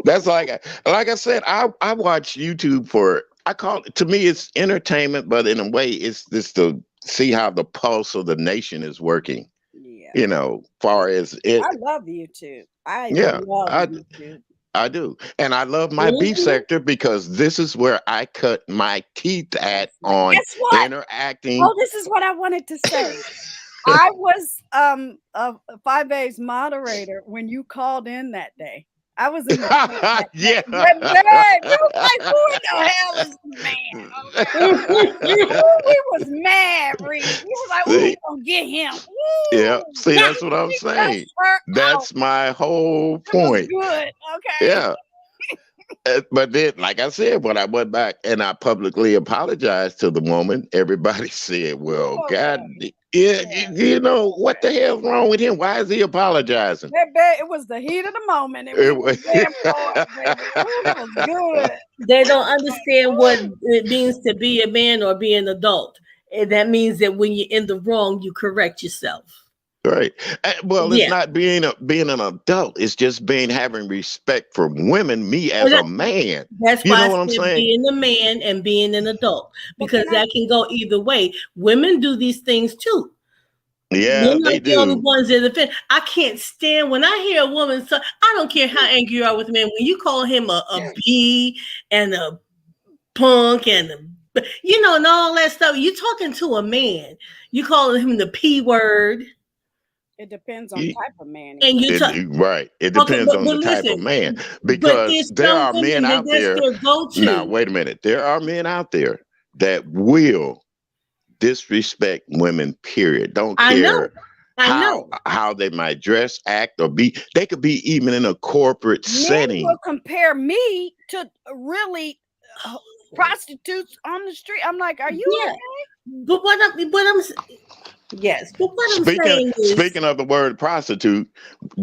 That's like I said, I watch YouTube for I call it to me it's entertainment, but in a way it's just to see how the pulse of the nation is working. Yeah. Far as it I love YouTube. I yeah, love I YouTube. I do. And I love my beef Mhm. sector because this is where I cut my teeth at That's right. on Guess what? interacting. Oh, this is what I wanted to say. I was a 5A's moderator when you called in that day. I was in the chat that day. Yeah. Babe, we was like, who in the hell is this man? Okay. Ooh, we was mad, Reed. We was like, ooh, we See, gonna get him. yeah, Ooh, see, that's what I'm we saying. cussed her out. That's my whole It was point. good. Okay. Yeah. But then, like I said, when I went back and I publicly apologized to the woman, everybody said, "Well, God, Okay. yeah, Yeah. you know what Okay. the hell's wrong with him? Why is he apologizing?" That it was the heat of the moment, and we It was was- there for it, baby. Ooh, it was good. They I don't was understand what like, it means to be a man or be an adult. And that means that when you're in the wrong, you correct yourself. right. Well, it's Yeah. not being an adult. It's just being having respect for women. Me And as a man. that's You why I know what I'm said saying? being a man and being an adult, but because can I? that can go either way. Women do these things too. We're Yeah, they not the only do. ones that offend. I can't stand when I hear a woman. So I don't care how angry you are with a man. When you call him a bee and a punk and and all that stuff, you're talking to a man. You calling him the p word, It depends on Y- type of man he and is. right. It okay, depends on but the type of listen, man but because there's there some are men women that out that's there. their Now, go-to. wait a minute. There are men out there that will disrespect women, period. Don't I know, care I know. how they might dress, act, or be. They could be even in a corporate Men setting. will compare me to really uh, prostitutes on the street. I'm like, are you Yeah, but yes, but what I'm Speaking saying is, speaking of the word prostitute,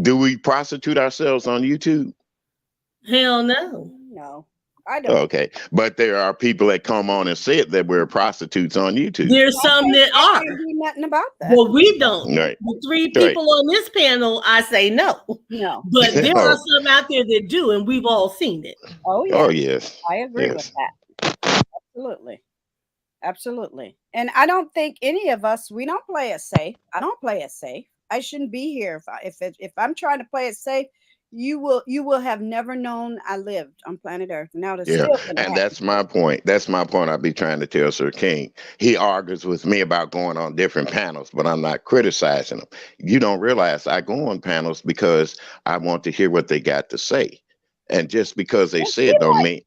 do we prostitute ourselves on YouTube? hell okay? no. No, I don't. Okay. But there are people that come on and say it that we're prostitutes on YouTube. There's some that I can't are, do nothing about that. but we don't. Right. The three Right. people on this panel, I say no. No. But there are Oh, some out there that do, and we've all seen it. Oh oh yeah, yes. I agree with Yes. that. Absolutely. Absolutely. And I don't think any of us we don't play it safe. I don't play it safe. I shouldn't be here if I'm trying to play it safe. You will have never known I lived on planet Earth. Now that's Yeah. still gonna And happen. that's my point. That's my point. I be trying to tell Sir King. He argues with me about going on different panels, but I'm not criticizing him. You don't realize I go on panels because I want to hear what they got to say. And just because they Was say he it don't like mean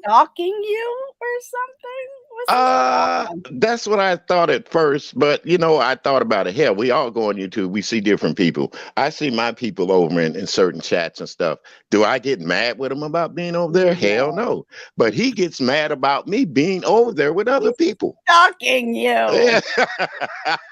stalking you or something? Was he stalking? that's what I thought at first, but I thought about it. Hell, we all go on YouTube. We see different people. I see my people over in certain chats and stuff. Do I get mad with him about being over there? Hell No. no. But he gets mad about me being over there with other He's people. stalking you. Yeah.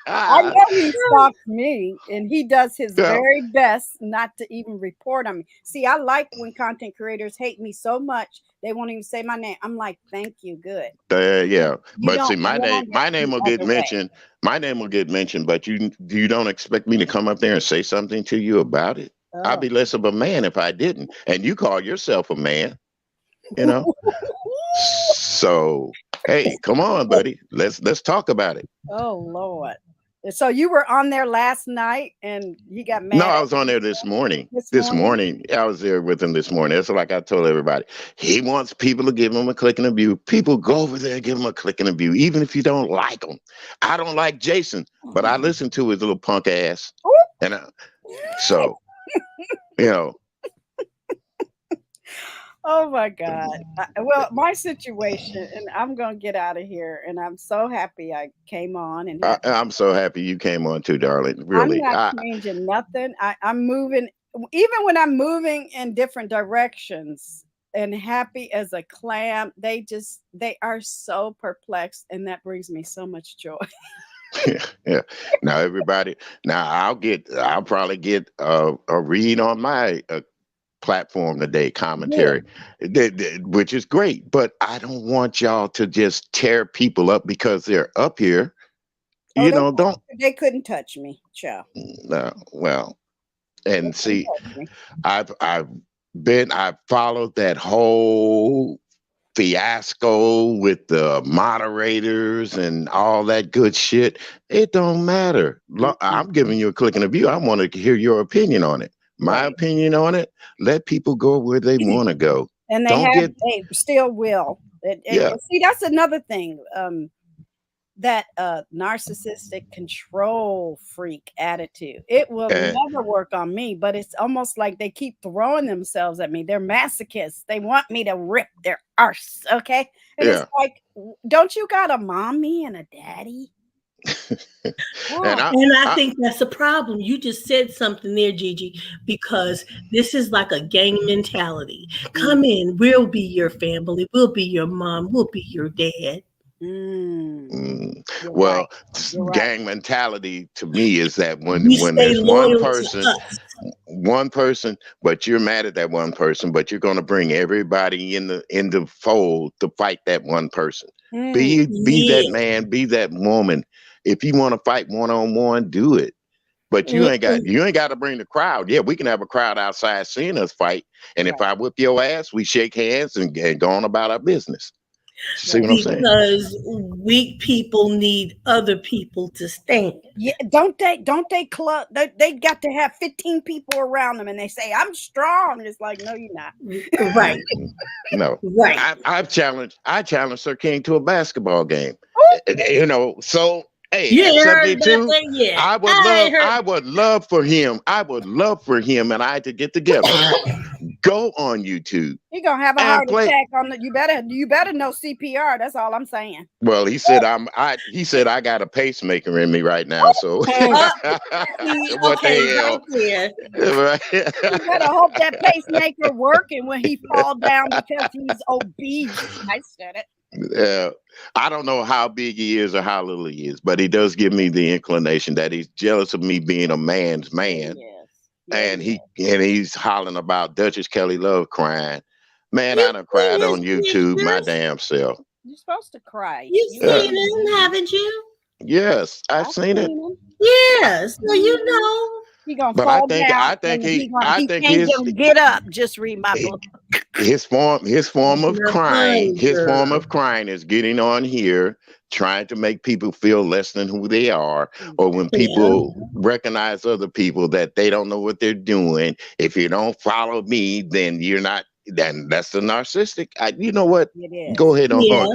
I know he stalks me, and he does his Yeah. very best not to even report on me. See, I like when content creators hate me so much they won't even say my name. I'm like, thank you, good. Yeah. You But see, don't my name the will get other way. mentioned. My name will get mentioned, but you don't expect me to come up there and say something to you about it. I'd Oh. be less of a man if I didn't. And you call yourself a man, you know. So hey, come on, buddy. Let's talk about it. Oh Lord. So you were on there last night and he got No, mad I at was on there this morning. this This morning? morning, I was there with him this morning. That's like I told everybody. He wants people to give him a click and a view. People go over there and give him a click and a view, even if you don't like him. I don't like Jason, but I listen to his little punk ass. And so, you know, Oh my God. Well, my situation, and I'm going to get out of here. And I'm so happy I came on and had. I'm so happy you came on too, darling. I'm Really. not changing nothing. I'm moving, even when I'm moving in different directions and happy as a clam, they are so perplexed. And that brings me so much joy. Yeah. Now everybody, now I'll probably get a read on my platform today, Yeah. commentary, which is great. But I don't want y'all to just tear people up because they're up here. Oh, You know, don't. they couldn't touch me, child. Well, They and couldn't see, touch me. I've I've followed that whole fiasco with the moderators and all that good shit. It don't matter. Mm-mm. I'm giving you a click and a view. I want to hear your opinion on it. My Right. opinion on it. Let people go where they want to go. And Don't get they still will. yeah. See, that's another thing. That narcissistic control freak attitude. It will And never work on me, but it's almost like they keep throwing themselves at me. They're masochists. They want me to rip their arse, okay? And it's yeah. like, don't you got a mommy and a daddy? And Oh, And I I think that's a problem. You just said something there, Gigi, because this is like a gang mentality. mm, Come in, we'll be your family, we'll be your mom, we'll be your dad. mm, you're right. well, You're right. gang mentality to me is that You when stay there's loyal to us. one person, but you're mad at that one person, but you're going to bring everybody in the fold to fight that one person. Mm, Be that Yeah. man, be that woman. If you want to fight one on one, do it. But Mm-mm. you ain't got to bring the crowd. Yeah, we can have a crowd outside seeing us fight, and if right. I whip your ass, we shake hands and go on about our business. See Right. what I'm saying? Because weak people need other people to stand. Yeah, don't they club they got to have 15 people around them and they say I'm strong. It's like, no, you're not. Right, No, right. I challenged Sir King to a basketball game. You know, so hey, You at ain't heard that 72, thing yet. I ain't heard. I would love for him, and I to get together. Go on YouTube He gonna have a and heart play. attack on the you better know CPR. That's all I'm saying. Well, he said I got a pacemaker in me right now, so Oh, see, what okay, the right hell? there. You better hope that pacemaker working when he fall down because he's obese. I said it. Yeah, I don't know how big he is or how little he is, but he does give me the inclination that he's jealous of me being a man's man, Yes. Yeah, and yeah. he's hollering about Duchess Kelly Love crying. Man, I You've done seen cried his on YouTube my pictures. damn self. You're supposed to cry. You've You Yeah. seen really him, do. haven't you? Yes, I've I've seen it, seen him. Yes. So you Mhm. know. He gonna but fall down and I he think can't gonna get up. Just read my book. his form That's of not crying funny, his form girl. of crying is getting on here trying to make people feel less than who they are, or when Yeah. people recognize other people that they don't know what they're doing. If you don't follow me, then you're not, then that's the narcissistic. You know what, It is. go ahead on Yeah.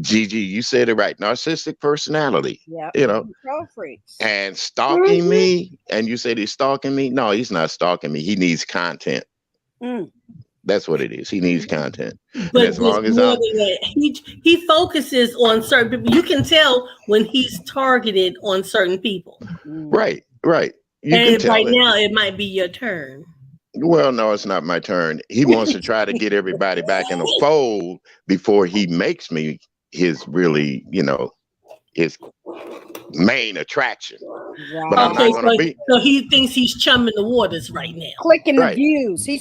Gigi, you said it right, narcissistic personality, Yep. you They're know. control freaks. And stalking Hmm. me, and you said he's stalking me. No, he's not stalking me, he needs content. Mm. That's what it is. He needs content. And But as there's long as more I'm than that. He focuses on certain people. You can tell when he's targeted on certain people. Mm. right, right. You can And right tell it. now, it might be your turn. Well, no, it's not my turn. He wants to try to get everybody back in the fold before he makes me his really, his main attraction. But I'm Right. not Okay, gonna be so he thinks he's chumming the waters right now. Clicking the right. views. Yeah,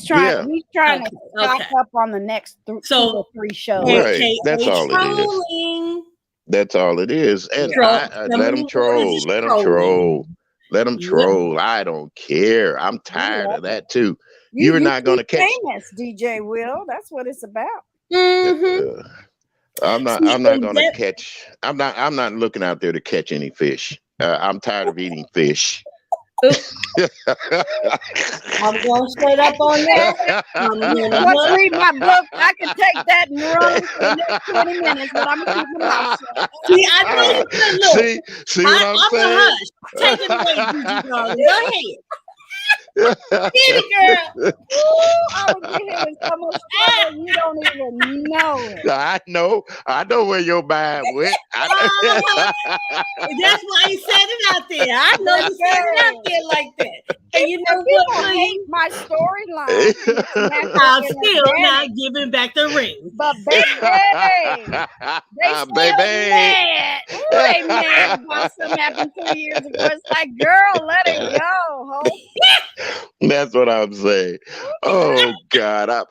He's trying to Okay, stock okay. up on the next two So or three shows. right. That's AKA all it is. trolling. That's all it is. And Yeah. I Some let of them these boys are troll. just Let them trolling. troll. Let them Yep. troll. I don't care. I'm We tired love of it. that too. You You're you not going too to catch. famous, DJ Will. That's what it's about. Mm-hmm. Uh, I'm not. See, I'm not and going to catch. I'm not. I'm not looking out there to catch any fish. I'm tired of eating fish. that. I'm going straight up on Hey, that. I'm you going know to what's hush. reading my book? I can take that and run for the next 20 minutes, but I'm gonna keep my mouth shut. See, I know you could look. see what I'm I'm the saying? hush. Take it away, Gigi darling. Go ahead. Get it, girl. Ooh, I would get him in so much trouble you don't even know it. I know where your mind went. Uh-huh. That's why he said it out there. I know Yes, you said it out sir. there like that. And you And know what, people hate William? my storyline and it's natural I'm and still not organic. giving back the ring. But baby, they still Baby. mad. Ooh, they mad about something happened 2 years ago. It's like, girl, let it go, ho. That's what I'm saying. Oh God.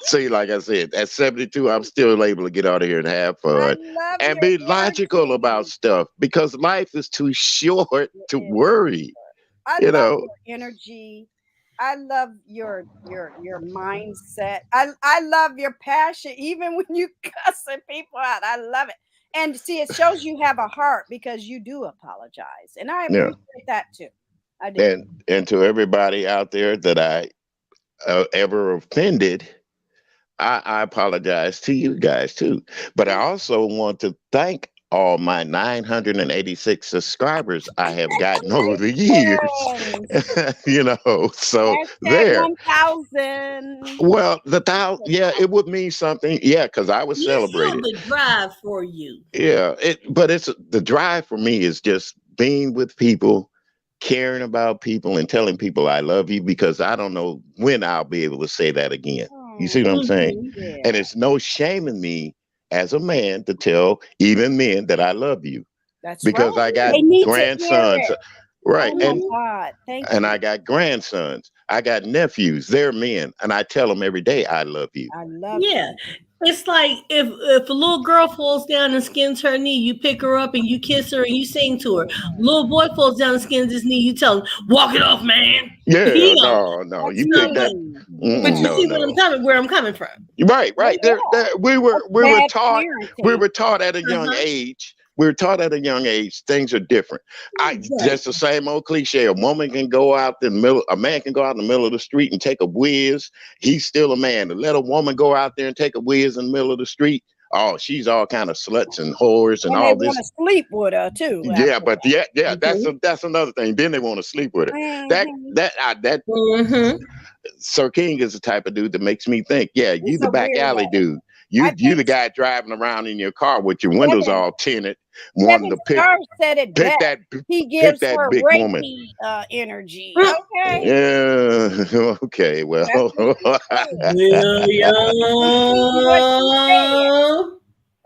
See, like I said, at 72, I'm still able to get out of here and have I fun love and your be logical about energy. stuff because life is too short It to is. worry, I you love know. your energy. I love your mindset. I love your passion, even when you cussing people out. I love it. And see, it shows you have a heart because you do apologize, and I Yeah. appreciate that too. I do. And to everybody out there that I ever offended, I apologize to you guys too. But I also want to thank all my 986 subscribers I have gotten over the years. Yes. So Hashtag there. 1,000. Well, yeah, it would mean something. Yeah, because I was Let's show celebrated. the drive for you. Yeah, but it's the drive for me is just being with people, caring about people, and telling people I love you because I don't know when I'll be able to say that again. You see Oh, what I'm saying? Mm-hmm. And yeah, it's no shame in me as a man to tell even men that I love you that's right. because I got They need to hear grandsons, it. right? Oh my Mm-hmm. God. Thank And you. I got grandsons. I got nephews. They're men, and I tell them every day I love you. I love Yeah. you. It's like if a little girl falls down and skins her knee, you pick her up and you kiss her and you sing to her. Little boy falls down and skins his knee, you tell him, walk it off, man. Yeah, You know, no, That's you you know, pick that. me. Yeah. but you No, see what I'm no. coming where I'm coming from. Right, Oh, right. yeah. We were That's we were bad taught we parenting. were taught at a young Uh-huh. age. We were taught at a young age things are different. I Right. Just the same old cliche. A woman can go out in the middle. A man can go out in the middle of the street and take a whiz. He's still a man. To let a woman go out there and take a whiz in the middle of the street. Oh, she's all kind of sluts and whores and And they all want this. to sleep with her too Yeah, after but yeah, Mm-hmm. that's another thing. Then they want to sleep with her. that. That Hmm. that Mm-hmm. Sir King is the type of dude that makes me think, yeah, you He's the a back alley weirdo. dude. I You think the guy driving around in your car with your windows Kevin all tinted, wanting Kevin to Starr said it pick best. that He pick gives that her big woman. Reiki energy. Mm. Okay, Yeah, okay, that's well, what she said. I'm repeating what she said. William.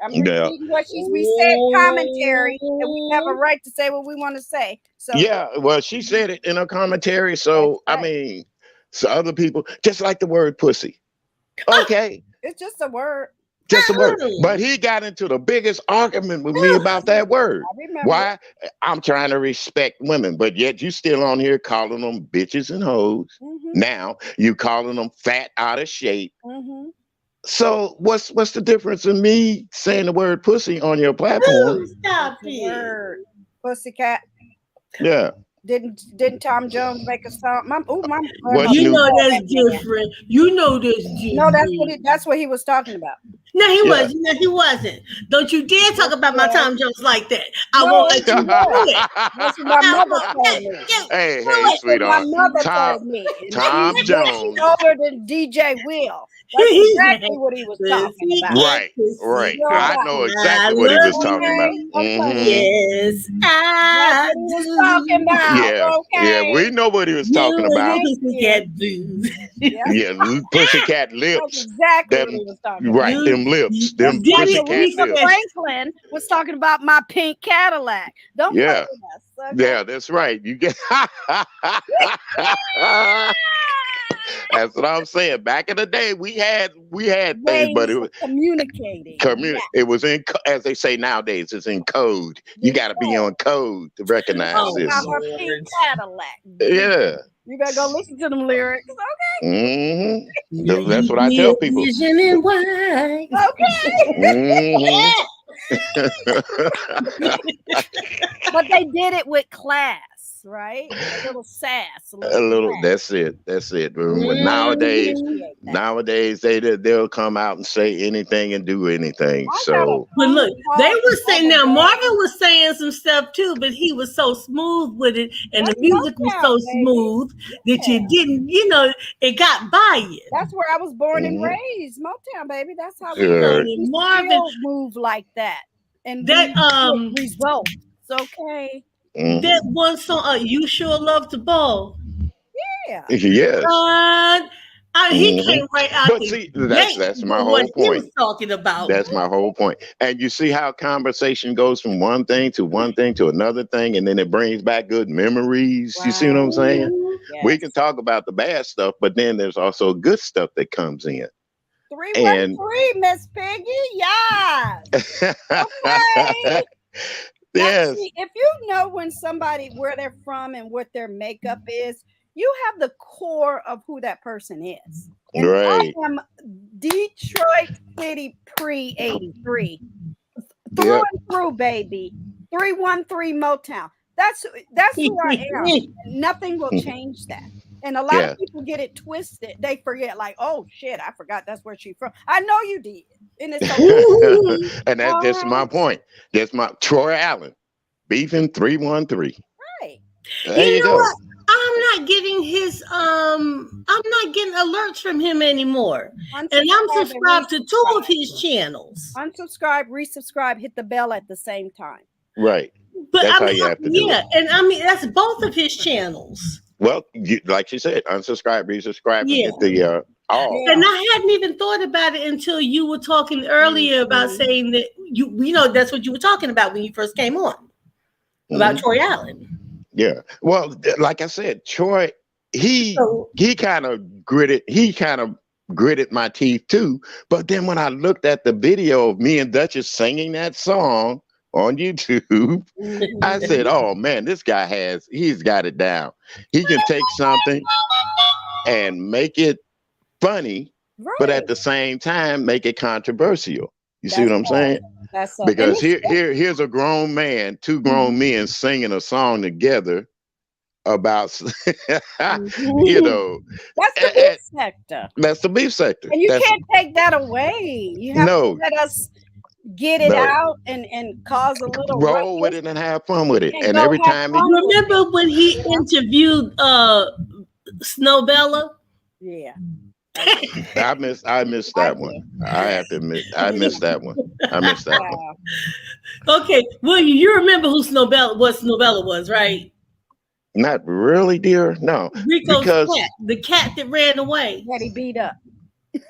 I'm yeah, repeating what we said commentary, and we have a Oh. right to say what we want to say. So yeah. Well, she said it in her commentary, that's so I right. mean, so other people just like the word pussy. Okay, It's just a word. just a word. But Mm. he got into the biggest argument with me about that word. I remember. Why? I'm trying to respect women, but yet you still on here calling them bitches and hoes. Mhm. Now you calling them fat out of shape. Mhm. So what's the difference in me saying the word pussy on your platform? Ooh, stop It's a it. word. Pussycat. Yeah. Didn't Tom Jones make a song? My What grandmother You Snoop? know called that's that man. different. You know that's No, different. that's what he was talking about. No, he Yeah. wasn't. No, he wasn't. Don't you dare talk Yes, he about my was. Tom Jones like that. I No, won't let he you do was. it. That's what my I mother won't let told me. you Hey, do That's it. what my sweetheart. mother Tom told me. And Tom she's Jones. older than DJ Will. That's He said, exactly what he was talking about. pussycat, Right, right. You know pussycat, I that. know I exactly what he love was talking Okay? about. you. Hmm. Yes, That's I what he was talking do. about. Yeah, yeah. We Okay? know what he was talking You and your about. Thank you. pussycat blues. Yep. Yeah, pussycat That's lips. exactly what Them he was talking about. right, You, them lips, Just them did like he? pussycat He Aretha said, lips. Franklin was talking about my pink Cadillac. Don't play Yeah, with us, okay? yeah, that's right. You get That's what I'm saying. Back in the day, we had things, but Ways it of was communicating. Yeah. It was as they say nowadays, it's in code. You got to be Yeah. on code to recognize Oh Talking about this. her pink Lord. Cadillac. Yeah. You better go listen to them lyrics. That's You what I be tell a people. vision in white. Okay. hmm But they did it with class, right? A little sass, a A little little. class. That's it. That's it. But nowadays, Mhm. Appreciate that. nowadays they'll come out and say anything and do anything. I got a So But phone look, they call were the saying other now Marvin day. was saying some stuff too, but he was so smooth with it, and the That's music was so Motown, baby. smooth that you Yeah. didn't, it got by you. That's where I was born and mhm. raised. Motown, baby. That's how we do. Sure. And We Marvin, still move like that. And that we get results. Okay. that Mhm. one song, "You Sure Love to Ball," Yeah. Yes. uh, he hmm came right out But the see, gate that's my with what whole he point. was talking about. That's my whole point. And you see how conversation goes from one thing to another thing, and then it brings back good memories. You see what I'm Right. saying? Mhm. We can Yes. talk about the bad stuff, but then there's also good stuff that comes in. And 313, Miss Piggy. Yes. Okay. Now, yes, see, if you know when somebody where they're from and what their makeup is, you have the core of who that person is. And right. I am Detroit City pre 83. Through Yep. and through, baby. 313 Motown. That's who I am. And nothing will change that. And a lot of Yeah. people get it twisted. They forget, like, oh shit, I forgot that's where she's from. I know you did. And it's okay. And that's All my point. That's my Troy Allen beefing 313. right. There You you know go. what? I'm not getting alerts from him anymore. And I'm Unsubscribe and subscribed to two of resubscribe. his channels. Unsubscribe, resubscribe, hit the bell at the same time. Right. But That's how you have to do it. yeah, and I mean that's both of his channels. Well, like you said, unsubscribe, resubscribe, and Yeah. hit the all. And Yeah. I hadn't even thought about it until you were talking earlier about Mhm. saying that that's what you were talking about when you first came on about Mhm. Troy Allen. Yeah. Well, like I said, Troy, he So he kind of gritted my teeth too. But then when I looked at the video of me and Duchess singing that song on YouTube, I Mhm. said, "Oh man, he's got it down. He can take something and make it funny, but at Right. the same time make it controversial." You see That's what I'm right. saying? That's right. And Because it's here's a grown man, two grown men singing a song together about you Mhm. know That's the a- beef a- sector. that's the beef sector. And you That's can't take that away. You have to no, let us get it no. out and cause a little Roll with ruckus it and have fun with it. and And go every have time he fun with it. remember when he You know? interviewed Snowbella? Yeah. I do. I missed I that one. do. I have to admit, I missed that one. I missed that one. Yeah. Okay, well, you remember what Snowbella was, right? Not really, dear. No. Rico's cat, Because the cat that ran away. That he beat up.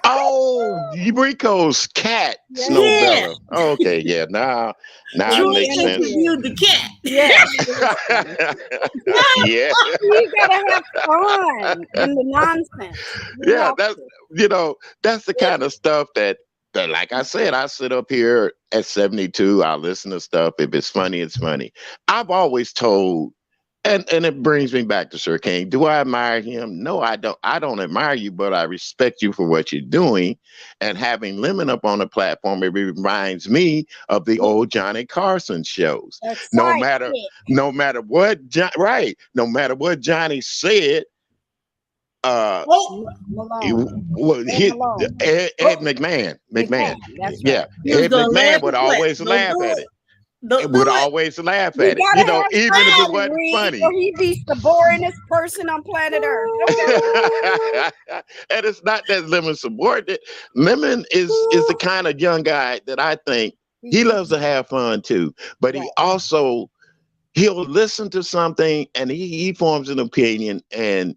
oh, Rico's cat, Yeah. Yeah, Snowbella. Okay, yeah, now it In Troy the makes sense. interview. interviewed the cat. Yeah. It was funny. Yeah, You gotta have fun in the nonsense. You yeah, have that's to. that's the kind of stuff that like I said, I sit up here at 72, I listen to stuff. If it's funny, it's funny. I've always told, and it brings me back to Sir King. Do I admire him? No, I don't. I don't admire you, but I respect you for what you're doing. And having Lemon up on the platform, it reminds me of the old Johnny Carson shows. A No matter, sidekick. right, no matter what Johnny said, uh, Oh, Malone. well, Ed Malone. Ed oh, McMahon, McMahon. That's yeah, right. he was Ed gonna McMahon laugh would and play. always Don't laugh do at it. it. It Don't do would it. always laugh You at it, gotta have even if it fun, wasn't Reed, or funny. he beats the boringest person on planet Earth. Okay. And it's not that Lemon's subordinate. Lemon is the kind of young guy that I think He's he easy. loves to have fun too, but Right. he'll listen to something and he forms an opinion. And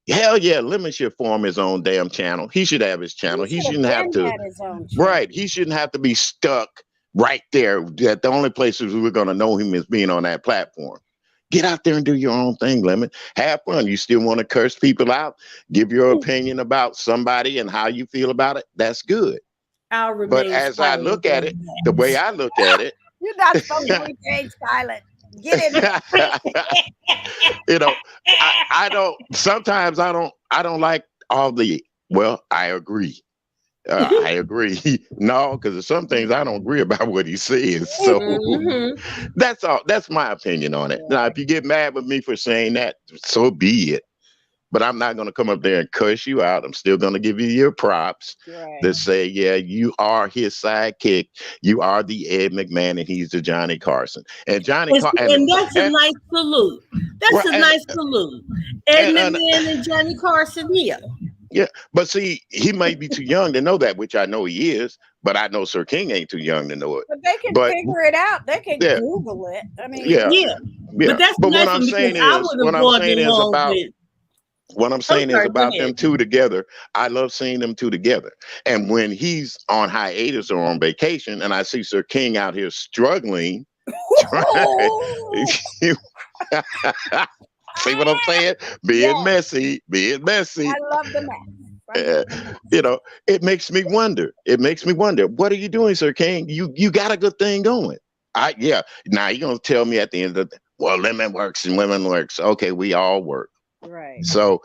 hell yeah, Lemon should form his own damn channel. He should have his channel. He He should have shouldn't have been to. had his own channel. Right. He shouldn't have to be stuck right there. That the only places we're going to know him is being on that platform. Get out there and do your own thing, Lemon. Have fun. You still want to curse people out, give your opinion about somebody and how you feel about it. That's good. I'll But remain as I silent look at on it, the way that. I look at it, You're not supposed to remain silent. Get in there. you know, I don't. Sometimes I don't like all the. Well, I agree. I agree. No, because there's some things I don't agree about what he says. So Hmm. that's all. That's my opinion on it. Now, Right, if you get mad with me for saying that, so be it. But I'm not going to come up there and cuss you out. I'm still going to give you your props right. that say, yeah, you are his sidekick. You are the Ed McMahon and he's the Johnny Carson. And Johnny And, Car and that's a and nice salute. That's well, a nice salute. Ed and McMahon and Johnny Carson, yeah. yeah, but see, he might be too young to know that, which I know he is, but I know Sir King ain't too young to know it. But they can But figure it out. They can yeah, Google it. I mean, yeah, Yeah. yeah. But that's a But nice one because I would have gone along with. what I'm I'm saying is sorry, go about ahead. them two together. I love seeing them two together. And when he's on hiatus or on vacation, and I see Sir King out here struggling, trying, see what I'm saying? Being yes, messy, being I messy. love the mess. I love Uh, the mess. you know, it makes me wonder. It makes me wonder. What are you doing, Sir King? You got a good thing going. I yeah. Now you're gonna tell me at the end of the well, women works and women works. Okay, we all work. Right. So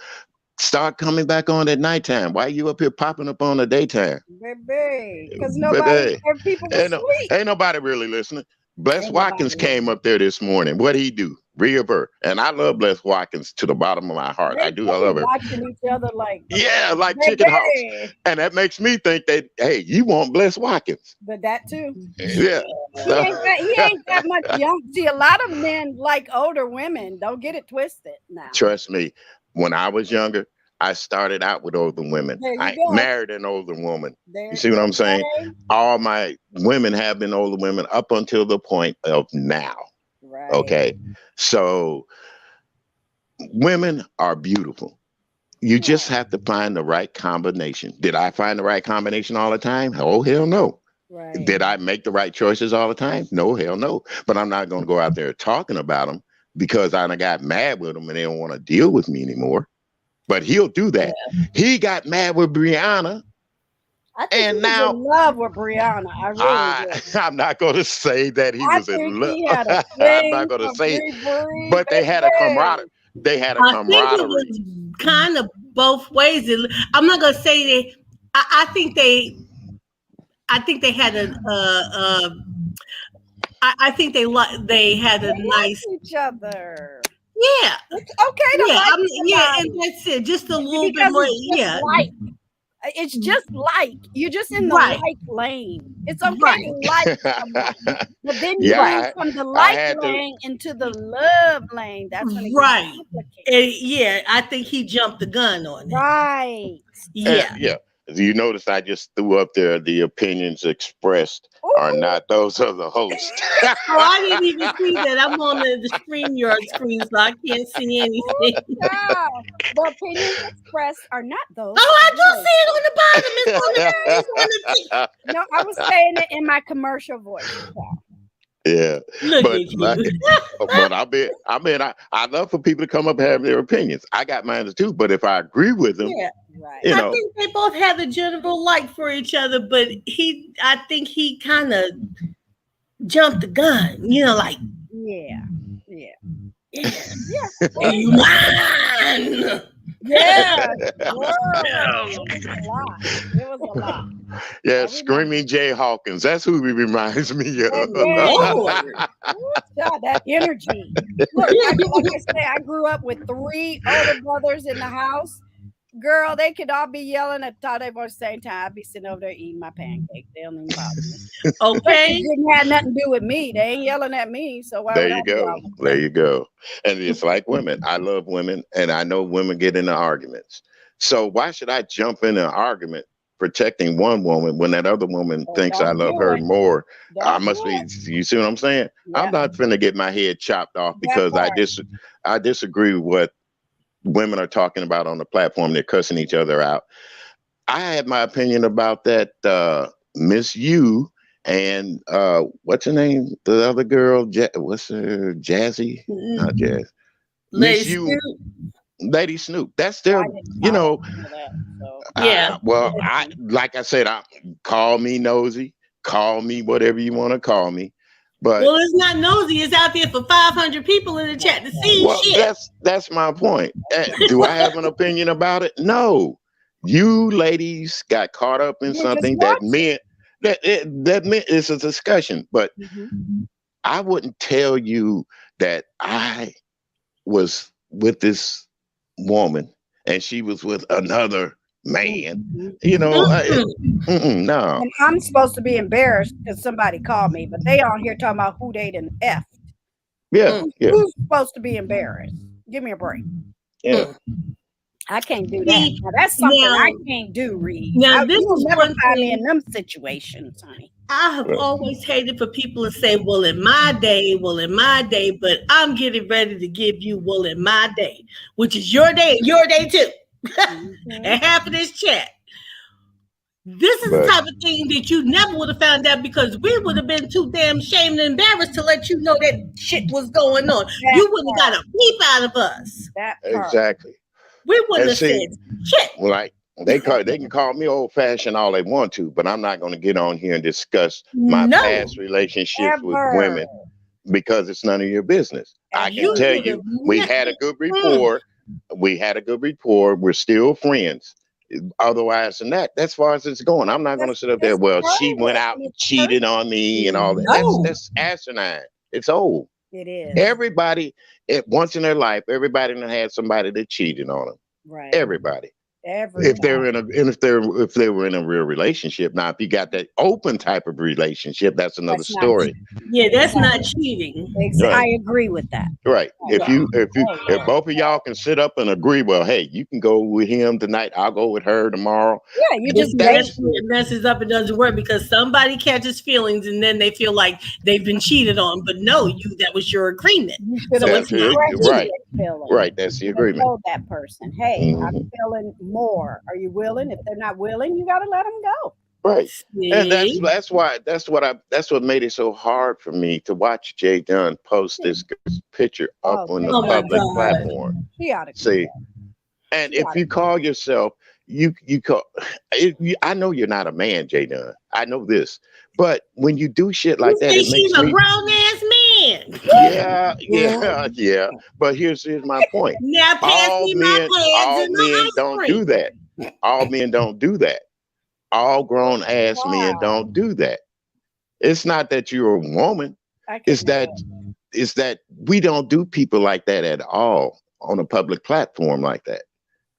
start coming back on at nighttime. Why you up here popping up on the daytime? Baby. Because But nobody, people was ain't, no, asleep. ain't nobody really listening. Bless Ain't nobody Watkins came listening. up there this morning. What he do? Reaver. And I love Bless Watkins to the bottom of my heart. They I do. I love her. watching each other like, Yeah, like chicken hawks. baby. And that makes me think that, hey, you want Bless Watkins. But that too. Yeah. So He ain't that much young. See, a lot of men like older women. Don't get it twisted now. trust me, when I was younger, I started out with older women. There you I go. married an older woman. You There, see what I'm saying? okay. All my women have been older women up until the point of now. Right. Okay. So women are beautiful. You just Right. have to find the right combination. Did I find the right combination all the time? Oh, hell no. Right. Did I make the right choices all the time? No, hell no. But I'm not going to go out there talking about them because I done got mad with them and they don't want to deal with me anymore. But he'll do that. He got mad with Brianna, I think he and was now in love with Brianna. I really I do. I'm not going to say that he I was in think love. he had a I'm not thing going to for say, Bree, but they had a camaraderie. baby. They had a I think it camaraderie. was kind of both ways. I'm not gonna say that. I think they. I think they had a. I think they had a They like nice. each other. Yeah, It's okay to yeah. like Yeah, and somebody that's it. Just a little bit because more. it's just Yeah, like. It's just like you're just in the right, like lane. It's okay right, to like someone, but then you right, move Yeah, from the I like had to. lane into the love lane. That's when it gets right. complicated. And yeah, I think he jumped the gun on it. Right. Yeah. Yeah. You notice I just threw up there the opinions expressed are Ooh, not those of the host. Oh, I didn't even see that. I'm on the StreamYard screen, so I can't see ooh, anything. child. The opinions expressed are not those Oh, of I the do host. see it on the bottom. It's on the. Okay. It's on the. No, I was saying it in my commercial voice. Child. Yeah, Look but at like, you. I love for people to come up and have their opinions. I got mine too, but if I agree with them, Yeah, you Right. I know, think they both have a general like for each other, but I think he kind of jumped the gun. Like, Yeah. Yeah. yeah, Yeah. Well, you mine. yeah. Girl, it was a lot. It was a lot. yeah, I remember. screaming Jay Hawkins. That's who he reminds me of. Baby. Lord. Ooh, child, that energy. Look, like I say, I grew up with three older brothers in the house. Girl, they could all be yelling at the same time. I'd be sitting over there eating my pancake. They don't even bother me. But it Okay. didn't have nothing to do with me. They ain't yelling at me, so why There would I you go. yell? There you go. And it's like women. I love women, and I know women get into arguments. So why should I jump in an argument protecting one woman when that other woman Oh, thinks I don't love do her it. more? I Don't do must be. it. You see what I'm saying? I'm Yep, not finna get my head chopped off that because part. I disagree with what women are talking about on the platform. They're cussing each other out. I had my opinion about that Miss You and what's her name? The other girl, what's her? Jazzy, not Mm, Jazz. Lady Miss You, Snoop. Lady Snoop. That's Well, their, I didn't you follow know. any of that. So Yeah. Well, I listen, like I said, I call me nosy, call me whatever you want to call me, but Well, it's not nosy. It's out there for 500 people in the right, chat to right, see well, shit. that's my point. Do I have an opinion about it? No. You ladies got caught up in you were just something that watching. meant that meant it's a discussion, but Hmm. I wouldn't tell you that I was with this woman and she was with another man. You know, Mm-mm. no. And I'm supposed to be embarrassed because somebody called me, but they on here talking about who they done F. Yeah, Mm, yeah, Who's supposed to be embarrassed? Give me a break. yeah. mm. I can't do that. See, Now that's something now, I can't do, Reed. now this You'll is never one find me in thing them situations, honey. I have Right. always hated for people to say, well, in my day, well, in my day, but I'm getting ready to give you, well, in my day, which is your day too. Hmm. And half of this chat. This is the But type of thing that you never would have found out because we would have been too damn shamed and embarrassed to let you know that shit was going on. That You wouldn't have part. got a peep out of us. That part. exactly. We wouldn't And have see, said shit. like they can call me old fashioned all they want to, but I'm not going to get on here and discuss my No, past relationships with Ever. women because it's none of your business. I can you Ever. tell would have you, we had a good rapport. We had a good rapport. We're still friends. Otherwise than that, as far as it's going, I'm not going to sit up there. It's Well, she went private out and and it's cheated on personal. me and all that. no. That's asinine. It's old. It is. Everybody, once in their life, everybody done had somebody that cheated on them. Right. Everybody. If Everybody. they're in a and if they were in a real relationship. Now, if you got that open type of relationship, that's another That's not story. Yeah, that's right. not cheating. Right. I agree with that. Right. Right. If No. you Oh if yeah. both of y'all can sit up and agree, well, hey, you can go with him tonight, I'll go with her tomorrow. Yeah, you But just see, made that's That's where it messes up and doesn't work because somebody catches feelings and then they feel like they've been cheated on. But no, you that was your agreement. you should have So it's that's not expressed right. cheating. your feelings. Right. That's the You should have agreement. told that person, hey, I'm Hmm. feeling more. Are you willing? If they're not willing, you gotta let them go. Right. And See? that's what made it so hard for me to watch Jay Dunn post Yeah. this girl's picture up Oh, on Jay the Oh my Dunn, public God. platform. she ought to quit See, that. and She if ought to you quit. call yourself, you call, I know you're not a man, Jay Dunn. I know this, but when you do shit You like that, say it she's makes a me, grown ass man. yeah, Woo! yeah, yeah. But here's my point. Now pass me my pads All and the men ice don't do cream. that. All men don't do that. All grown ass men Wow, don't do that. It's not that you're a woman. I It's couldn't do that it. it's that we don't do people like that at all on a public platform like that.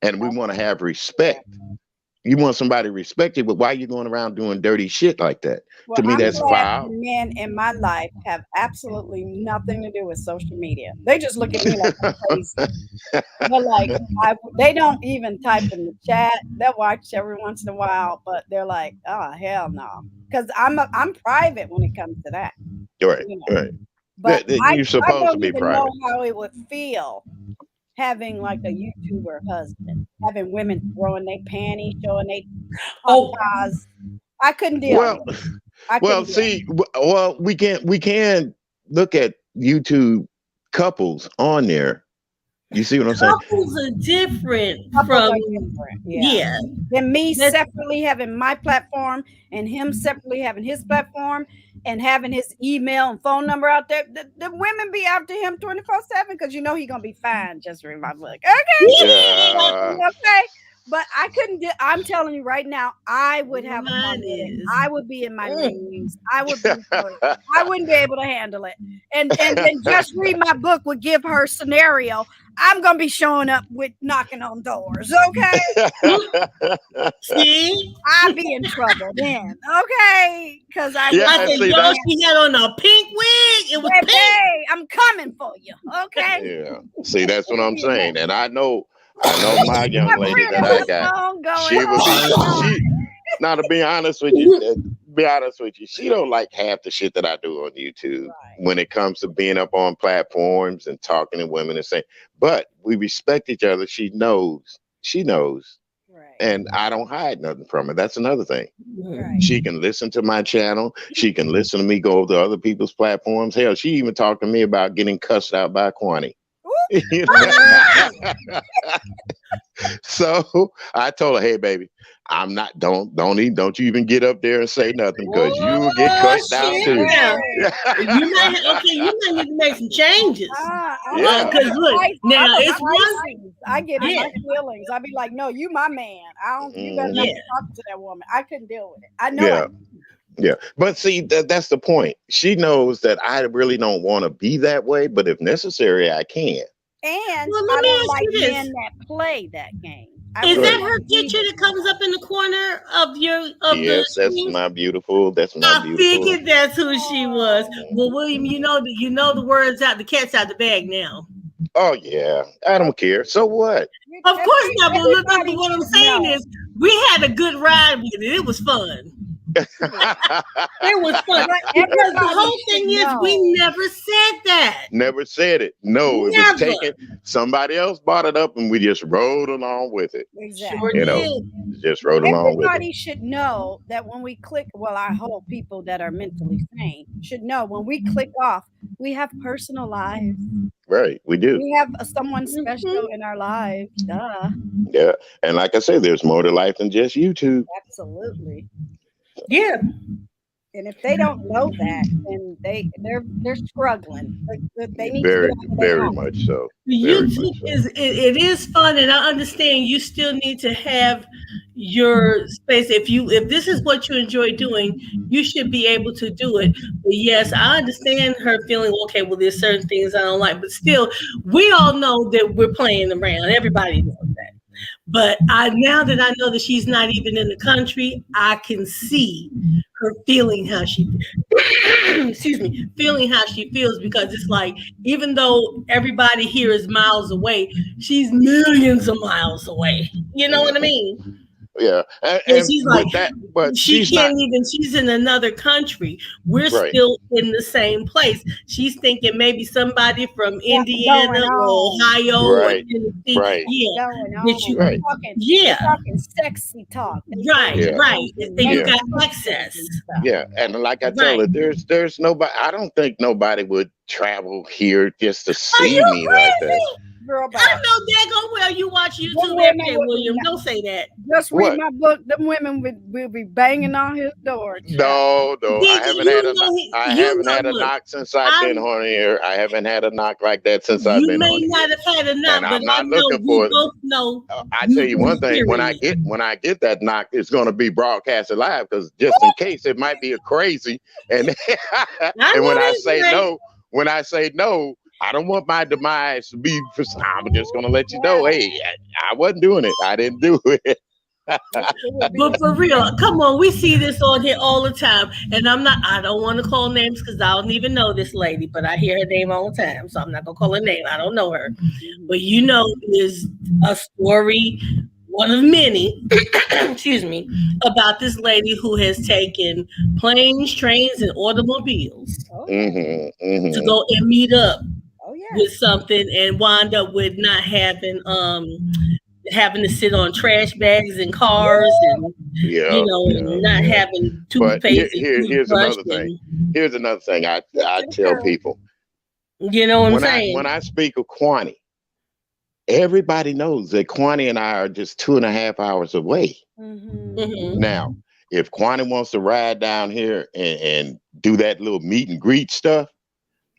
And we want to have Yeah. respect. You want somebody to respect you, but why are you going around doing dirty shit like that? Well, To me, I'm that's glad the vile. men in my life have absolutely nothing to do with social media. They just look at me like I'm crazy. But like, they don't even type in the chat. They'll watch every once in a while, but they're like, "Oh hell no," because I'm private when it comes to that, Right, you know. right. But You're I supposed to don't be even know private. how it would feel having like a YouTuber husband, having women throwing their panties, showing their Oh, tatas. I couldn't deal with Well, it. I well, couldn't deal. see, well, we can look at YouTube couples on there. You see what I'm saying? couples are different Couples from are different. Yeah. yeah. Than me That's separately having my platform and him separately having his platform and having his email and phone number out there. The women be after him 24/7 because you know he gonna be fine. Just read my book. Okay. Yeah. Okay. But I couldn't do, I'm telling you right now, I would have a mine problem with it. is. I would be in my Mm. knees. I would be hurt. I wouldn't be able to handle it. And then just read my book would give her scenario. I'm gonna be showing up with knocking on doors. Okay. See? I'd be in trouble then, okay? Because I Yeah, wouldn't I be and said, able see to yo, that. she handle had on a pink wig. It was it. pink. Baby, I'm coming for you, okay? Yeah. See, that's It what would I'm be a mess. saying. And I know my young My lady pretty that I little got. song going She would be on. she now to be honest with you, she don't like half the shit that I do on YouTube Right, when it comes to being up on platforms and talking to women and saying, but we respect each other. She knows. She knows. right. Right. and I don't hide nothing from her. That's another thing. Mhm. Right. She can listen to my channel. She can listen to me go to other people's platforms. Hell, she even talked to me about getting cussed out by Quani. You Ah! know? So I told her, "Hey, baby, I'm not. Don't you even get up there and say nothing because you will get Oh cussed out shit! too." Now Hey. you might need to make some changes. Yeah, Because look, now I'm a it's one. Pisces. I get in Yeah, my feelings. I be like, no, you my man. I don't. You better not hmm be yeah. talking to that woman. I couldn't deal with it. I know I. yeah, yeah. But see, that's the point. She knows that I really don't want to be that way, but if necessary, I can. And Well, let I me don't ask like you men this: that play that game. I is really that Right. her don't picture either. that comes up in the corner of the Yes, that's screen? my beautiful. That's my I beautiful. figured that's who she was. Well, Mhm. William, you know the words out. The cat's out the bag now. Oh yeah, I don't care. So what? Of course not. But look, but Everybody what I'm should saying know. is, we had a good ride with it. It was fun. It was fun because the Everybody whole should thing is, we know. never said that. Never said it. No, it was Never. taken. Somebody else brought it up, and we just rode along with it. Sure You Exactly. know, did. just rode along with it. Everybody should know that when we click, well, I hope people that are mentally sane should know when we click off, we have personal lives. Right, we do. We have someone special Mhm. in our lives. Duh. Yeah, and like I say, there's more to life than just YouTube. Absolutely. Yeah. And if they don't know that, then they're struggling. They need to get Very, out of their very house. much so. Very YouTube much so. is it is fun, and I understand you still need to have your space. If this is what you enjoy doing, you should be able to do it. But yes, I understand her feeling. Okay, well, there's certain things I don't like, but still, we all know that we're playing around. Everybody knows that. But I now that I know that she's not even in the country, I can see her feeling how she excuse me, feeling how she feels because it's like even though everybody here is miles away, she's millions of miles away. You know what I Hmm. mean? Yeah, And and she's like, with that, but she she's can't not even, she's in another country. We're right. still in the same place. She's thinking maybe somebody from Something going Indiana or on. Ohio or Right, Tennessee. right, Yeah. Going That on. you, right. They're yeah, talking sexy talk. They right, Yeah, right. using And you yeah, got mannerisms access. and stuff. yeah. And like I tell Right. her, there's nobody. I don't think nobody would travel here just to Are see you me like that. crazy? Girl I bye. know daggone well you watch Them YouTube every women day, would be William. Don't say that. just read What? my book. Them women will be banging on his door, child. No, no. Did you know I you haven't know had a look, knock since I've I been on here. I haven't had a knock like that since I've you been may on here. not have had a And knock, but I'm I not know looking we for it. both know I tell you've you been one thing: hearing it. when I get that knock, it's going to be broadcasted live because just in case it might be a crazy. And I and know that's right. when I say no, I don't want my demise to be. I'm just going to let you know, Yeah, hey, I wasn't doing it. I didn't do it. it would be But the for real, same. come on, we see this on here all the time. And I don't want to call names because I don't even know this lady, but I hear her name all the time. So I'm not going to call her name. I don't know her. But Mhm. you know, there's a story, one of many, excuse me, about this lady who has taken planes, trains, and automobiles Oh yeah. Hmm, to hmm. go and meet up Oh yes. with something and wind up with not having to sit on trash bags in cars and Yeah, yeah, and not yeah. having But toothpaste and here's toothbrush another thing. and Here's another thing Get I to the tell curb. people you know what I'm saying? when I speak of Quani, everybody knows that Quani and I are just 2.5 hours away. Hmm. Hmm. Now, if Quani wants to ride down here and do that little meet and greet stuff,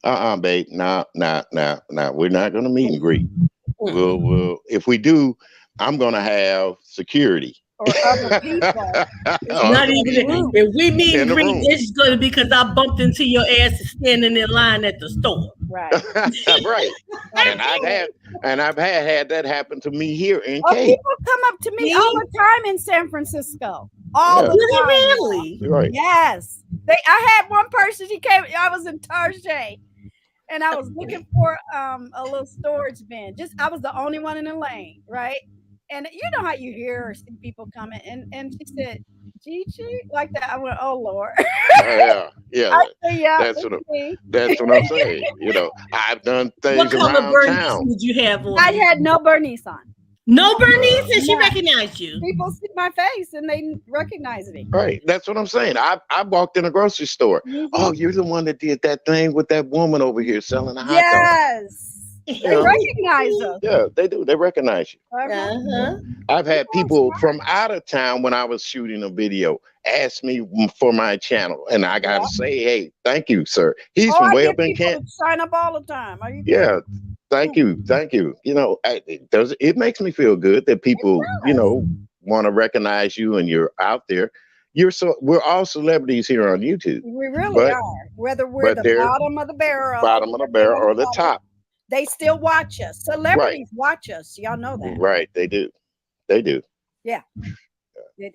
babe, no, no, no, no, we're not gonna meet and greet. We'll if we do, I'm gonna have security. Or other people. It's gonna Not Other be a even people group. if we meet in and the greet, room. it's going to be because I bumped into your ass standing in line at the store. Right. Right. And Absolutely. I've had that happen to me here in Oh, Cape. people come up to me all See? the time in San Francisco. All Yeah, the Do they time, y'all. really? right. Yes. I had one person, she came, I was in Tarjay and I was looking for a little storage bin. Just I was the only one in the lane, right? And you know how you hear or see people coming, and she said, Gigi, like that. I went, oh Lord. Yeah, yeah. I said, yeah, That's it's what me. that's what I'm saying. I've done What things color around Bernice town. would you have on I you? had no Bernice on. No, Bernice, and she Nah, recognized you. people see my face and they recognize me. Right. That's what I'm saying. I walked in a grocery store. Oh, Hmm. you're the one that did that thing with that woman over here selling a hot dog. Yes, You they know? recognize us. Yeah, they do. They recognize you. Uh-huh. Uh-huh. I've had People are people smart. from out of town when I was shooting a video ask me for my channel, and I gotta Yeah. say, hey, thank you, sir. He's Oh, from I way get up in people Kent. to sign up all the time. Are you kidding? Yeah, thank you, Mm. thank you. It does. It makes me feel good that It people, does. want to recognize you and you're out there. We're all celebrities here on YouTube, We really but are. Whether we're but the they're bottom of the barrel or bottom of the they're barrel on the or the top, top. they still watch us. Right, Celebrities watch us. Y'all know that. right. They do. They do. Yeah.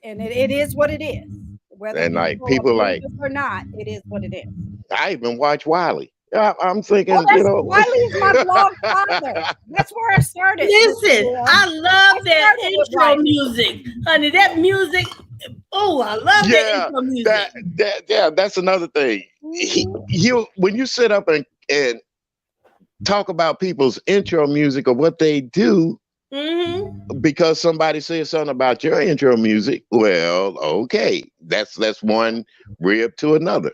And it is what it is. Whether And like people people approve like us or not, it is what it is. I even watch Wiley. I'm Oh, thinking, that's Wiley is my blog father. That's where I started, Mr. Listen, Will. I I love that started with intro Wiley. music, honey. That music. Oh, I love that yeah, intro music. yeah, that's another thing. Hmm. You when you sit up and talk about people's intro music or what they do Mm-hmm. because somebody says something about your intro music, well, okay, that's one rib to another.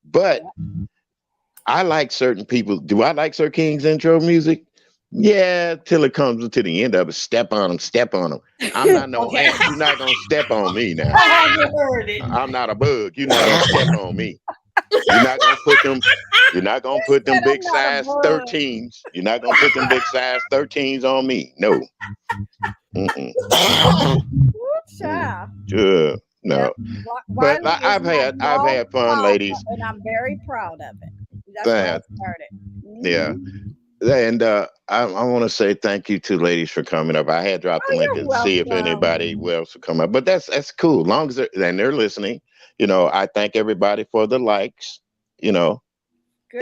But I like certain people. Do I like Sir King's intro music? Yeah, till it comes to the end of it. Step on them, step on them. I'm not no Okay. ant. You're not gonna step on me now. I haven't heard it. I'm not a bug. You're not gonna step on me. You're not gonna put them. You're not gonna put them Said I'm big not a size bug. 13s. You're not gonna put them big size 13s on me. No. Mm-mm. Ooh, Mm. child. Yep. No. But Wiley is my I've blog had fun, father, ladies. and I'm very proud of it. That's where I Uh, started. yeah. Hmm. And I want to say thank you to ladies for coming up. I had dropped the Oh, link you're to see if anybody welcome. else would come up, but that's cool. Long as they're listening, I thank everybody for the likes, you know,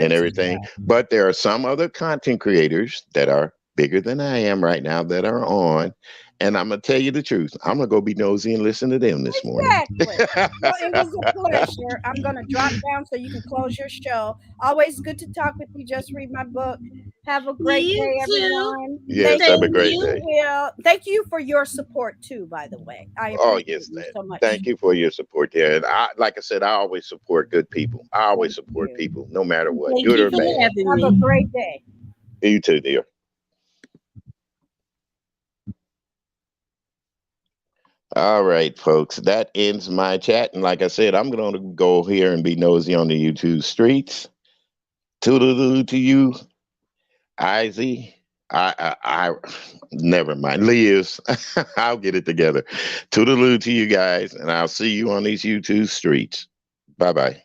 and Good to everything. know. But there are some other content creators that are bigger than I am right now that are on, and I'm gonna tell you the truth. I'm gonna go be nosy and listen to them this morning. Exactly. Well, it was a pleasure. I'm going to drop down so you can close your show. Always good to talk with you. Just read my book. Have a great You day, too. everyone. Yes, Thank have a Thank you, great Mr. you. day. Will. Thank you for your support, too, by the way. I Oh appreciate yes, you so much. thank you for your support. Yeah, and like I said, I always support good people. I always Thank support you. people, no matter what, Thank good you or for bad. having Have a me. great day. You too, dear. All right, folks, that ends my chat. And like I said, I'm going to go here and be nosy on the YouTube streets. Toodaloo to you, Izzy. Never mind. Liz, I'll get it together. Toodaloo to you guys, and I'll see you on these YouTube streets. Bye bye.